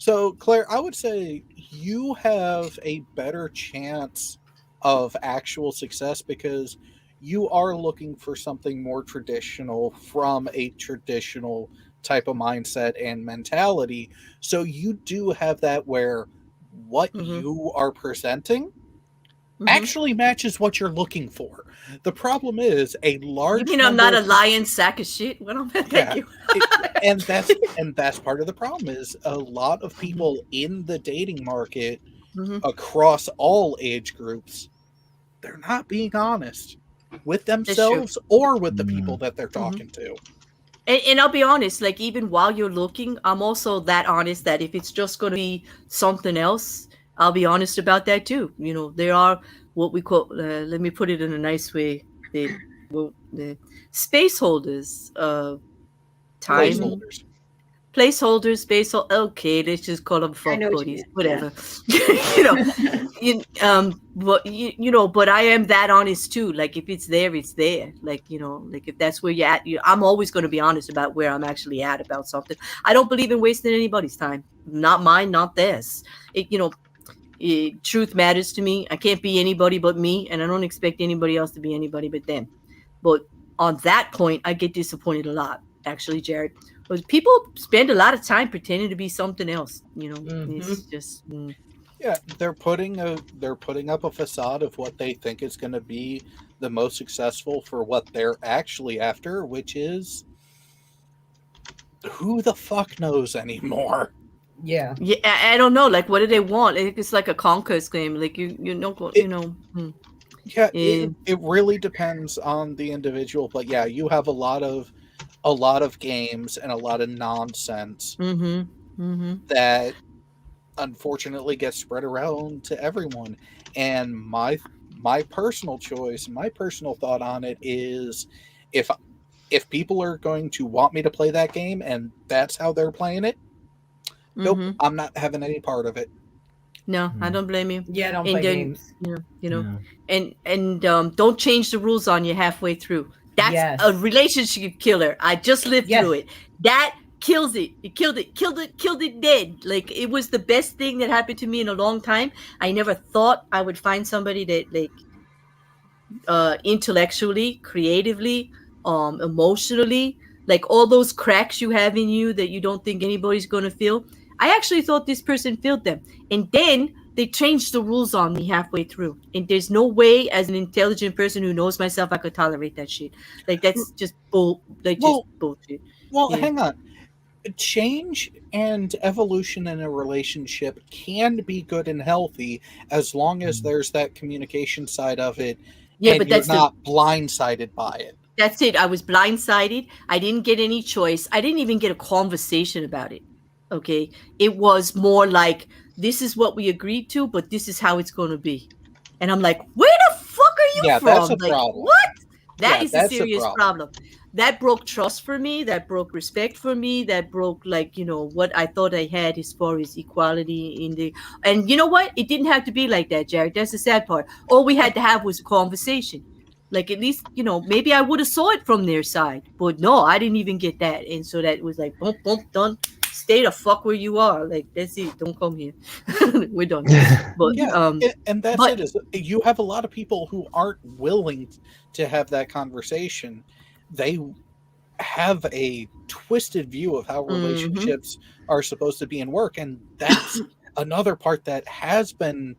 So, Claire, I would say you have a better chance of actual success because you are looking for something more traditional from a traditional type of mindset and mentality. So you do have that where what you are presenting actually matches what you're looking for. The problem is a large. You mean I'm not a lying sack of shit? Well, thank you. and that's part of the problem is a lot of people in the dating market across all age groups, they're not being honest with themselves or with the people that they're talking to. And I'll be honest, like, even while you're looking, I'm also that honest that if it's just going to be something else, I'll be honest about that too. There are what we call, let me put it in a nice way, the space holders, placeholders, okay, let's just call them fuck buddies, whatever. But I am that honest too. Like if it's there, it's there. Like, like if that's where you're at, I'm always going to be honest about where I'm actually at about something. I don't believe in wasting anybody's time. Not mine, not theirs. Truth matters to me. I can't be anybody but me, and I don't expect anybody else to be anybody but them. But on that point, I get disappointed a lot, actually, Jared. Because people spend a lot of time pretending to be something else. It's just. Yeah, they're putting up a facade of what they think is going to be the most successful for what they're actually after, which is who the fuck knows anymore. Yeah. Yeah, I don't know. Like, what do they want? It's like a conquest game. Like Yeah, it really depends on the individual. But yeah, you have a lot of games and a lot of nonsense that unfortunately gets spread around to everyone. And my personal choice, my personal thought on it is, if people are going to want me to play that game and that's how they're playing it, nope, I'm not having any part of it. No, I don't blame you. Yeah, don't play games. And don't change the rules on you halfway through. That's a relationship killer. I just lived through it. That kills it. It killed it dead. Like, it was the best thing that happened to me in a long time. I never thought I would find somebody that, like, intellectually, creatively, emotionally, like all those cracks you have in you that you don't think anybody's going to feel. I actually thought this person filled them. And then they changed the rules on me halfway through. And there's no way, as an intelligent person who knows myself, I could tolerate that shit. Like, that's just bullshit. Well, hang on. Change and evolution in a relationship can be good and healthy as long as there's that communication side of it. Yeah, and but that's not blindsided by it. That's it. I was blindsided. I didn't get any choice. I didn't even get a conversation about it. Okay. It was more like, this is what we agreed to, but this is how it's going to be. And I'm like, where the fuck are you from? That's a like, problem. What? That is a serious problem. That broke trust for me. That broke respect for me. That broke, like, what I thought I had as far as equality and you know what? It didn't have to be like that, Jared. That's the sad part. All we had to have was a conversation. Like, at least, maybe I would have saw it from their side, but no, I didn't even get that. And so that was like, boom, boom, done. Stay the fuck where you are. Like, that's it. Don't come here. We're done. But and that's it. Is you have a lot of people who aren't willing to have that conversation. They have a twisted view of how relationships are supposed to be and work, and that's another part that has been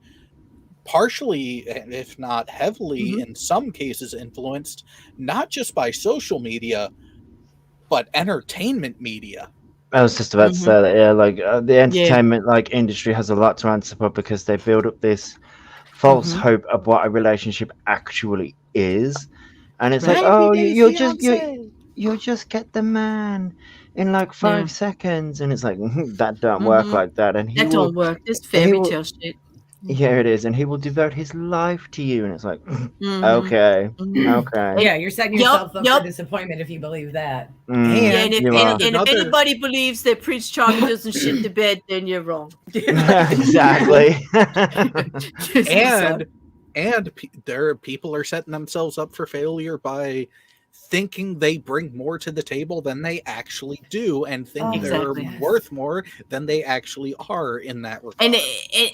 partially, if not heavily, in some cases influenced not just by social media, but entertainment media. I was just about to say that, yeah, like the entertainment like industry has a lot to answer for, because they build up this false hope of what a relationship actually is, and it's like, oh, you'll just get the man in like 5 seconds, and it's like, that don't work like that, and that don't work. This fairy tale shit. Yeah, it is, and he will devote his life to you, and it's like, okay. Yeah, you're setting yourself up for disappointment if you believe that. And if anybody believes that Prince Charming doesn't shit the bed, then you're wrong. Exactly. and there are people are setting themselves up for failure by thinking they bring more to the table than they actually do, and thinking they're worth more than they actually are in that regard.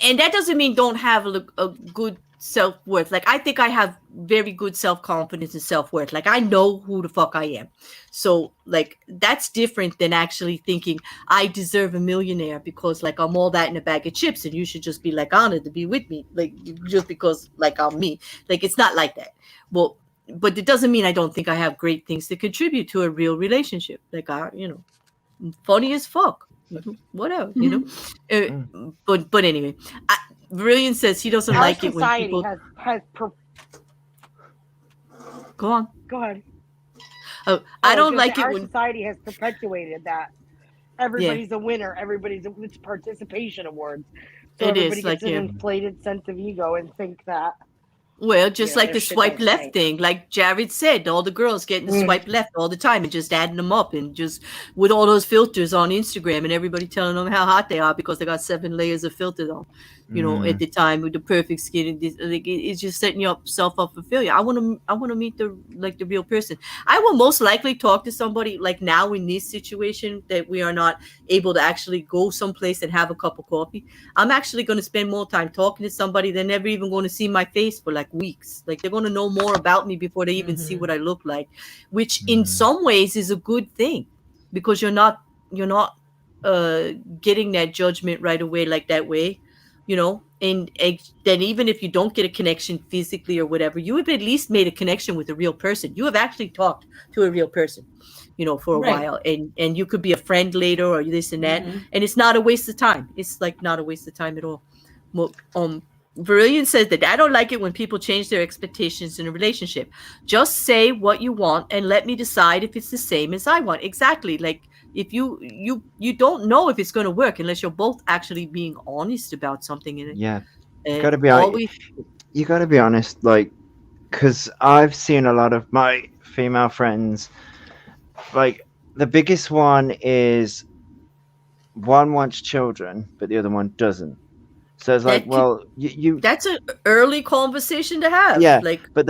And that doesn't mean don't have a good self-worth. Like, I think I have very good self-confidence and self-worth. Like, I know who the fuck I am. So, like, that's different than actually thinking I deserve a millionaire because, like, I'm all that in a bag of chips and you should just be, like, honored to be with me. Like, just because, like, I'm me. Like, it's not like that. Well, but it doesn't mean I don't think I have great things to contribute to a real relationship. Like, funny as fuck, whatever, But anyway, Brilliant says he doesn't like it when people. Go on. Go ahead. Oh, I don't like it when society has perpetuated that everybody's a winner. It's participation awards. So everybody gets an inflated sense of ego and think that Well, just You know, like their the shit swipe don't left stink. thing, like Jared said, all the girls getting the swipe left all the time and just adding them up and just with all those filters on Instagram and everybody telling them how hot they are because they got 7 layers of filters on, at the time with the perfect skin. And it's just setting yourself up for failure. I want to meet the real person. I will most likely talk to somebody like now in this situation that we are not able to actually go someplace and have a cup of coffee. I'm actually going to spend more time talking to somebody than never even going to see my face for like weeks. Like they're going to know more about me before they even see what I look like, which in some ways is a good thing because you're not getting that judgment right away like that way, and then even if you don't get a connection physically or whatever, you have at least made a connection with a real person. You have actually talked to a real person, for a while, and you could be a friend later or this and that, and it's not a waste of time. It's like not a waste of time at all. Verillion says that I don't like it when people change their expectations in a relationship. Just say what you want and let me decide if it's the same as I want. Exactly. Like if you don't know if it's going to work unless you're both actually being honest about something in it. Yeah, you got to be honest, like, because I've seen a lot of my female friends, like the biggest one is one wants children but the other one doesn't. So it's like, that's an early conversation to have. Yeah, like, but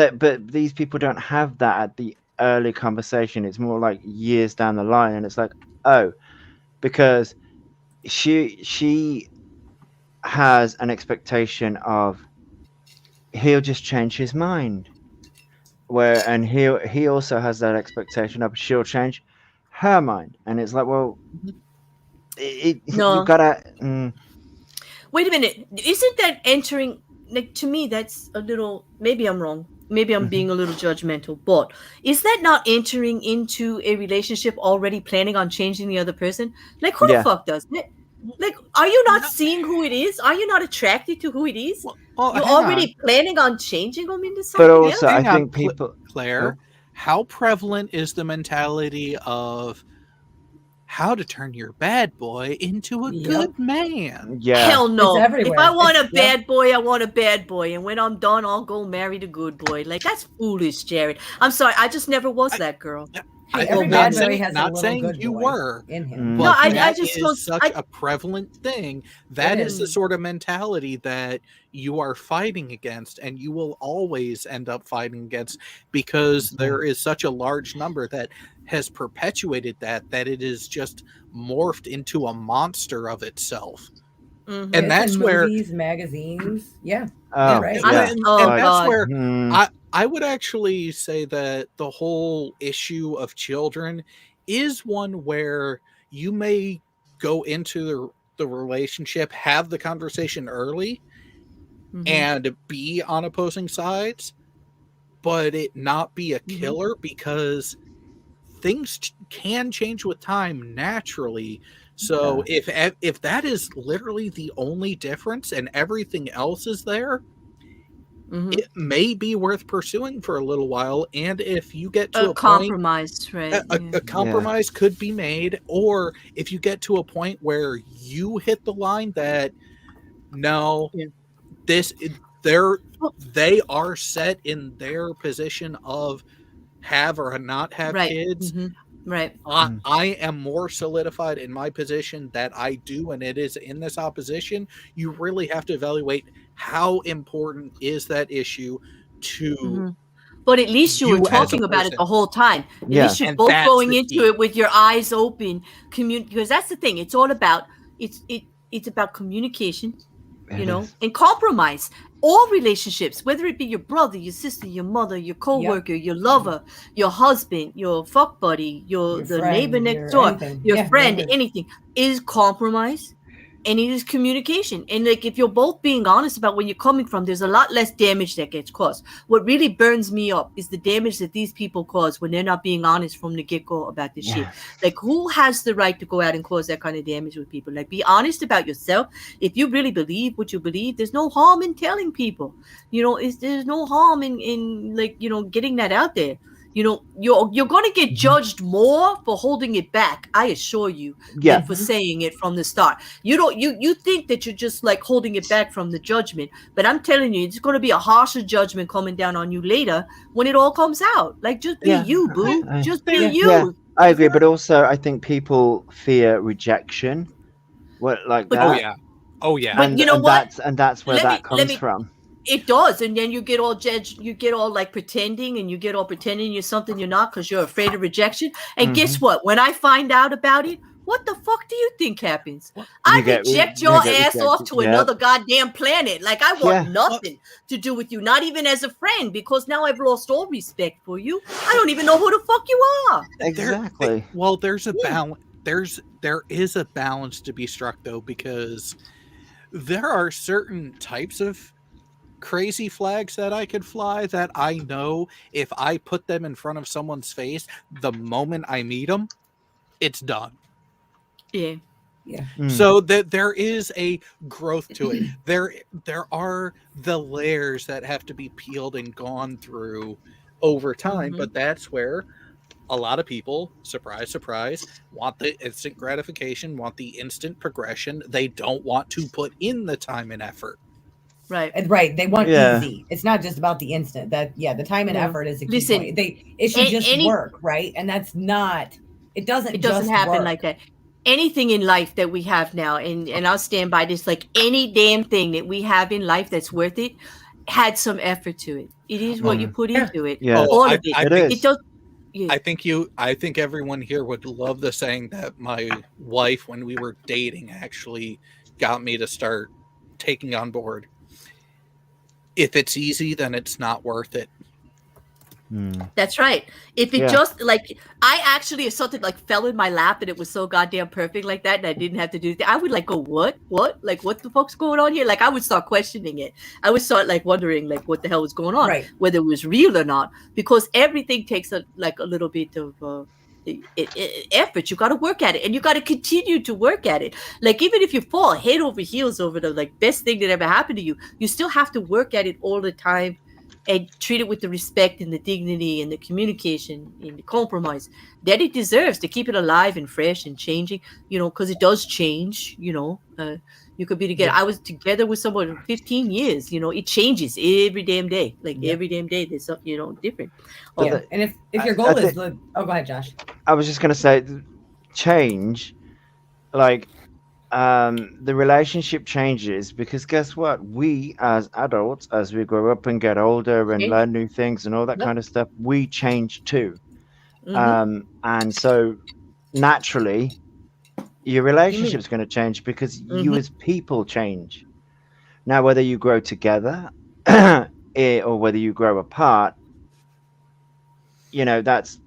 these people don't have that at the early conversation. It's more like years down the line, and it's like, oh, because she has an expectation of he'll just change his mind, and he also has that expectation of she'll change her mind, and it's like, well, no, you gotta. Wait a minute. Isn't that entering, like, to me, that's a little, maybe I'm wrong. Maybe I'm being a little judgmental, but is that not entering into a relationship already planning on changing the other person? Like, who the fuck does it? Like, are you not seeing who it is? Are you not attracted to who it is? You're already planning on changing them into something But also, else? I think people... Claire, how prevalent is the mentality of how to turn your bad boy into a good man? Yeah. Hell no. If I want a bad boy, I want a bad boy. And when I'm done, I'll go marry the good boy. Like, that's foolish, Jared. I'm sorry. I just never was that girl. Every bad boy has a little good you boy were in him. But I just is such a prevalent thing. That is the sort of mentality that you are fighting against, and you will always end up fighting against, because there is such a large number that has perpetuated that it is just morphed into a monster of itself. And that's where movies, magazines, and God. That's where I would actually say that the whole issue of children is one where you may go into the relationship, have the conversation early, and be on opposing sides, but it not be a killer, because things can change with time naturally. So if that is literally the only difference and everything else is there, it may be worth pursuing for a little while. And if you get to a compromise, point, right? a compromise could be made. Or if you get to a point where you hit the line that no, they are set in their position of have or not have kids. Right. I am more solidified in my position that I do, and it is in this opposition. You really have to evaluate how important is that issue to. But at least you were talking about it the whole time. At least you're both going into it with your eyes open, because that's the thing. It's all about it's about communication, and compromise. All relationships, whether it be your brother, your sister, your mother, your coworker, your lover, your husband, your fuck buddy, the neighbor next door, your friend, anything, is compromise, and it is communication. And like, if you're both being honest about where you're coming from, there's a lot less damage that gets caused. What really burns me up is the damage that these people cause when they're not being honest from the get-go about this shit. Like, who has the right to go out and cause that kind of damage with people? Like, be honest about yourself. If you really believe what you believe, there's no harm in telling people. There's no harm in like, getting that out there. you're going to get judged more for holding it back, I assure you, than for saying it from the start. You think that you're just like holding it back from the judgment, but I'm telling you, it's going to be a harsher judgment coming down on you later when it all comes out. Like, just be you, boo. Just be you. Yeah, I agree, but also I think people fear rejection. Like that. Oh yeah. But you know what? That's where that comes from. It does, and then you get all judged. You get all like pretending, and you get all pretending you're something you're not because you're afraid of rejection. And guess what? When I find out about it, what the fuck do you think happens? I reject your ass off to another goddamn planet. Like, I want nothing to do with you, not even as a friend, because now I've lost all respect for you. I don't even know who the fuck you are. Exactly. There's a balance. There is a balance to be struck, though, because there are certain types of crazy flags that I could fly that I know if I put them in front of someone's face, the moment I meet them, it's done. Yeah. So that there is a growth to it. There are the layers that have to be peeled and gone through over time, but that's where a lot of people, surprise, surprise, want the instant gratification, want the instant progression. They don't want to put in the time and effort. Right. They want easy. It's not just about the instant. The time and effort is a key point. It should just work, right? And that's not. It doesn't happen work like that. Anything in life that we have now, and I'll stand by this, like any damn thing that we have in life that's worth it, had some effort to it. It is what you put into it. Yeah. All of it. It does. Yeah. I think everyone here would love the saying that my wife, when we were dating, actually got me to start taking on board. If it's easy, then it's not worth it. That's right. If it just like, I actually, if something like fell in my lap and it was so goddamn perfect like that, and I didn't have to do it, I would like go, what? Like, what the fuck's going on here? Like, I would start questioning it. I would start like wondering like what the hell was going on, whether it was real or not, because everything takes a little bit of effort. You got to work at it, and you got to continue to work at it. Like, even if you fall head over heels over the like best thing that ever happened to you, you still have to work at it all the time and treat it with the respect and the dignity and the communication and the compromise that it deserves to keep it alive and fresh and changing, because it does change. You could be together. I was together with someone for 15 years. It changes every damn day. Like every damn day there's something different. And if your goal is go ahead, Josh. I was just gonna say, change, like the relationship changes because guess what? We as adults, as we grow up and get older and learn new things and all that kind of stuff, we change too. And so naturally your relationship is going to change because you as people change. Now, whether you grow together or whether you grow apart, that's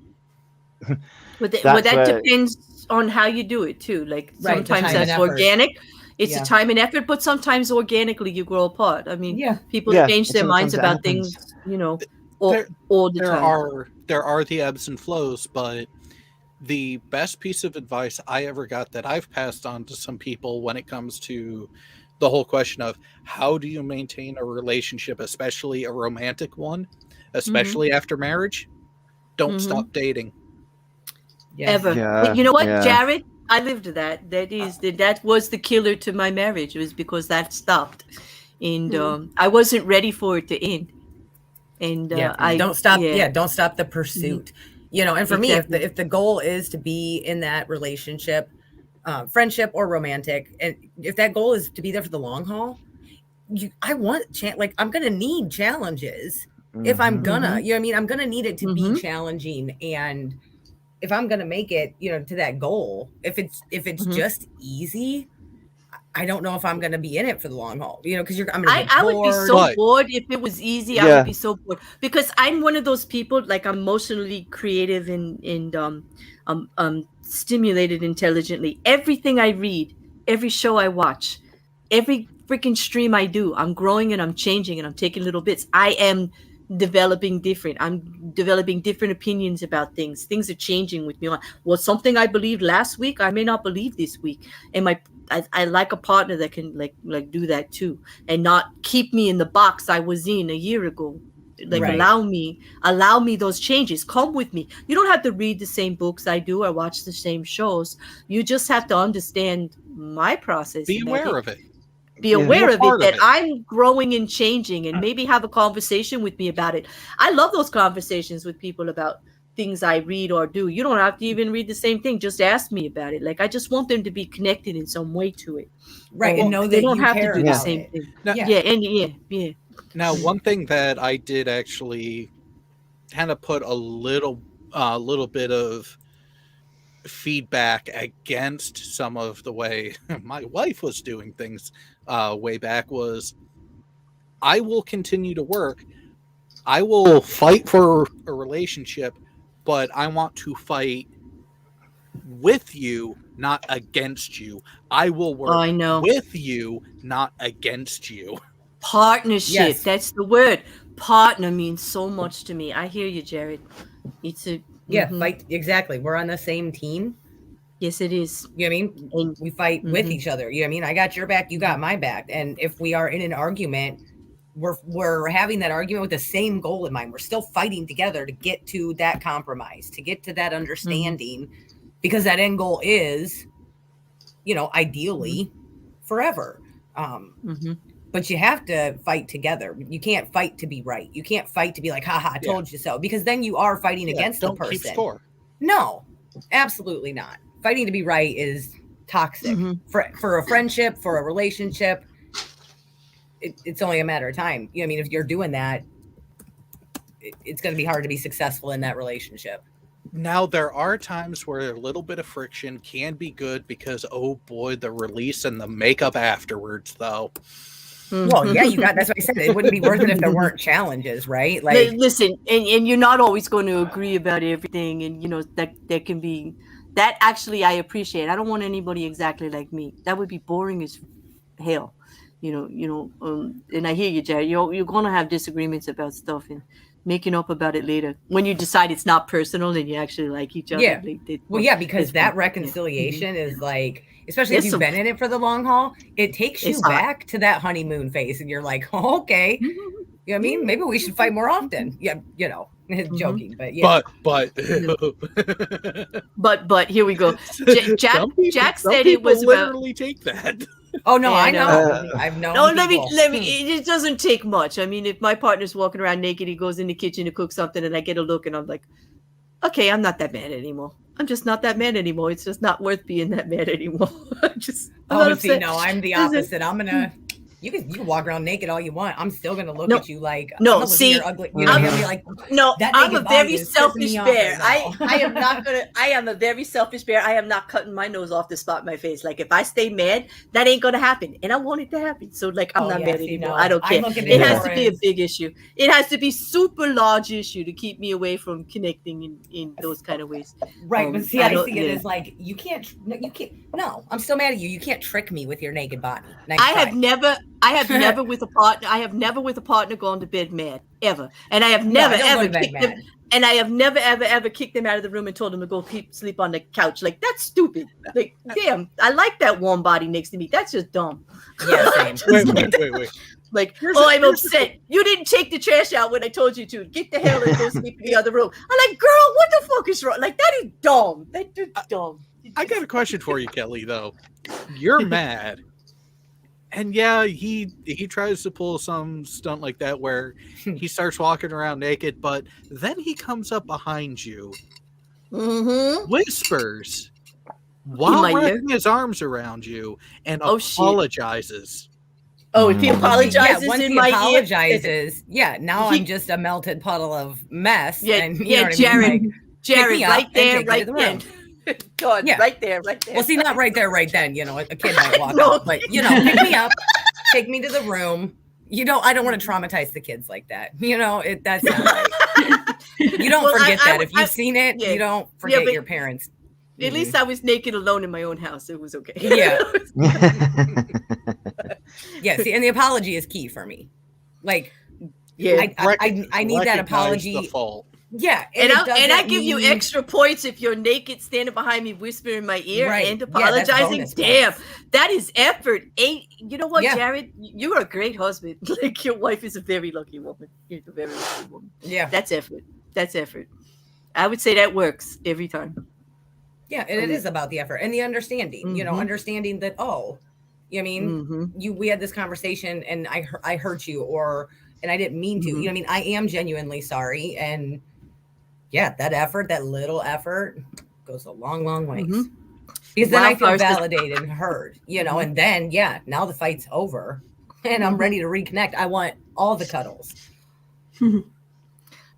that depends on how you do it too. Like sometimes that's organic. It's a time and effort, but sometimes organically you grow apart. I mean, people change their minds about things, all the time. There are the ebbs and flows, but the best piece of advice I ever got that I've passed on to some people when it comes to the whole question of how do you maintain a relationship, especially a romantic one, especially after marriage, don't stop dating. Ever. But you know what, Jared? I lived that. That was the killer to my marriage. It was because that stopped, and I wasn't ready for it to end. And don't stop. Don't stop the pursuit. And for me, if the goal is to be in that relationship, friendship or romantic, and if that goal is to be there for the long haul, I'm gonna need challenges. If I'm gonna, I'm gonna need it to be challenging. And if I'm gonna make it, to that goal, if it's just easy, I don't know if I'm gonna be in it for the long haul. Because I would be so bored if it was easy. I would be so bored because I'm one of those people, like, I'm emotionally creative and stimulated intelligently. Everything I read, every show I watch, every freaking stream I do, I'm growing and I'm changing and I'm taking little bits. I am developing different. I'm developing different opinions about things. Things are changing with me. Well, something I believed last week, I may not believe this week. And I like a partner that can like do that too, and not keep me in the box I was in a year ago. Like allow me those changes. Come with me. You don't have to read the same books I do or watch the same shows. You just have to understand my process. Be aware of it. Be aware of it, that I'm growing and changing, and maybe have a conversation with me about it. I love those conversations with people about things I read or do. You don't have to even read the same thing. Just ask me about it. Like, I just want them to be connected in some way to it. Right. And know that they don't you have care to do the about same it. thing. Now, Yeah. Now, one thing that I did actually kind of put a little bit of feedback against some of the way my wife was doing things way back was, I will continue to work. I will fight for a relationship, but I want to fight with you, not against you. I will work with you, not against you. Partnership. Yes. That's the word. Partner means so much to me. I hear you, Jared. It's a fight. Exactly. We're on the same team. Yes, it is. You know what I mean? And we fight with each other. You know what I mean? I got your back, you got my back. And if we are in an argument, we're having that argument with the same goal in mind. We're still fighting together to get to that compromise, to get to that understanding, because that end goal is, ideally forever. But you have to fight together. You can't fight to be right. You can't fight to be like, haha, I told you so. Because then you are fighting against the person. Keep score. No, absolutely not. Fighting to be right is toxic. For a friendship, for a relationship, it's only a matter of time. You know what I mean? If you're doing that, it's going to be hard to be successful in that relationship. Now, there are times where a little bit of friction can be good because, oh boy, the release and the makeup afterwards, though. Well, yeah, that's what I said. It wouldn't be worth it if there weren't challenges, right? Like, listen, and you're not always going to agree about everything, and that can be that. Actually, I appreciate. I don't want anybody exactly like me. That would be boring as hell, and I hear you, Jared. You're going to have disagreements about stuff and making up about it later when you decide it's not personal and you actually like each other. Yeah. Because that reconciliation is like, especially if you've been in it for the long haul, it takes you back to that honeymoon phase, and you're like, oh, okay, you know what I mean? Maybe we should fight more often. Yeah, joking, but yeah. But here we go. Jack said it was literally take that. Oh no, I know. I've known. No, let me. It doesn't take much. I mean, if my partner's walking around naked, he goes in the kitchen to cook something, and I get a look, and I'm like, okay, I'm not that mad anymore. I'm just not that mad anymore. It's just not worth being that mad anymore. I'm I'm the opposite. I'm gonna. You can walk around naked all you want. I'm still gonna look at you like you're ugly. I'm gonna be like, I'm a very selfish bear. I am not gonna. I am a very selfish bear. I am not cutting my nose off to spot my face. Like, if I stay mad, that ain't gonna happen, and I want it to happen. So I'm not mad anymore. I don't care. It has to be a big issue. It has to be super large issue to keep me away from connecting in those kind of ways. Right, but see, I see it as like you can't. No, I'm still mad at you. You can't trick me with your naked body. I have never with a partner gone to bed mad ever, and I have never ever kicked them. And I have never ever kicked them out of the room and told them to go sleep on the couch. Like, that's stupid. Like, damn, I like that warm body next to me. That's just dumb. Yeah, same. Wait. Like, I'm upset. You didn't take the trash out when I told you to. Get the hell and go sleep in the other room. I'm like, girl, what the fuck is wrong? Like, that is dumb. That is dumb. I got a question for you, Kelly, though. You're mad. And yeah, he tries to pull some stunt like that where he starts walking around naked, but then he comes up behind you, whispers, while wrapping his arms around you, and apologizes. Oh, if he apologizes once in he my apologizes, now I'm just a melted puddle of mess. Jared, right there, right then. God, right there. Well, see, not right there, right then. A kid might walk out, but pick me up, take me to the room. I don't want to traumatize the kids like that. That's not right. You don't forget that. If you've seen it, you don't forget your parents. At least I was naked alone in my own house. It was okay. Yeah. Yeah. See, and the apology is key for me. Like, I need that apology. Yeah, and I give you extra points if you're naked, standing behind me, whispering in my ear, and apologizing. Damn, that is effort. You know what, Jared? You're a great husband. Like, your wife is a very lucky woman. You're a very lucky woman. Yeah, that's effort. That's effort. I would say that works every time. Yeah, and it is about the effort and the understanding. You know, understanding that. Oh, you know what I mean, we had this conversation, and I hurt you, and I didn't mean to. You know what I mean? I am genuinely sorry, and yeah, that effort, that little effort, goes a long, long ways. Because then I feel validated and heard. You know, and then now the fight's over, and I'm ready to reconnect. I want all the cuddles.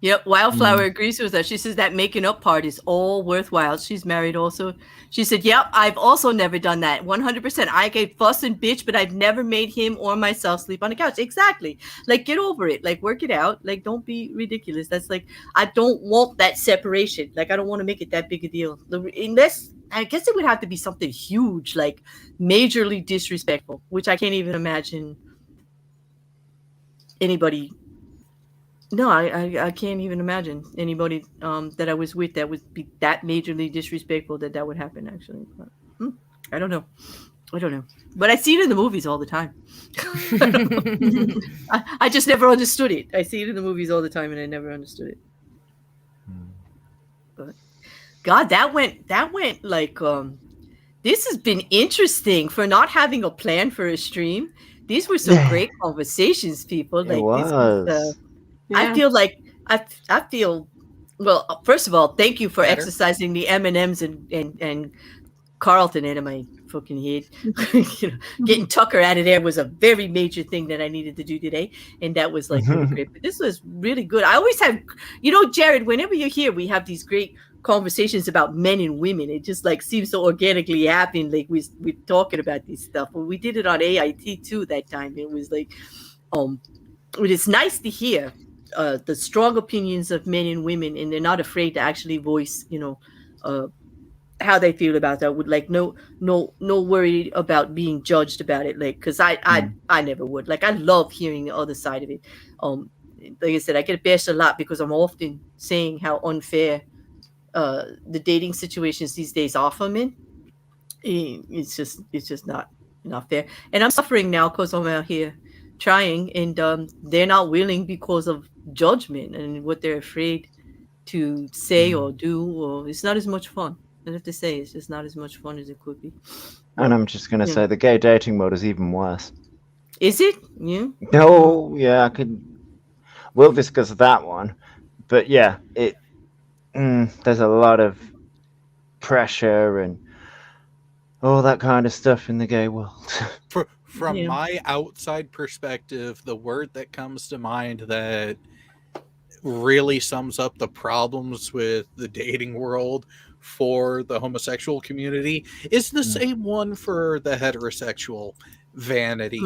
Yep, Wildflower agrees with us. She says that making up part is all worthwhile. She's married also. She said, yep, I've also never done that. 100%. I get fuss and bitch, but I've never made him or myself sleep on the couch. Exactly. Like, get over it. Like, work it out. Like, don't be ridiculous. That's like, I don't want that separation. Like, I don't want to make it that big a deal. Unless, I guess it would have to be something huge, like majorly disrespectful, which I can't even imagine anybody. No, I can't even imagine anybody that I was with that would be that majorly disrespectful that would happen, actually. But, I don't know. But I see it in the movies all the time. I just never understood it. I see it in the movies all the time, and I never understood it. But God, that went like this has been interesting for not having a plan for a stream. These were some great conversations, people. Like, this was. I feel like I feel well. First of all, thank you for exercising the M&Ms and Carlton out of my fucking head. Getting Tucker out of there was a very major thing that I needed to do today, and that was like really great. But this was really good. I always have, Jared. Whenever you're here, we have these great conversations about men and women. It just like seems to organically happen. Like we're talking about these stuff. When we did it on AIT too that time, it was like, it's nice to hear the strong opinions of men and women, and they're not afraid to actually voice, how they feel about that. With like no worry about being judged about it. Like, because I never would. Like, I love hearing the other side of it. Like I said, I get bashed a lot because I'm often saying how unfair the dating situations these days are for men. It's just not fair, and I'm suffering now because I'm out here trying, and they're not willing because of judgment and what they're afraid to say or do, or it's not as much fun. I have to say, it's just not as much fun as it could be. And I'm just going to say the gay dating mode is even worse. Is it? Yeah. No, yeah, we'll discuss that one, but yeah, there's a lot of pressure and all that kind of stuff in the gay world. From my outside perspective, the word that comes to mind that really sums up the problems with the dating world for the homosexual community is the same one for the heterosexual: vanity.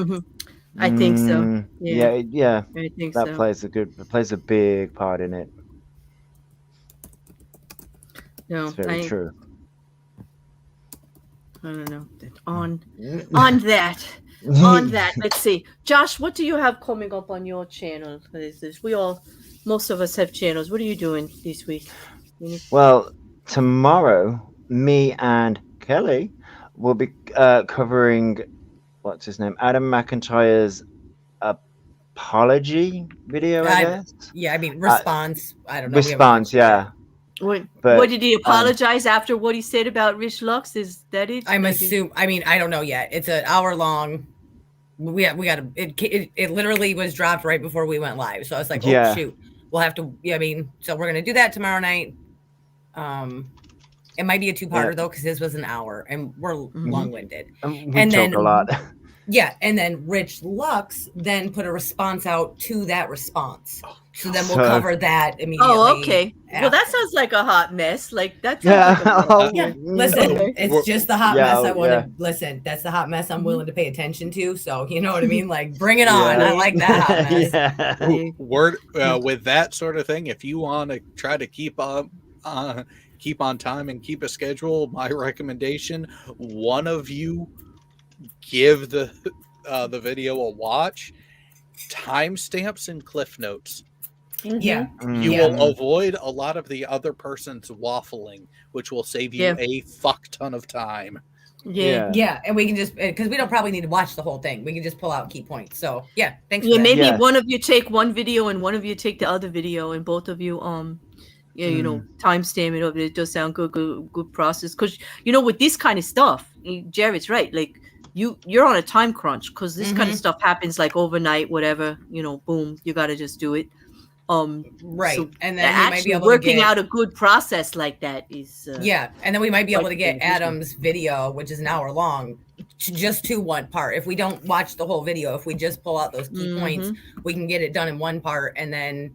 I think so. Yeah. I think that so. plays a big part in it. No, it's very true. I don't know. On that. On that, let's see. Josh, what do you have coming up on your channel? Most of us have channels. What are you doing this week? Well, tomorrow, me and Kelly will be covering, what's his name? Adam McIntyre's apology video, I guess? Yeah, I mean, response. I don't know. Response, yeah. What did he apologize after what he said about Rich Lux? Is that it? I mean, I don't know yet. It's an hour long. We got it literally was dropped right before we went live. So I was like, oh shoot, we'll have to. Yeah, I mean, so we're gonna do that tomorrow night. It might be a two-parter though, because his was an hour and we're long-winded. And then a lot. Yeah, and then Rich Lux then put a response out to that response. So then we'll cover that immediately. Oh, okay. After. Well, that sounds like a hot mess. Like that's Listen, it's just the hot mess I want to listen. That's the hot mess I'm willing to pay attention to. So you know what I mean? Like, bring it on. I like that hot mess. With that sort of thing, if you want to try to keep on time and keep a schedule, my recommendation: one of you give the video a watch, timestamps and cliff notes. Yeah. You will avoid a lot of the other person's waffling, which will save you a fuck ton of time. Yeah, and we can just, because we don't probably need to watch the whole thing. We can just pull out key points. So yeah, thanks. Yeah, for that. maybe one of you take one video and one of you take the other video, and both of you you know, timestamp it up. It does sound good process, because you know, with this kind of stuff, Jared's right. Like you're on a time crunch, because this kind of stuff happens like overnight, whatever. You know, boom, you got to just do it. Right, so and then actually we might be able working to get, out a good process like that is and then we might be able to get Adam's video, which is an hour long, to one part. If we don't watch the whole video, if we just pull out those key points, we can get it done in one part, and then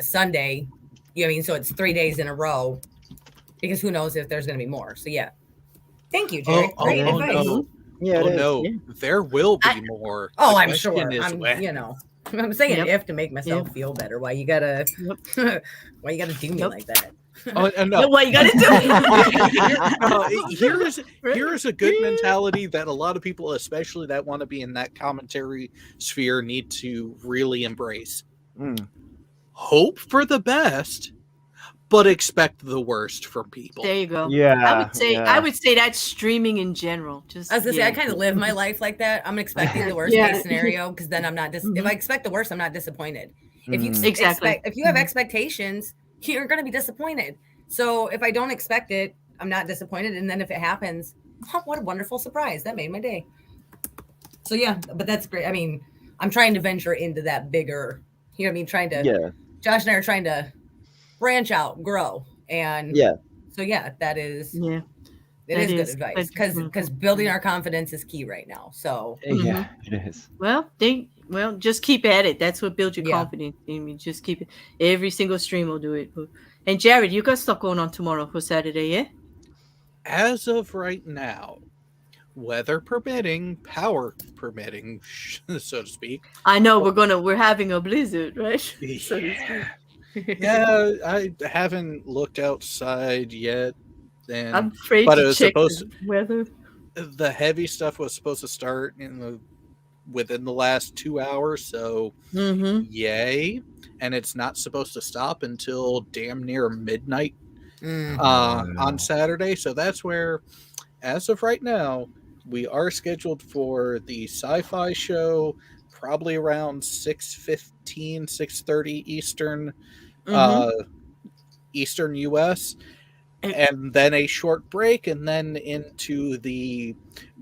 Sunday, you know what I mean? So it's 3 days in a row, because who knows if there's going to be more. So yeah, thank you, Jared. Great advice. No. There will be more. Oh, I'm sure. You know, I'm saying if to make myself feel better. Why you gotta do me like that? Oh, no. What you gotta do? Here's a good mentality that a lot of people, especially that want to be in that commentary sphere, need to really embrace. Hope for the best, but expect the worst from people. There you go. Yeah, I would say that's streaming in general. Just I was gonna say, I kind of live my life like that. I'm expecting the worst case scenario, because then I'm not if I expect the worst, I'm not disappointed. If you if you have expectations, you're going to be disappointed. So if I don't expect it, I'm not disappointed, and then if it happens, what a wonderful surprise. That made my day. So yeah, but that's great. I mean, I'm trying to venture into that bigger, you know what I mean, trying to Josh and I are trying to branch out, grow, and so that is it is good advice, because building our confidence is key right now. So it is. Well, just keep at it. That's what builds your confidence. I mean, just keep it. Every single stream will do it. And Jared, you got stuff going on tomorrow for Saturday, yeah? As of right now, weather permitting, power permitting, so to speak. I know we're having a blizzard, right? Yeah, I haven't looked outside yet. I'm afraid to check the weather. The heavy stuff was supposed to start within the last 2 hours, so yay. And it's not supposed to stop until damn near midnight on Saturday. So that's where, as of right now, we are scheduled for the sci-fi show probably around 6:15, 6:30 Eastern, Eastern US. And then a short break, and then into the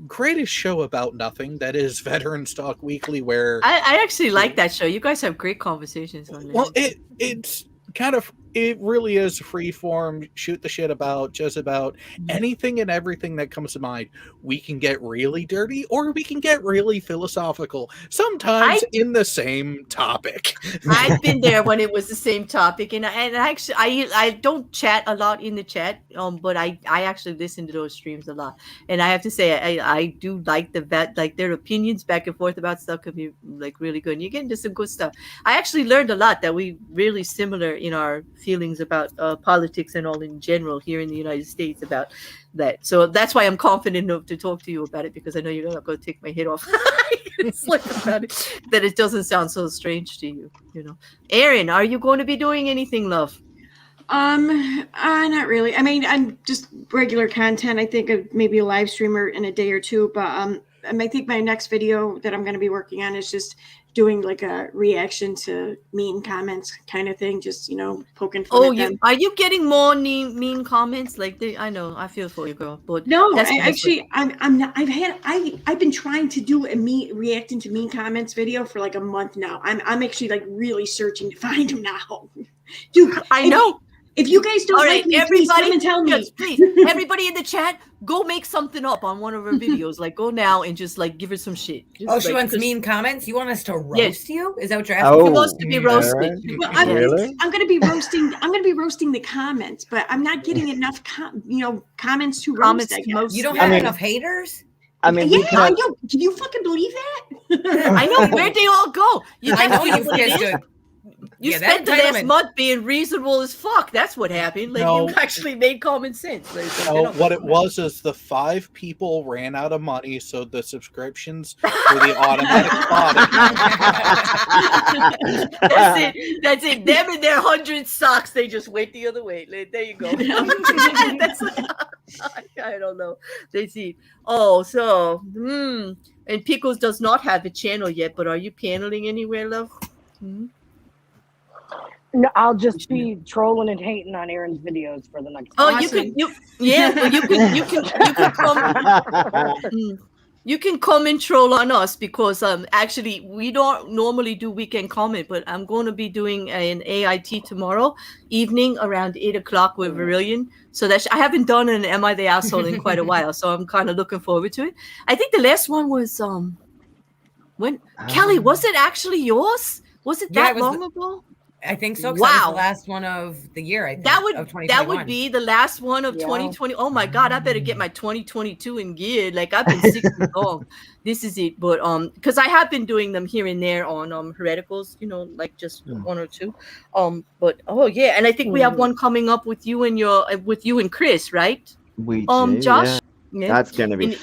greatest show about nothing, that is Veterans Talk Weekly, where I actually like that show. You guys have great conversations on there. Well, it's kind of, it really is free form, shoot the shit about just about anything and everything that comes to mind. We can get really dirty, or we can get really philosophical, sometimes in the same topic. I've been there when it was the same topic, and actually I don't chat a lot in the chat, but I actually listen to those streams a lot, and I have to say I do like their opinions back and forth about stuff can be like really good, and you get into some good stuff. I actually learned a lot that we really similar in our feelings about politics and all in general here in the United States about that. So that's why I'm confident enough to talk to you about it, because I know you're not going to take my head off. It's like about it, that it doesn't sound so strange to you, you know. Erin, are you going to be doing anything, love? Not really. I mean, I'm just regular content. I think of maybe a live streamer in a day or two, but I think my next video that I'm going to be working on is just doing like a reaction to mean comments kind of thing, just, you know, poking fun at them. Are you getting more mean comments? Like I know, I feel for you, girl, but no, I'm not. I've been trying to do a reacting to mean comments video for like a month now. I'm actually like really searching to find them now, dude. I know. If you guys don't like me, please come and tell me. Yes, please. Everybody in the chat, go make something up on one of her videos. Like, go now and just like give her some shit. Just, she wants mean comments. You want us to roast you? Is that what you're asking? She wants to be roasted. Well, I'm going to be roasting. I'm going to be roasting the comments, but I'm not getting enough, comments to roast. You don't have enough haters. I mean, I know. Can you fucking believe that? I know. Where'd they all go? I know you kids do. You spent the last month being reasonable as fuck. That's what happened. Like you actually made common sense. Like, what it was is the 5 people ran out of money, so the subscriptions for the automatic body. That's it. Them and their 100 socks, they just went the other way. Like, there you go. That's I don't know. They see. Oh, so and Pickles does not have a channel yet, but are you paneling anywhere, love? No, I'll just be trolling and hating on Erin's videos for the next. Oh, awesome. you can come and troll on us because actually we don't normally do weekend comment, but I'm going to be doing an AIT tomorrow evening around 8:00 with Virillion. So that I haven't done an Am I the Asshole in quite a while, so I'm kind of looking forward to it. I think the last one was when Kelly, was it actually yours? Was it that long ago? I think so. Wow, that was the last one of the year. I think that would be the last one of 2020. Oh my God, I better get my 2022 in gear. Like I've been 6 weeks long. This is it. But because I have been doing them here and there on hereticals, like just 1 or 2. But yeah, and I think we have one coming up with you and Chris, right? We do, Josh. Yeah. That's gonna be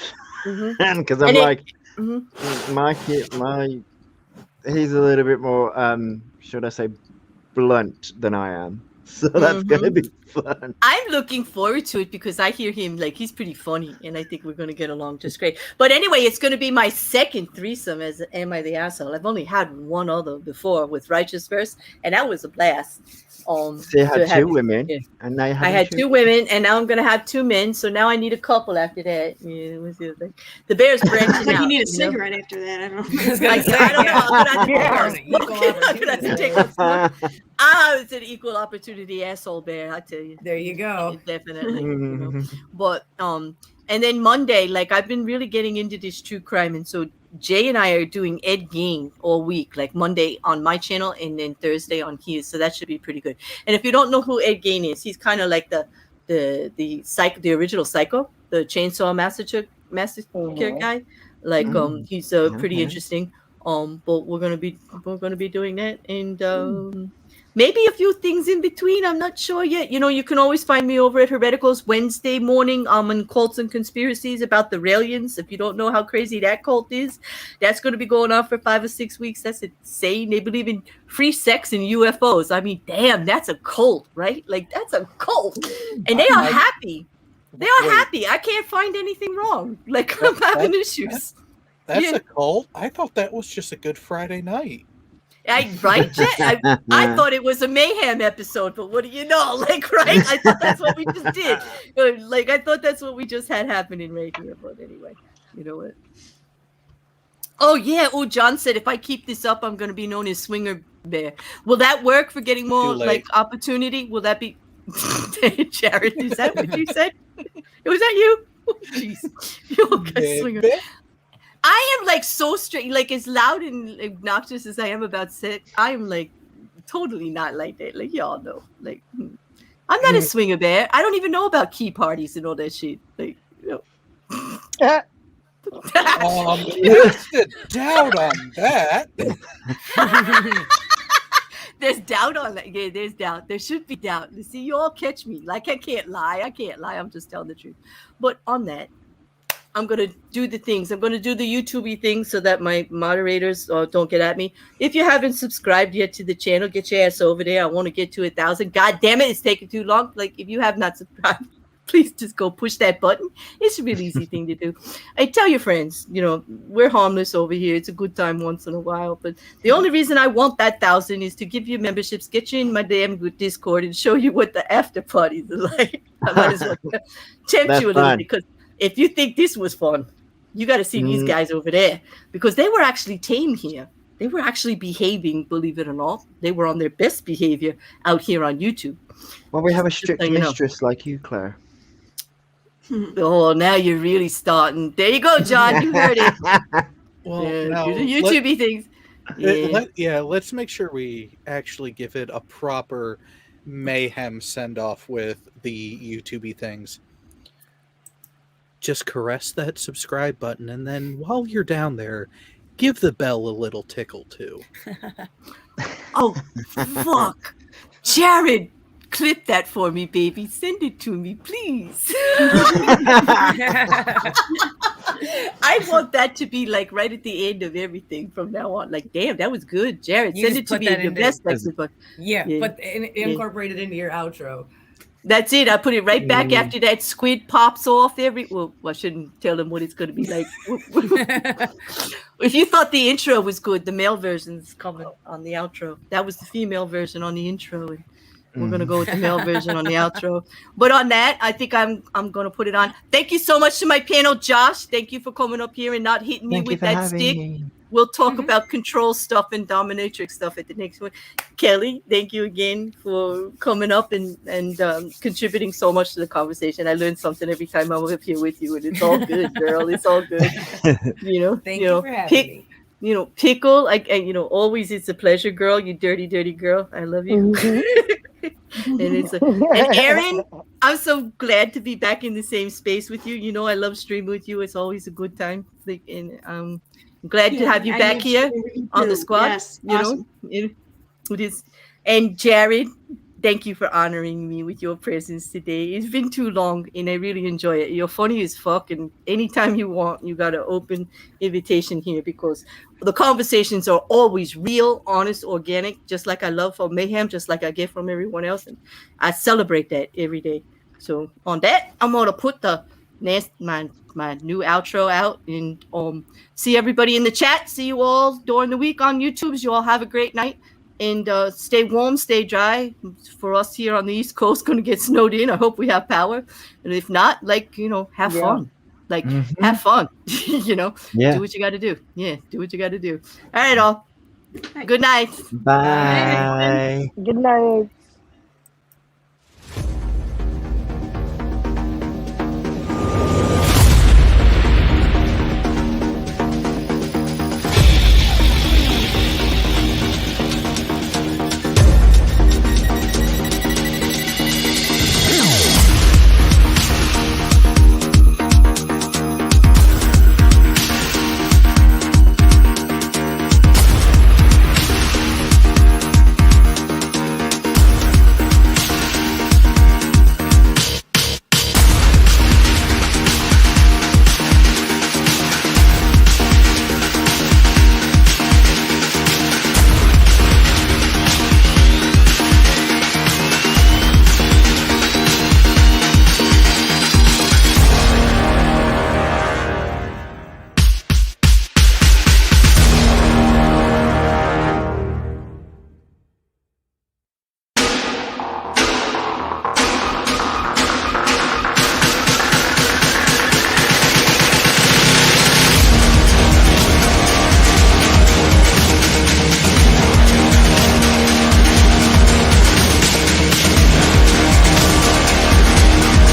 because I'm like he's a little bit more should I say blunt than I am, so that's gonna be fun. I'm looking forward to it because I hear him like he's pretty funny, and I think we're gonna get along just great. But anyway, it's gonna be my second threesome as Am I the Asshole. I've only had one other before with Righteous Verse, and that was a blast. So you had 2 women, and now I had 2 women, and now I'm gonna have 2 men. So now I need a couple after that. Yeah, what's the other thing? The bear's branching out. You need a cigarette after that. I don't know. It's an equal opportunity asshole bear. I tell you. There you go. Definitely. But and then Monday, like I've been really getting into this true crime, and so Jay and I are doing Ed Gein all week, like Monday on my channel and then Thursday on his. So that should be pretty good. And if you don't know who Ed Gein is, he's kind of like the original Psycho, the Chainsaw Massacre guy. Like he's pretty interesting. But we're gonna be doing that, and maybe a few things in between. I'm not sure yet. You can always find me over at Hereticals Wednesday morning on Cults and Conspiracies about the Raelians. If you don't know how crazy that cult is, that's going to be going on for 5 or 6 weeks. That's insane. They believe in free sex and UFOs. I mean, damn, that's a cult, right? Like, that's a cult. And they are happy. They are happy. I can't find anything wrong. Like, I'm having issues. That's a cult? I thought that was just a Good Friday night. Right, Jet? I thought it was a Mayhem episode, but what do you know? Like, right? I thought that's what we just did. Like, I thought that's what we just had happening right here. But anyway, you know what? Oh, yeah. Oh, John said, if I keep this up, I'm going to be known as Swinger Bear. Will that work for getting more, like, opportunity? Will that be... Jared, is that what you said? Was that you? Oh, jeez. Okay, Swinger Bear. I am like so straight, like as loud and obnoxious as I am about sex. I am like totally not like that. Like y'all know, like I'm not a swinger bear. I don't even know about key parties and all that shit. Like, What's the doubt on that? There's doubt on that. Yeah, there's doubt. There should be doubt. You see, you all catch me. Like I can't lie. I'm just telling the truth. But on that, I'm going to do the things. I'm going to do the YouTube-y things so that my moderators don't get at me. If you haven't subscribed yet to the channel, get your ass over there. I want to get to 1,000. God damn it, it's taking too long. Like, if you have not subscribed, please just go push that button. It's a really easy thing to do. I tell your friends, we're harmless over here. It's a good time once in a while. But the only reason I want that 1,000 is to give you memberships, get you in my damn good Discord, and show you what the after parties are like. I might as well tempt you a little because if you think this was fun, you got to see these guys over there because they were actually tame here. They were actually behaving, believe it or not. They were on their best behavior out here on YouTube. Well, we have a strict mistress like you, Claire. Oh, now you're really starting. There you go, John. You heard it. Well, the YouTube-y things. Let's make sure we actually give it a proper Mayhem send-off with the YouTube-y things. Just caress that subscribe button, and then while you're down there, give the bell a little tickle too. Oh, fuck. Jared, clip that for me, baby. Send it to me, please. I want that to be like right at the end of everything from now on. Like, damn, that was good, Jared. Send it to me in your best Mexican. Yeah, but incorporate it into your outro. That's it. I put it right back after that squid pops off well, I shouldn't tell them what it's going to be like. If you thought the intro was good, the male version's coming on the outro. That was the female version on the intro, and we're going to go with the male version on the outro. But on that, I think I'm going to put it on. Thank you so much to my panel, Josh. Thank you for coming up here and not hitting me with that stick. We'll talk about control stuff and dominatrix stuff at the next one. Kelly, thank you again for coming up and contributing so much to the conversation. I learned something every time I'm up here with you, and it's all good, girl. It's all good. Thank you for having me. Pickle, always it's a pleasure, girl. You dirty, dirty girl. I love you. And Erin, I'm so glad to be back in the same space with you. I love streaming with you. It's always a good time. I'm glad to have you back here on the squad. Yes, awesome. It is. And Jared, thank you for honoring me with your presence today. It's been too long, and I really enjoy it. You're funny as fuck, and anytime you want, you got an open invitation here because the conversations are always real, honest, organic, just like I love from Mayhem, just like I get from everyone else, and I celebrate that every day. So on that, I'm gonna put my new outro out and see everybody in the chat. See you all during the week on YouTube. You all have a great night. And stay warm, stay dry. For us here on the East Coast, going to get snowed in. I hope we have power. And if not, have fun. Have fun. Do what you got to do. Yeah, do what you got to do. All right, all. Good night. Bye. Good night.